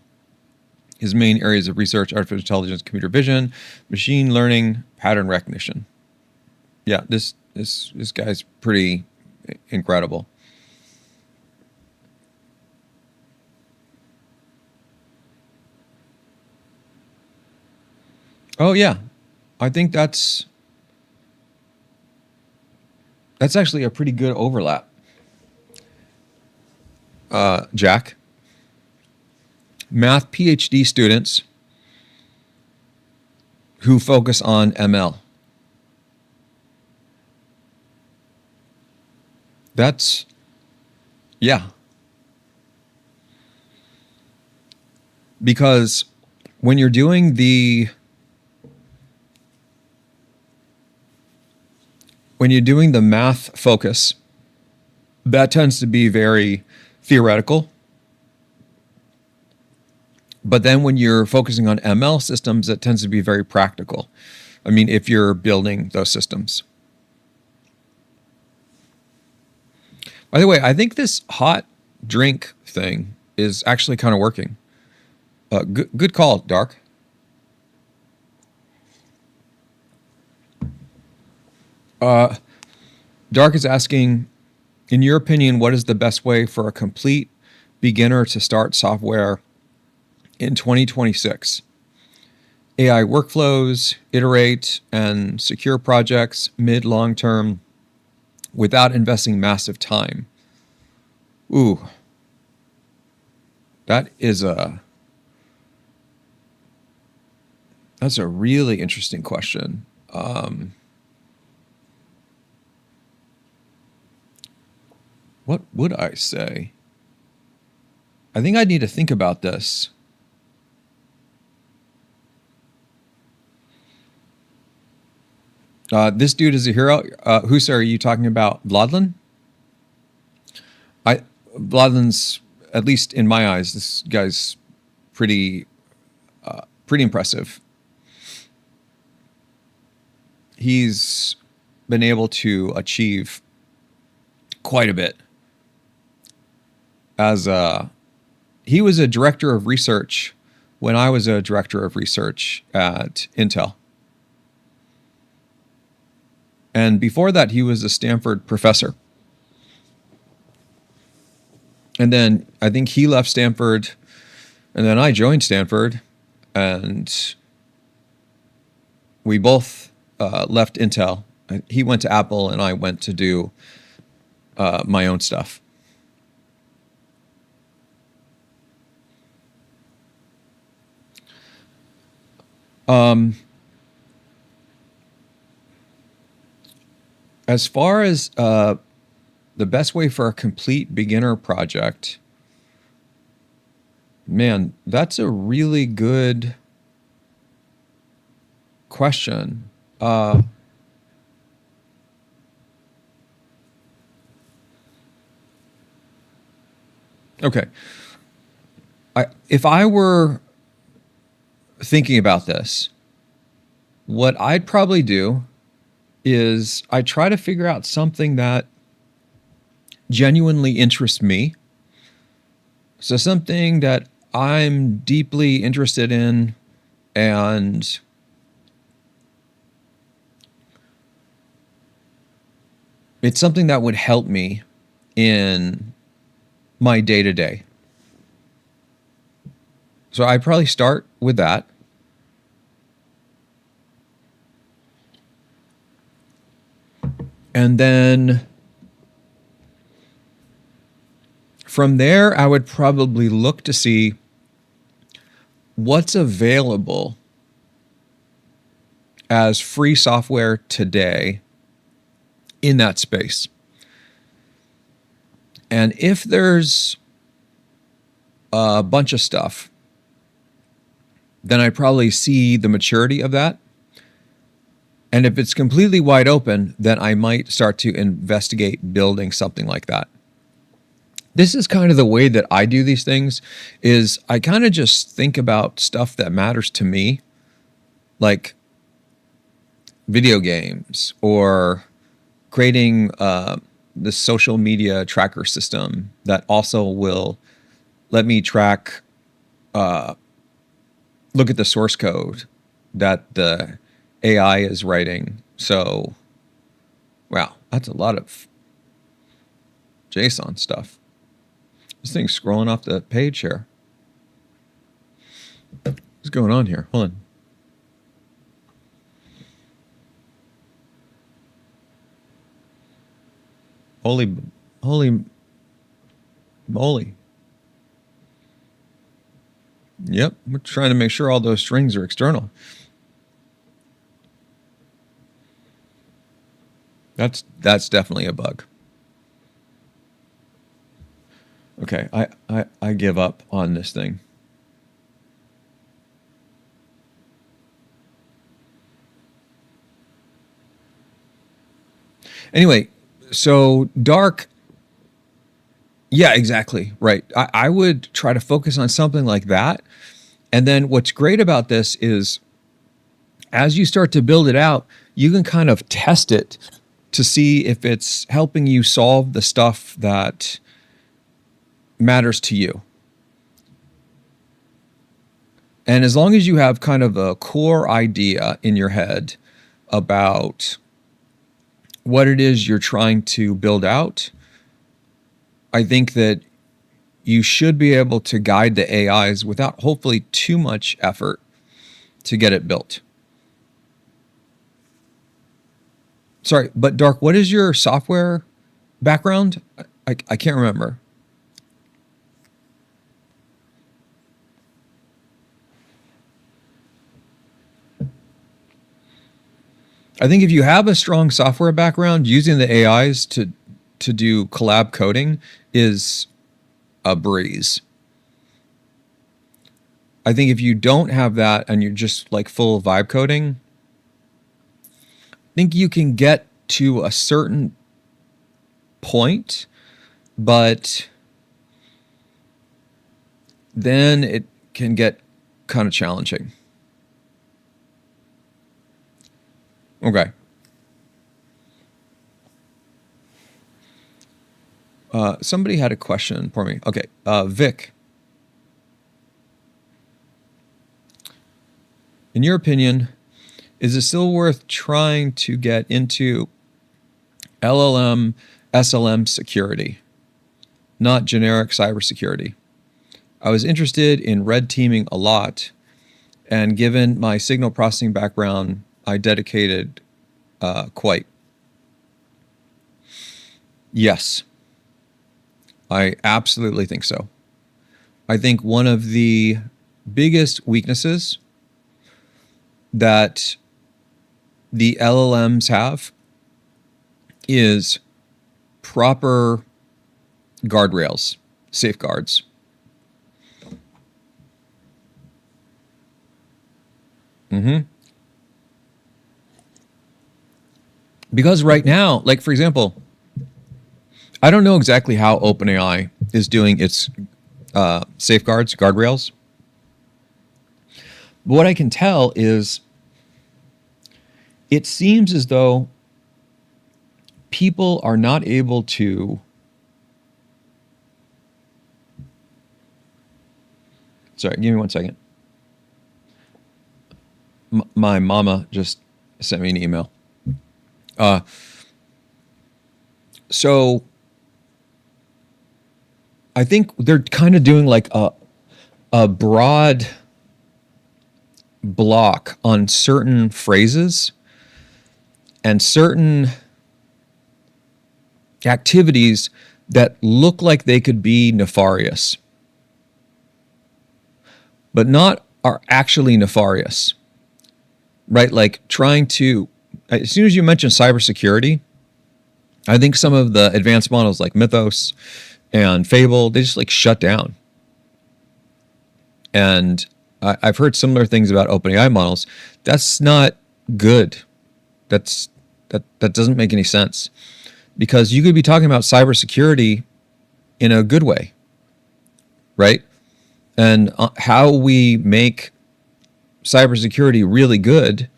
A: His main areas of research: artificial intelligence, computer vision, machine learning, pattern recognition. Yeah, this guy's pretty incredible. Oh yeah, I think that's actually a pretty good overlap. Jack, math PhD students who focus on ML. That's, yeah. Because when you're doing the math focus, that tends to be very theoretical. But then when you're focusing on ML systems, it tends to be very practical. I mean, if you're building those systems. By the way, I think this hot drink thing is actually kind of working. Good call, Dark. Dark is asking, in your opinion, what is the best way for a complete beginner to start software in 2026? AI workflows, iterate and secure projects mid, long term without investing massive time. Ooh, that's a really interesting question. What would I say? I think I need to think about this. This dude is a hero. Who are you talking about? Vladlen? Vladlen's, at least in my eyes, this guy's pretty impressive. He's been able to achieve quite a bit. He was a director of research when I was a director of research at Intel. And before that, he was a Stanford professor. And then I think he left Stanford, and then I joined Stanford, and we both left Intel. He went to Apple, and I went to do my own stuff. As far as the best way for a complete beginner project, man, that's a really good question. Okay. If I were thinking about this, what I'd probably do is I try to figure out something that genuinely interests me. So something that I'm deeply interested in, and it's something that would help me in my day-to-day. So I probably start with that. And then from there, I would probably look to see what's available as free software today in that space. And if there's a bunch of stuff, then I probably see the maturity of that. And if it's completely wide open, then I might start to investigate building something like that. This is kind of the way that I do these things, is I kind of just think about stuff that matters to me, like video games or creating the social media tracker system that also will let me track, look at the source code that the AI is writing. So, wow, that's a lot of JSON stuff. This thing's scrolling off the page here. What's going on here? Hold on. Holy moly. Yep, we're trying to make sure all those strings are external. That's definitely a bug. Okay, I give up on this thing. Anyway, so dark. Yeah, exactly. Right. I would try to focus on something like that. And then what's great about this is as you start to build it out, you can kind of test it to see if it's helping you solve the stuff that matters to you. And as long as you have kind of a core idea in your head about what it is you're trying to build out, I think that you should be able to guide the AIs without hopefully too much effort to get it built. Sorry, but Dark, what is your software background? I can't remember. I think if you have a strong software background, using the AIs to do collab coding is a breeze. I think if you don't have that and you're just like full vibe coding, I think you can get to a certain point, but then it can get kind of challenging. Okay. Somebody had a question for me. Okay. Vic, in your opinion, is it still worth trying to get into LLM, SLM security, not generic cybersecurity? I was interested in red teaming a lot, and given my signal processing background, I dedicated quite. Yes, I absolutely think so. I think one of the biggest weaknesses that the LLMs have is proper guardrails, safeguards. Because right now, like for example, I don't know exactly how OpenAI is doing its safeguards, guardrails. But what I can tell is it seems as though people are not able to sorry, give me 1 second. My mama just sent me an email. So I think they're kind of doing like a broad block on certain phrases and certain activities that look like they could be nefarious, but not are actually nefarious, right? Like trying to, as soon as you mention cybersecurity, I think some of the advanced models like Mythos and Fable, they just like shut down. And I've heard similar things about OpenAI models. That's not good. That doesn't make any sense, because you could be talking about cybersecurity in a good way, right? And how we make cybersecurity really good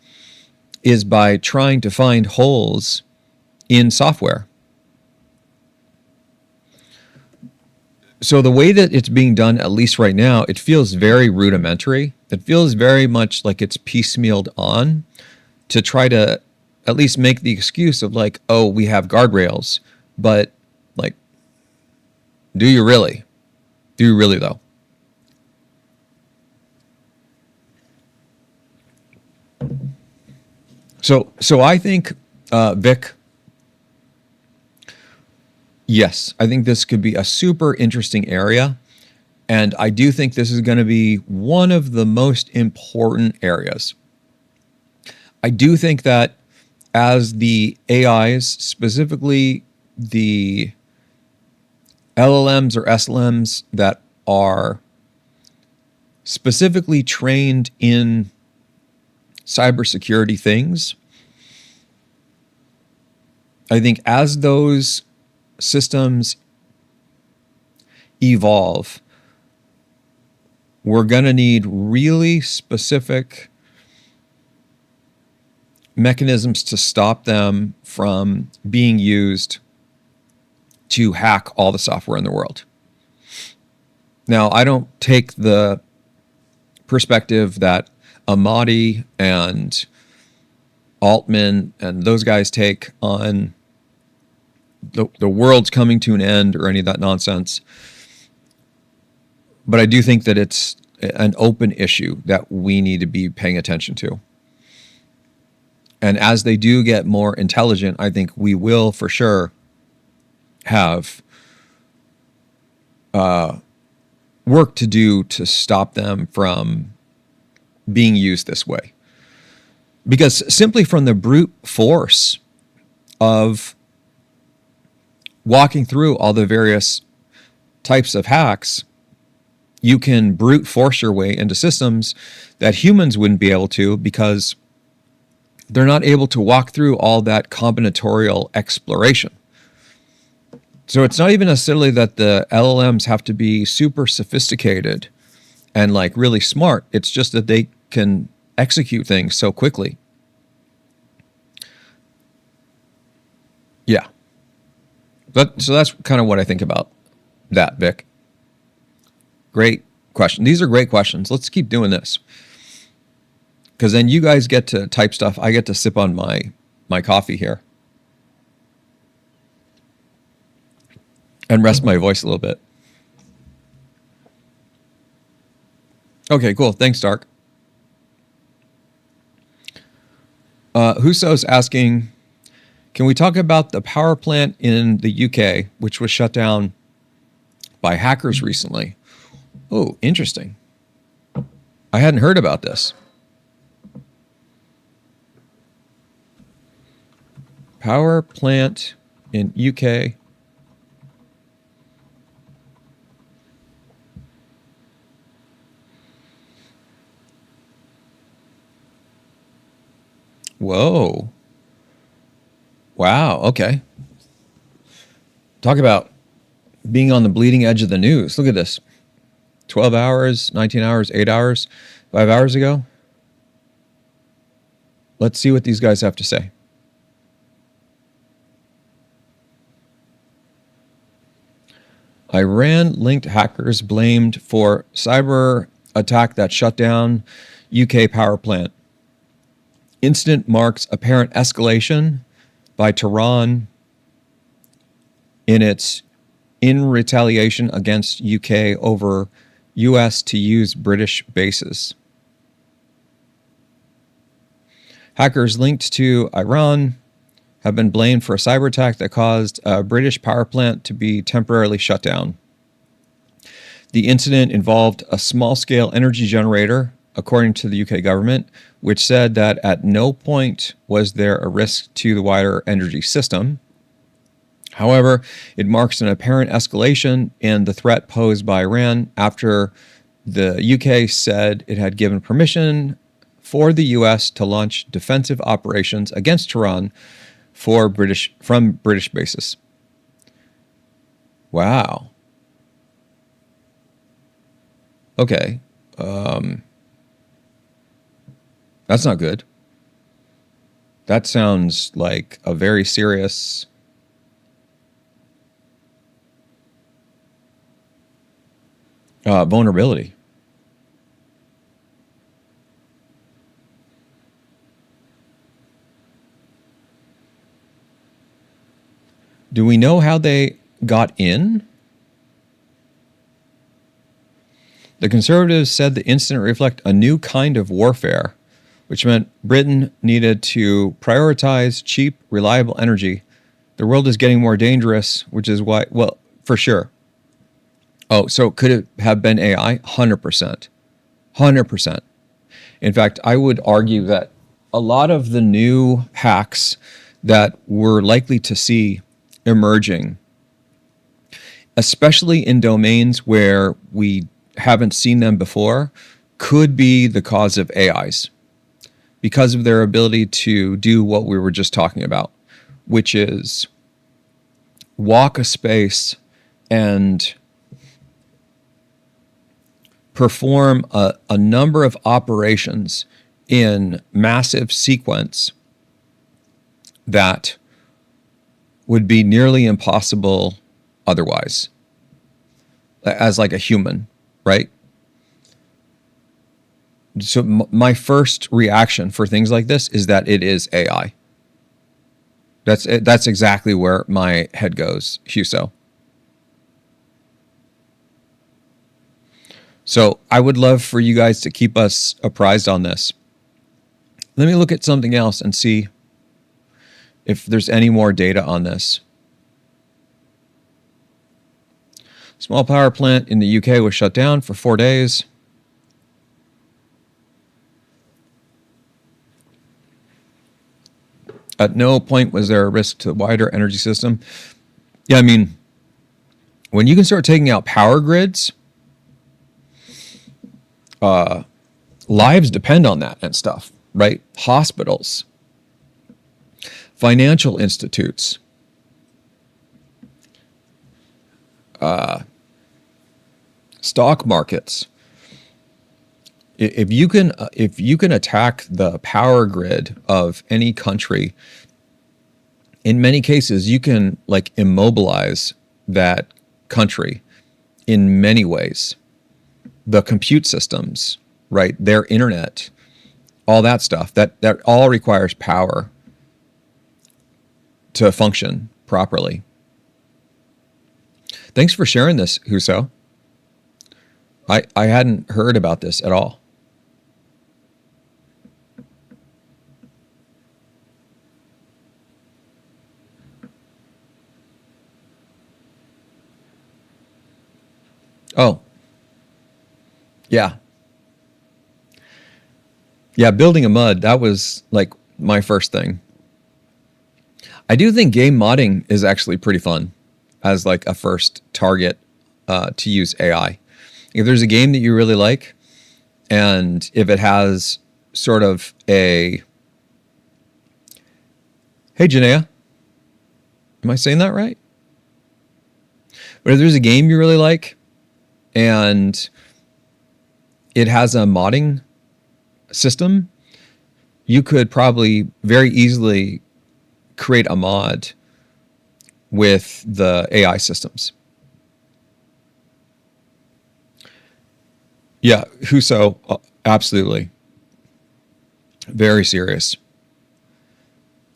A: is by trying to find holes in software. So the way that it's being done, at least right now, it feels very rudimentary. It feels very much like it's piecemealed on to try to at least make the excuse of like, oh, we have guardrails, but like, do you really? Do you really though? So I think, Vic, yes, I think this could be a super interesting area. And I do think this is going to be one of the most important areas. I do think that as the AIs, specifically the LLMs or SLMs that are specifically trained in cybersecurity things, I think as those systems evolve, we're going to need really specific mechanisms to stop them from being used to hack all the software in the world. Now, I don't take the perspective that Amati and Altman and those guys take on the world's coming to an end or any of that nonsense. But I do think that it's an open issue that we need to be paying attention to. And as they do get more intelligent, I think we will for sure have work to do to stop them from being used this way. Because simply from the brute force of walking through all the various types of hacks, you can brute force your way into systems that humans wouldn't be able to, because they're not able to walk through all that combinatorial exploration. So it's not even necessarily that the LLMs have to be super sophisticated and like really smart. It's just that they can execute things so quickly. Yeah. So that's kind of what I think about that, Vic. Great question. These are great questions. Let's keep doing this. Because then you guys get to type stuff. I get to sip on my coffee here. And rest my voice a little bit. Okay, cool. Thanks, Dark. Huso's asking, can we talk about the power plant in the UK, which was shut down by hackers recently? Oh, interesting. I hadn't heard about this. Power plant in UK. Whoa. Wow. Okay. Talk about being on the bleeding edge of the news. Look at this. 12 hours, 19 hours, 8 hours, 5 hours ago. Let's see what these guys have to say. Iran-linked hackers blamed for cyber attack that shut down UK power plant. Incident marks apparent escalation by Tehran in retaliation against UK over US to use British bases. Hackers linked to Iran have been blamed for a cyber attack that caused a British power plant to be temporarily shut down. The incident involved a small-scale energy generator, according to the UK government, which said that at no point was there a risk to the wider energy system. However, it marks an apparent escalation in the threat posed by Iran after the UK said it had given permission for the US to launch defensive operations against Tehran from British bases. Wow. Okay. That's not good. That sounds like a very serious vulnerability. Do we know how they got in? The Conservatives said the incident reflected a new kind of warfare, which meant Britain needed to prioritize cheap, reliable energy. The world is getting more dangerous, which is why, well, for sure. Oh, so could it have been AI? 100%. 100%. In fact, I would argue that a lot of the new hacks that we're likely to see emerging, especially in domains where we haven't seen them before, could be the cause of AIs because of their ability to do what we were just talking about, which is walk a space and perform a number of operations in massive sequence that would be nearly impossible otherwise, as like a human, right? So my first reaction for things like this is that it is AI. That's exactly where my head goes, Huso. So I would love for you guys to keep us apprised on this. Let me look at something else and see if there's any more data on this. Small power plant in the UK was shut down for 4 days. At no point was there a risk to the wider energy system. Yeah, I mean, when you can start taking out power grids, lives depend on that and stuff, right? Hospitals, financial institutes, stock markets. If you can attack the power grid of any country, in many cases you can like immobilize that country in many ways. The compute systems, right? Their internet, all that stuff, that all requires power to function properly. Thanks for sharing this, Huso. I hadn't heard about this at all. Oh, yeah. Yeah, building a mud, that was like my first thing. I do think game modding is actually pretty fun as like a first target to use AI. If there's a game that you really like, and if it has sort of a, hey Janaea, am I saying that right? But if there's a game you really like, and it has a modding system, you could probably very easily create a mod with the AI systems. Yeah, Huso, absolutely. Very serious.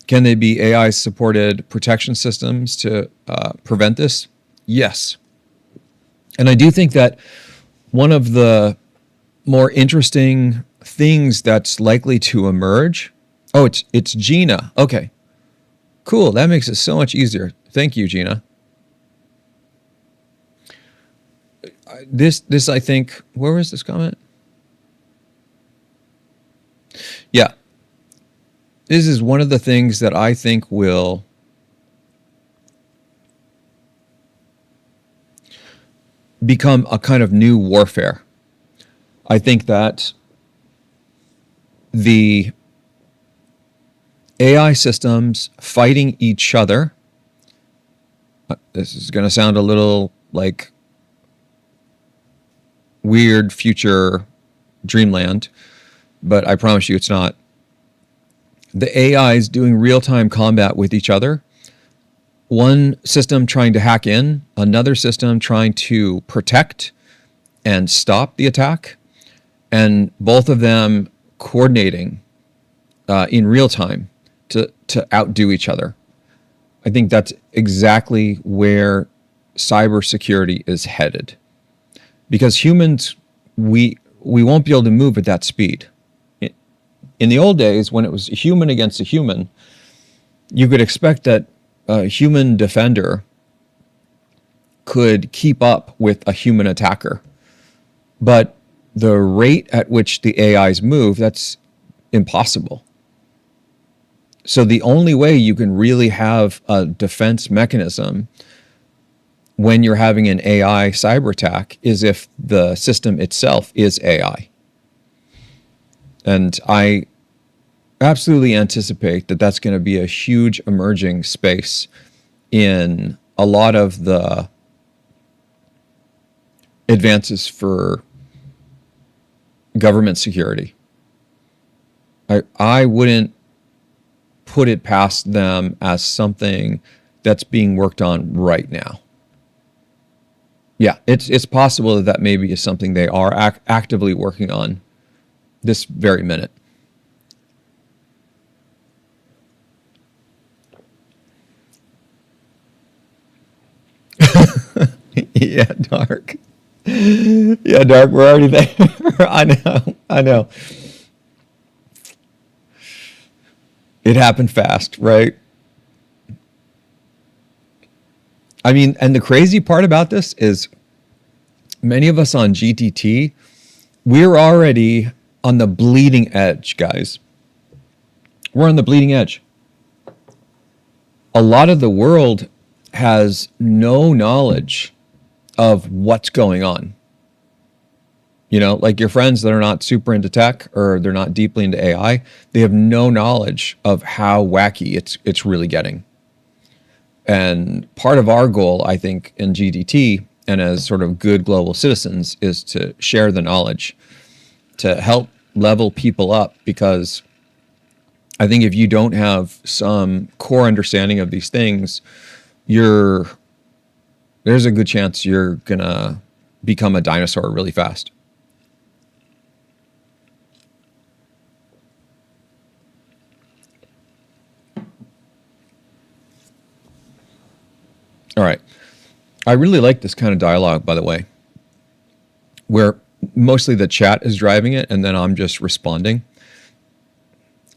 A: Can they be AI-supported protection systems to prevent this? Yes. And I do think that one of the more interesting things that's likely to emerge. Oh, it's Gina. Okay, cool. That makes it so much easier. Thank you, Gina. This I think. Where was this comment? Yeah, this is one of the things that I think will become a kind of new warfare. I think that the AI systems fighting each other, this is going to sound a little like weird future dreamland, but I promise you it's not. The AIs doing real-time combat with each other, one system trying to hack in, another system trying to protect and stop the attack, and both of them coordinating in real time to outdo each other. I think that's exactly where cybersecurity is headed. Because humans, we won't be able to move at that speed. In the old days, when it was a human against a human, you could expect that a human defender could keep up with a human attacker. But the rate at which the AIs move, that's impossible. So the only way you can really have a defense mechanism when you're having an AI cyber attack is if the system itself is AI. And I absolutely anticipate that that's going to be a huge emerging space in a lot of the advances for government security. I wouldn't put it past them as something that's being worked on right now. Yeah, it's possible that maybe is something they are actively working on this very minute. Yeah, Dark. Yeah, Dark, we're already there. I know. It happened fast, right? I mean, and the crazy part about this is many of us on GTT, we're already on the bleeding edge, guys. We're on the bleeding edge. A lot of the world has no knowledge of what's going on. You know, like your friends that are not super into tech or they're not deeply into AI, they have no knowledge of how wacky it's really getting. And part of our goal, I think, in GDT and as sort of good global citizens is to share the knowledge, to help level people up, because I think if you don't have some core understanding of these things, there's a good chance you're gonna become a dinosaur really fast. All right. I really like this kind of dialogue, by the way, where mostly the chat is driving it and then I'm just responding.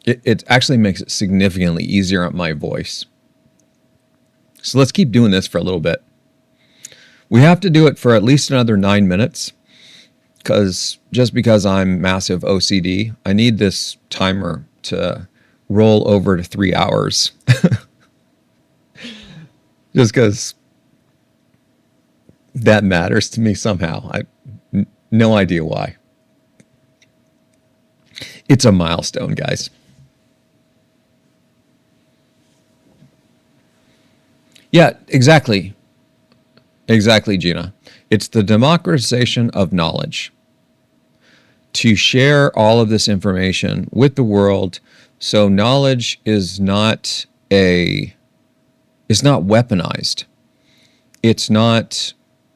A: It actually makes it significantly easier on my voice. So let's keep doing this for a little bit. We have to do it for at least another 9 minutes, because I'm massive OCD, I need this timer to roll over to 3 hours. Just because that matters to me somehow. No idea why. It's a milestone, guys. Yeah, exactly. Exactly, Gina. It's the democratization of knowledge. To share all of this information with the world, so knowledge is not weaponized. It's not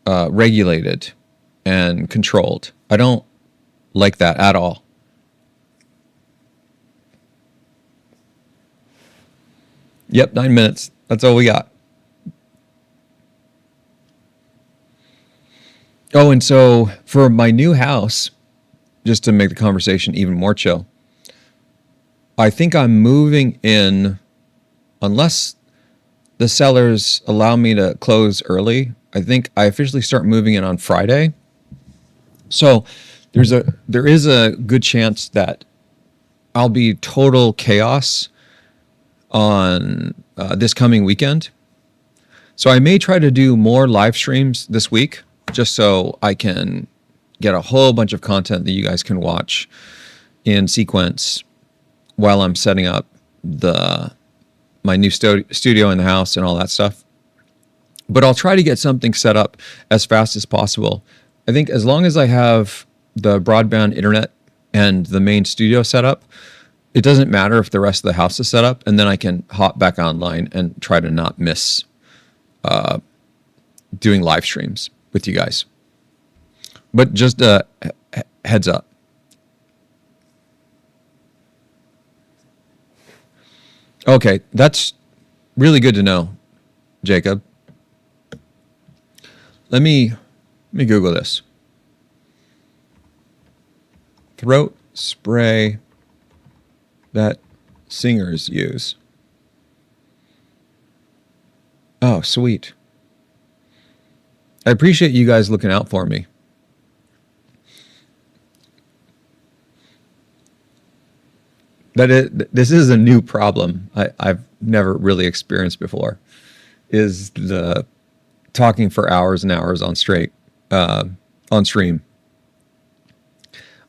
A: regulated and controlled. I don't like that at all. Yep, 9 minutes. That's all we got. Oh, and so for my new house, just to make the conversation even more chill, I think I'm moving in, unless the sellers allow me to close early. I think I officially start moving in on Friday. So there is a good chance that I'll be total chaos on this coming weekend. So I may try to do more live streams this week, just so I can get a whole bunch of content that you guys can watch in sequence while I'm setting up my new studio in the house and all that stuff. But I'll try to get something set up as fast as possible. I think as long as I have the broadband internet and the main studio set up, it doesn't matter if the rest of the house is set up, and then I can hop back online and try to not miss doing live streams with you guys. But just a heads up. Okay, that's really good to know, Jacob. Let me Google this. Throat spray that singers use. Oh, sweet. I appreciate you guys looking out for me. This is a new problem I've never really experienced before, is the talking for hours and hours on stream.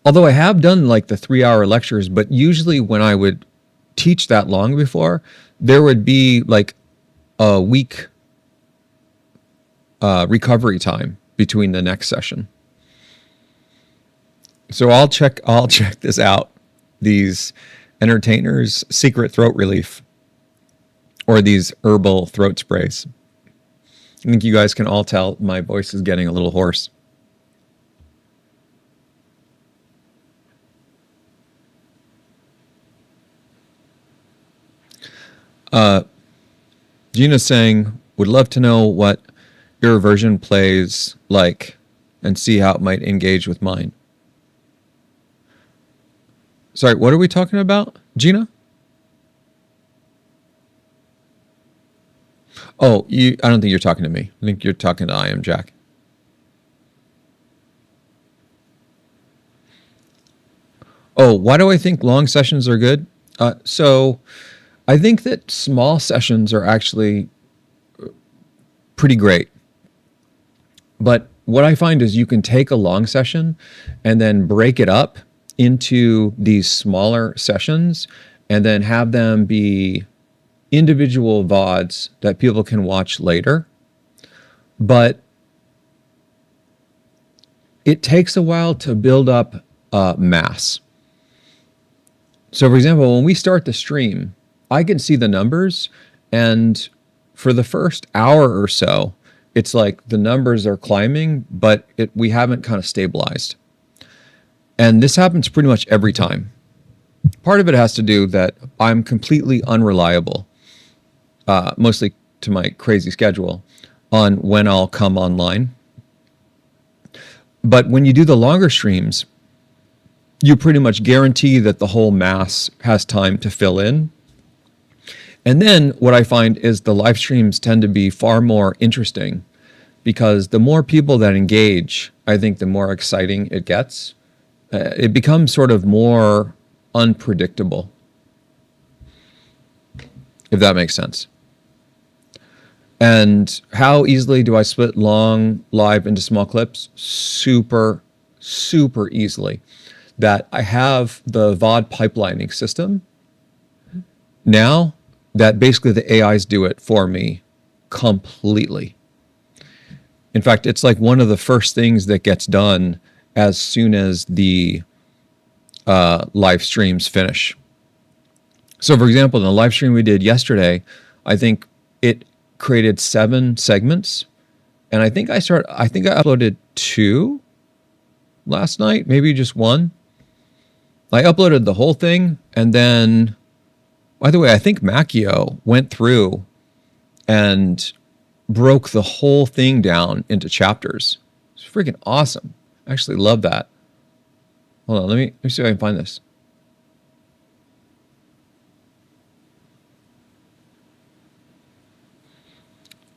A: Although I have done like the 3-hour lectures, but usually when I would teach that long before, there would be like a week recovery time between the next session. So I'll check this out. These entertainers' secret throat relief, or these herbal throat sprays. I think you guys can all tell my voice is getting a little hoarse. Gina's saying, would love to know what your version plays like and see how it might engage with mine. Sorry, what are we talking about, Gina? Oh, I don't think you're talking to me. I think you're talking to I Am Jack. Oh, why do I think long sessions are good? So I think that small sessions are actually pretty great. But what I find is you can take a long session and then break it up into these smaller sessions and then have them be individual VODs that people can watch later. But it takes a while to build up mass. So for example, when we start the stream, I can see the numbers, and for the first hour or so, it's like the numbers are climbing, but we haven't kind of stabilized. And this happens pretty much every time. Part of it has to do that I'm completely unreliable, mostly to my crazy schedule, on when I'll come online. But when you do the longer streams, you pretty much guarantee that the whole mass has time to fill in. And then what I find is the live streams tend to be far more interesting because the more people that engage, I think the more exciting it gets. It becomes sort of more unpredictable, if that makes sense. And how easily do I split long live into small clips? Super, super easily. That I have the VOD pipelining system now that basically the AIs do it for me completely. In fact, it's like one of the first things that gets done as soon as the live streams finish. So for example, in the live stream we did yesterday, I think it created 7 segments. And I think I uploaded 2 last night, maybe just 1. I uploaded the whole thing, and then, by the way, I think Macchio went through and broke the whole thing down into chapters. It's freaking awesome. I actually love that. Hold on, let me see if I can find this.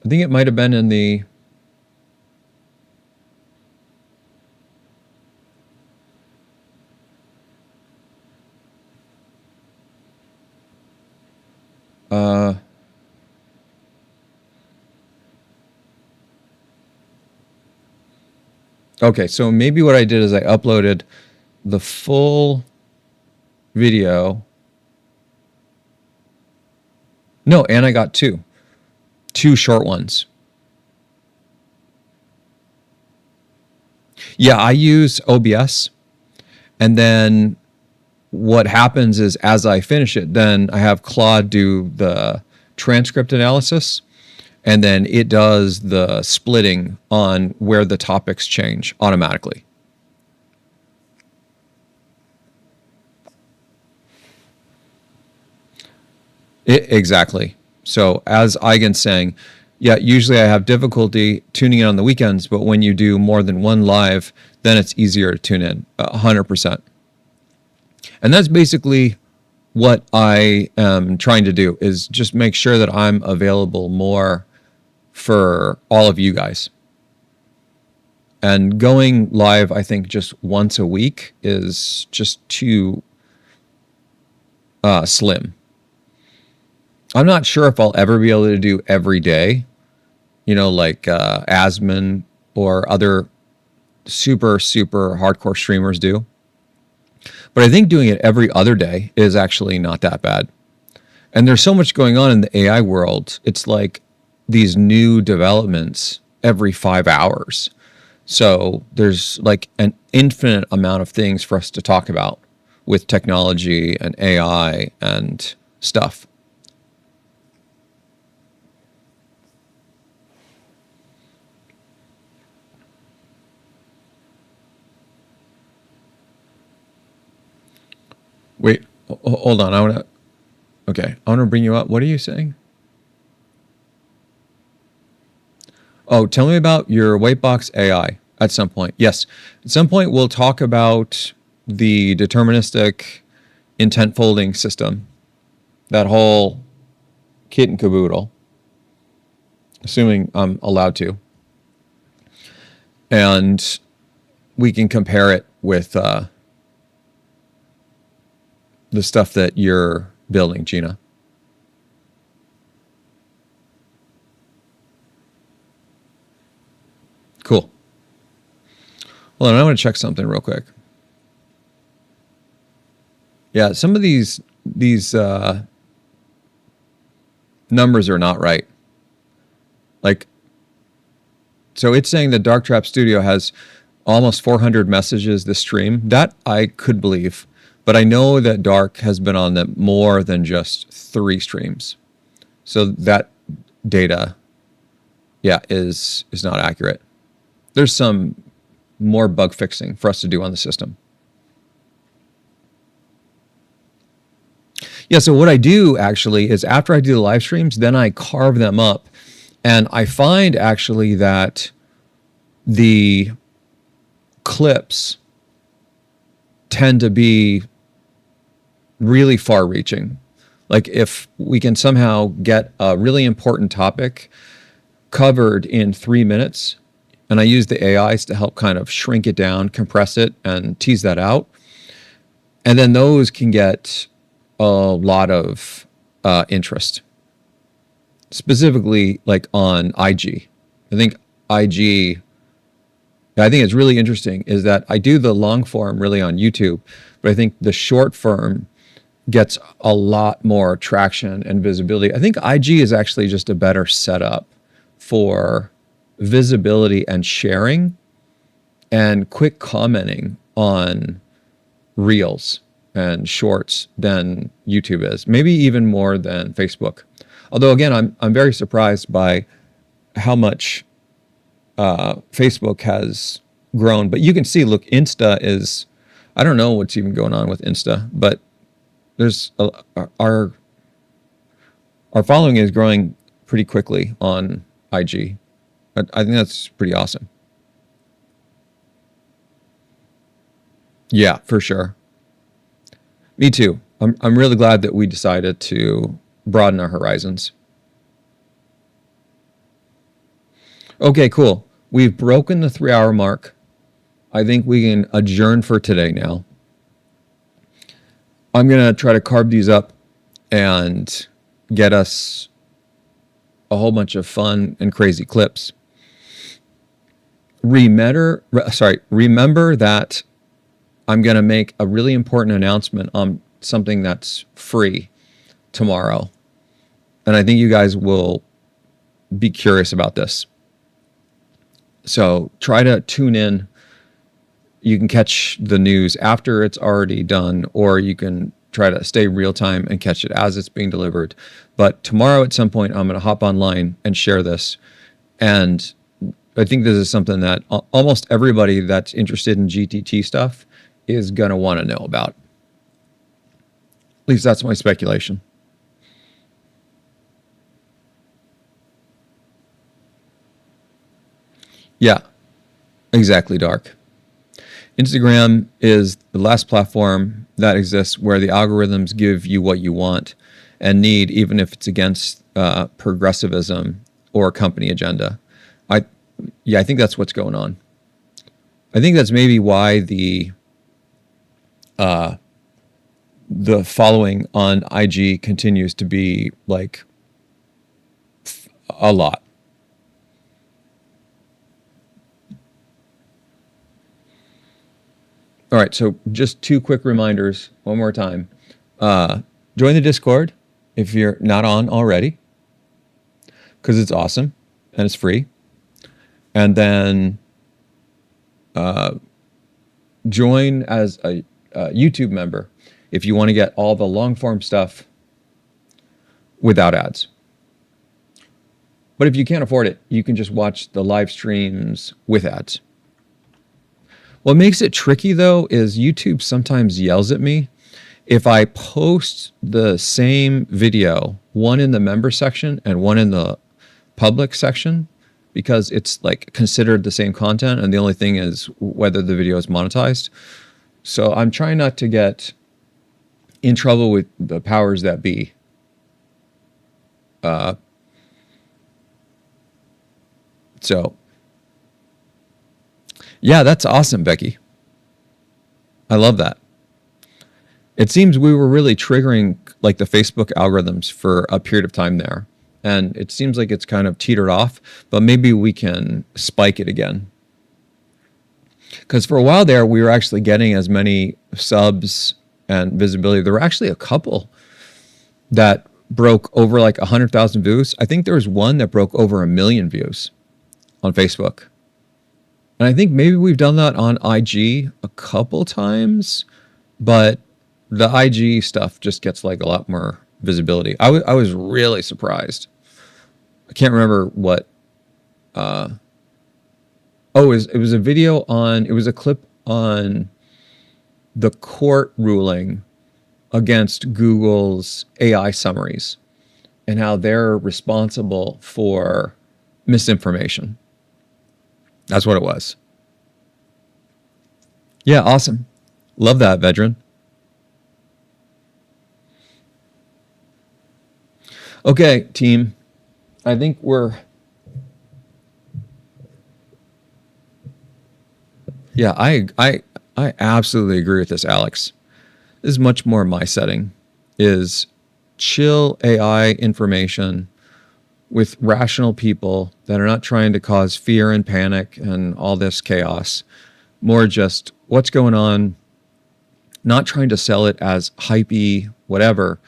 A: I think it might have been in the okay, so maybe what I did is I uploaded the full video. No, and I got 2 short ones. Yeah, I use OBS, and then what happens is as I finish it, then I have Claude do the transcript analysis, and then it does the splitting on where the topics change automatically. Exactly. So as Eigen's saying, yeah, usually I have difficulty tuning in on the weekends, but when you do more than one live, then it's easier to tune in 100%. And that's basically what I am trying to do, is just make sure that I'm available more for all of you guys. And going live, I think just once a week is just too slim. I'm not sure if I'll ever be able to do every day, like Asman or other super, super hardcore streamers do. But I think doing it every other day is actually not that bad. And there's so much going on in the AI world. It's like these new developments every 5 hours. So there's like an infinite amount of things for us to talk about with technology and AI and stuff. Wait, hold on. Okay, I want to bring you up. What are you saying? Oh, tell me about your Whitebox AI at some point. Yes, at some point we'll talk about the deterministic intent folding system, that whole kit and caboodle, assuming I'm allowed to. And we can compare it with the stuff that you're building, Gina. Cool. Hold on, I want to check something real quick. Yeah, some of these numbers are not right. Like, so it's saying that Dark Trap Studio has almost 400 messages this stream. That I could believe, but I know that Dark has been on them more than just 3 streams. So that data, yeah, is not accurate. There's some more bug fixing for us to do on the system. Yeah, so what I do actually is after I do the live streams, then I carve them up. And I find actually that the clips tend to be really far reaching. Like if we can somehow get a really important topic covered in 3 minutes, and I use the AIs to help kind of shrink it down, compress it, and tease that out. And then those can get a lot of interest, specifically like on IG. I think it's really interesting is that I do the long form really on YouTube, but I think the short form gets a lot more traction and visibility. I think IG is actually just a better setup for visibility and sharing and quick commenting on reels and shorts than YouTube is, maybe even more than Facebook. Although again, I'm very surprised by how much Facebook has grown. But you can see, look, Insta is, I don't know what's even going on with Insta, but there's our following is growing pretty quickly on IG. I think that's pretty awesome. Yeah, for sure. Me too. I'm really glad that we decided to broaden our horizons. Okay, cool. We've broken the 3-hour mark. I think we can adjourn for today now. I'm going to try to carve these up and get us a whole bunch of fun and crazy clips. Remember that I'm going to make a really important announcement on something that's free tomorrow. And I think you guys will be curious about this. So try to tune in. You can catch the news after it's already done, or you can try to stay real time and catch it as it's being delivered. But tomorrow at some point, I'm going to hop online and share this. And I think this is something that almost everybody that's interested in GTT stuff is going to want to know about. At least that's my speculation. Yeah, exactly, Dark. Instagram is the last platform that exists where the algorithms give you what you want and need, even if it's against progressivism or company agenda. I think that's what's going on. I think that's maybe why the following on IG continues to be like a lot. All right, so just 2 quick reminders one more time. Join the Discord if you're not on already, because it's awesome and it's free. And then join as a YouTube member if you want to get all the long form stuff without ads. But if you can't afford it, you can just watch the live streams with ads. What makes it tricky, though, is YouTube sometimes yells at me if I post the same video, one in the member section and one in the public section, because it's like considered the same content and the only thing is whether the video is monetized. So I'm trying not to get in trouble with the powers that be. So yeah, that's awesome, Becky. I love that. It seems we were really triggering like the Facebook algorithms for a period of time there. And it seems like it's kind of teetered off, but maybe we can spike it again. Because for a while there, we were actually getting as many subs and visibility. There were actually a couple that broke over like 100,000 views. I think there was one that broke over 1 million views on Facebook. And I think maybe we've done that on IG a couple times, but the IG stuff just gets like a lot more visibility. I was really surprised. I can't remember what. It was a video on. It was a clip on the court ruling against Google's AI summaries and how they're responsible for misinformation. That's what it was. Yeah, awesome. Love that, Vedran. Okay, team. I think we're... Yeah, I absolutely agree with this, Alex. This is much more my setting, is chill AI information with rational people that are not trying to cause fear and panic and all this chaos. More just what's going on, not trying to sell it as hypey, whatever,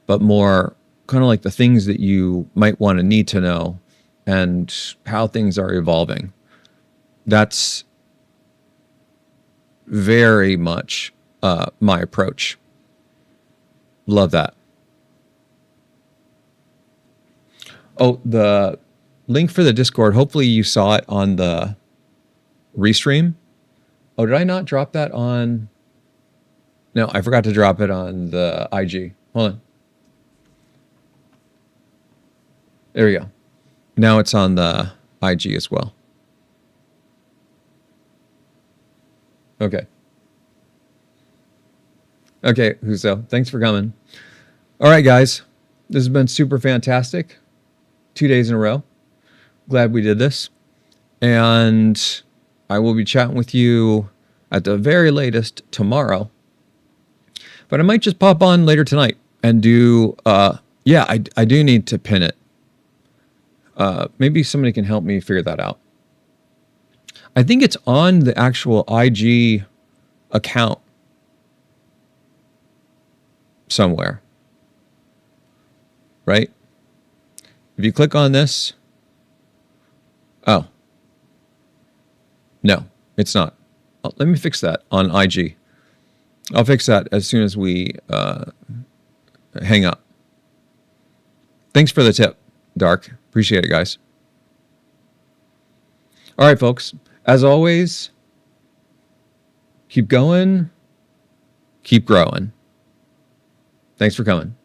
A: but more kind of like the things that you might want to need to know and how things are evolving. That's very much my approach. Love that. Oh, the link for the Discord, hopefully you saw it on the restream. Oh, did I not drop that on? No, I forgot to drop it on the IG. Hold on. There we go. Now it's on the IG as well. Okay. Okay, Huso, thanks for coming. All right, guys. This has been super fantastic. 2 days in a row. Glad we did this. And I will be chatting with you at the very latest tomorrow. But I might just pop on later tonight and do, yeah, I do need to pin it. Maybe somebody can help me figure that out. I think it's on the actual IG account somewhere. Right? If you click on this, oh, no, it's not. Oh, let me fix that on IG. I'll fix that as soon as we hang up. Thanks for the tip, Dark. Appreciate it, guys. All right, folks. As always, keep going, keep growing. Thanks for coming.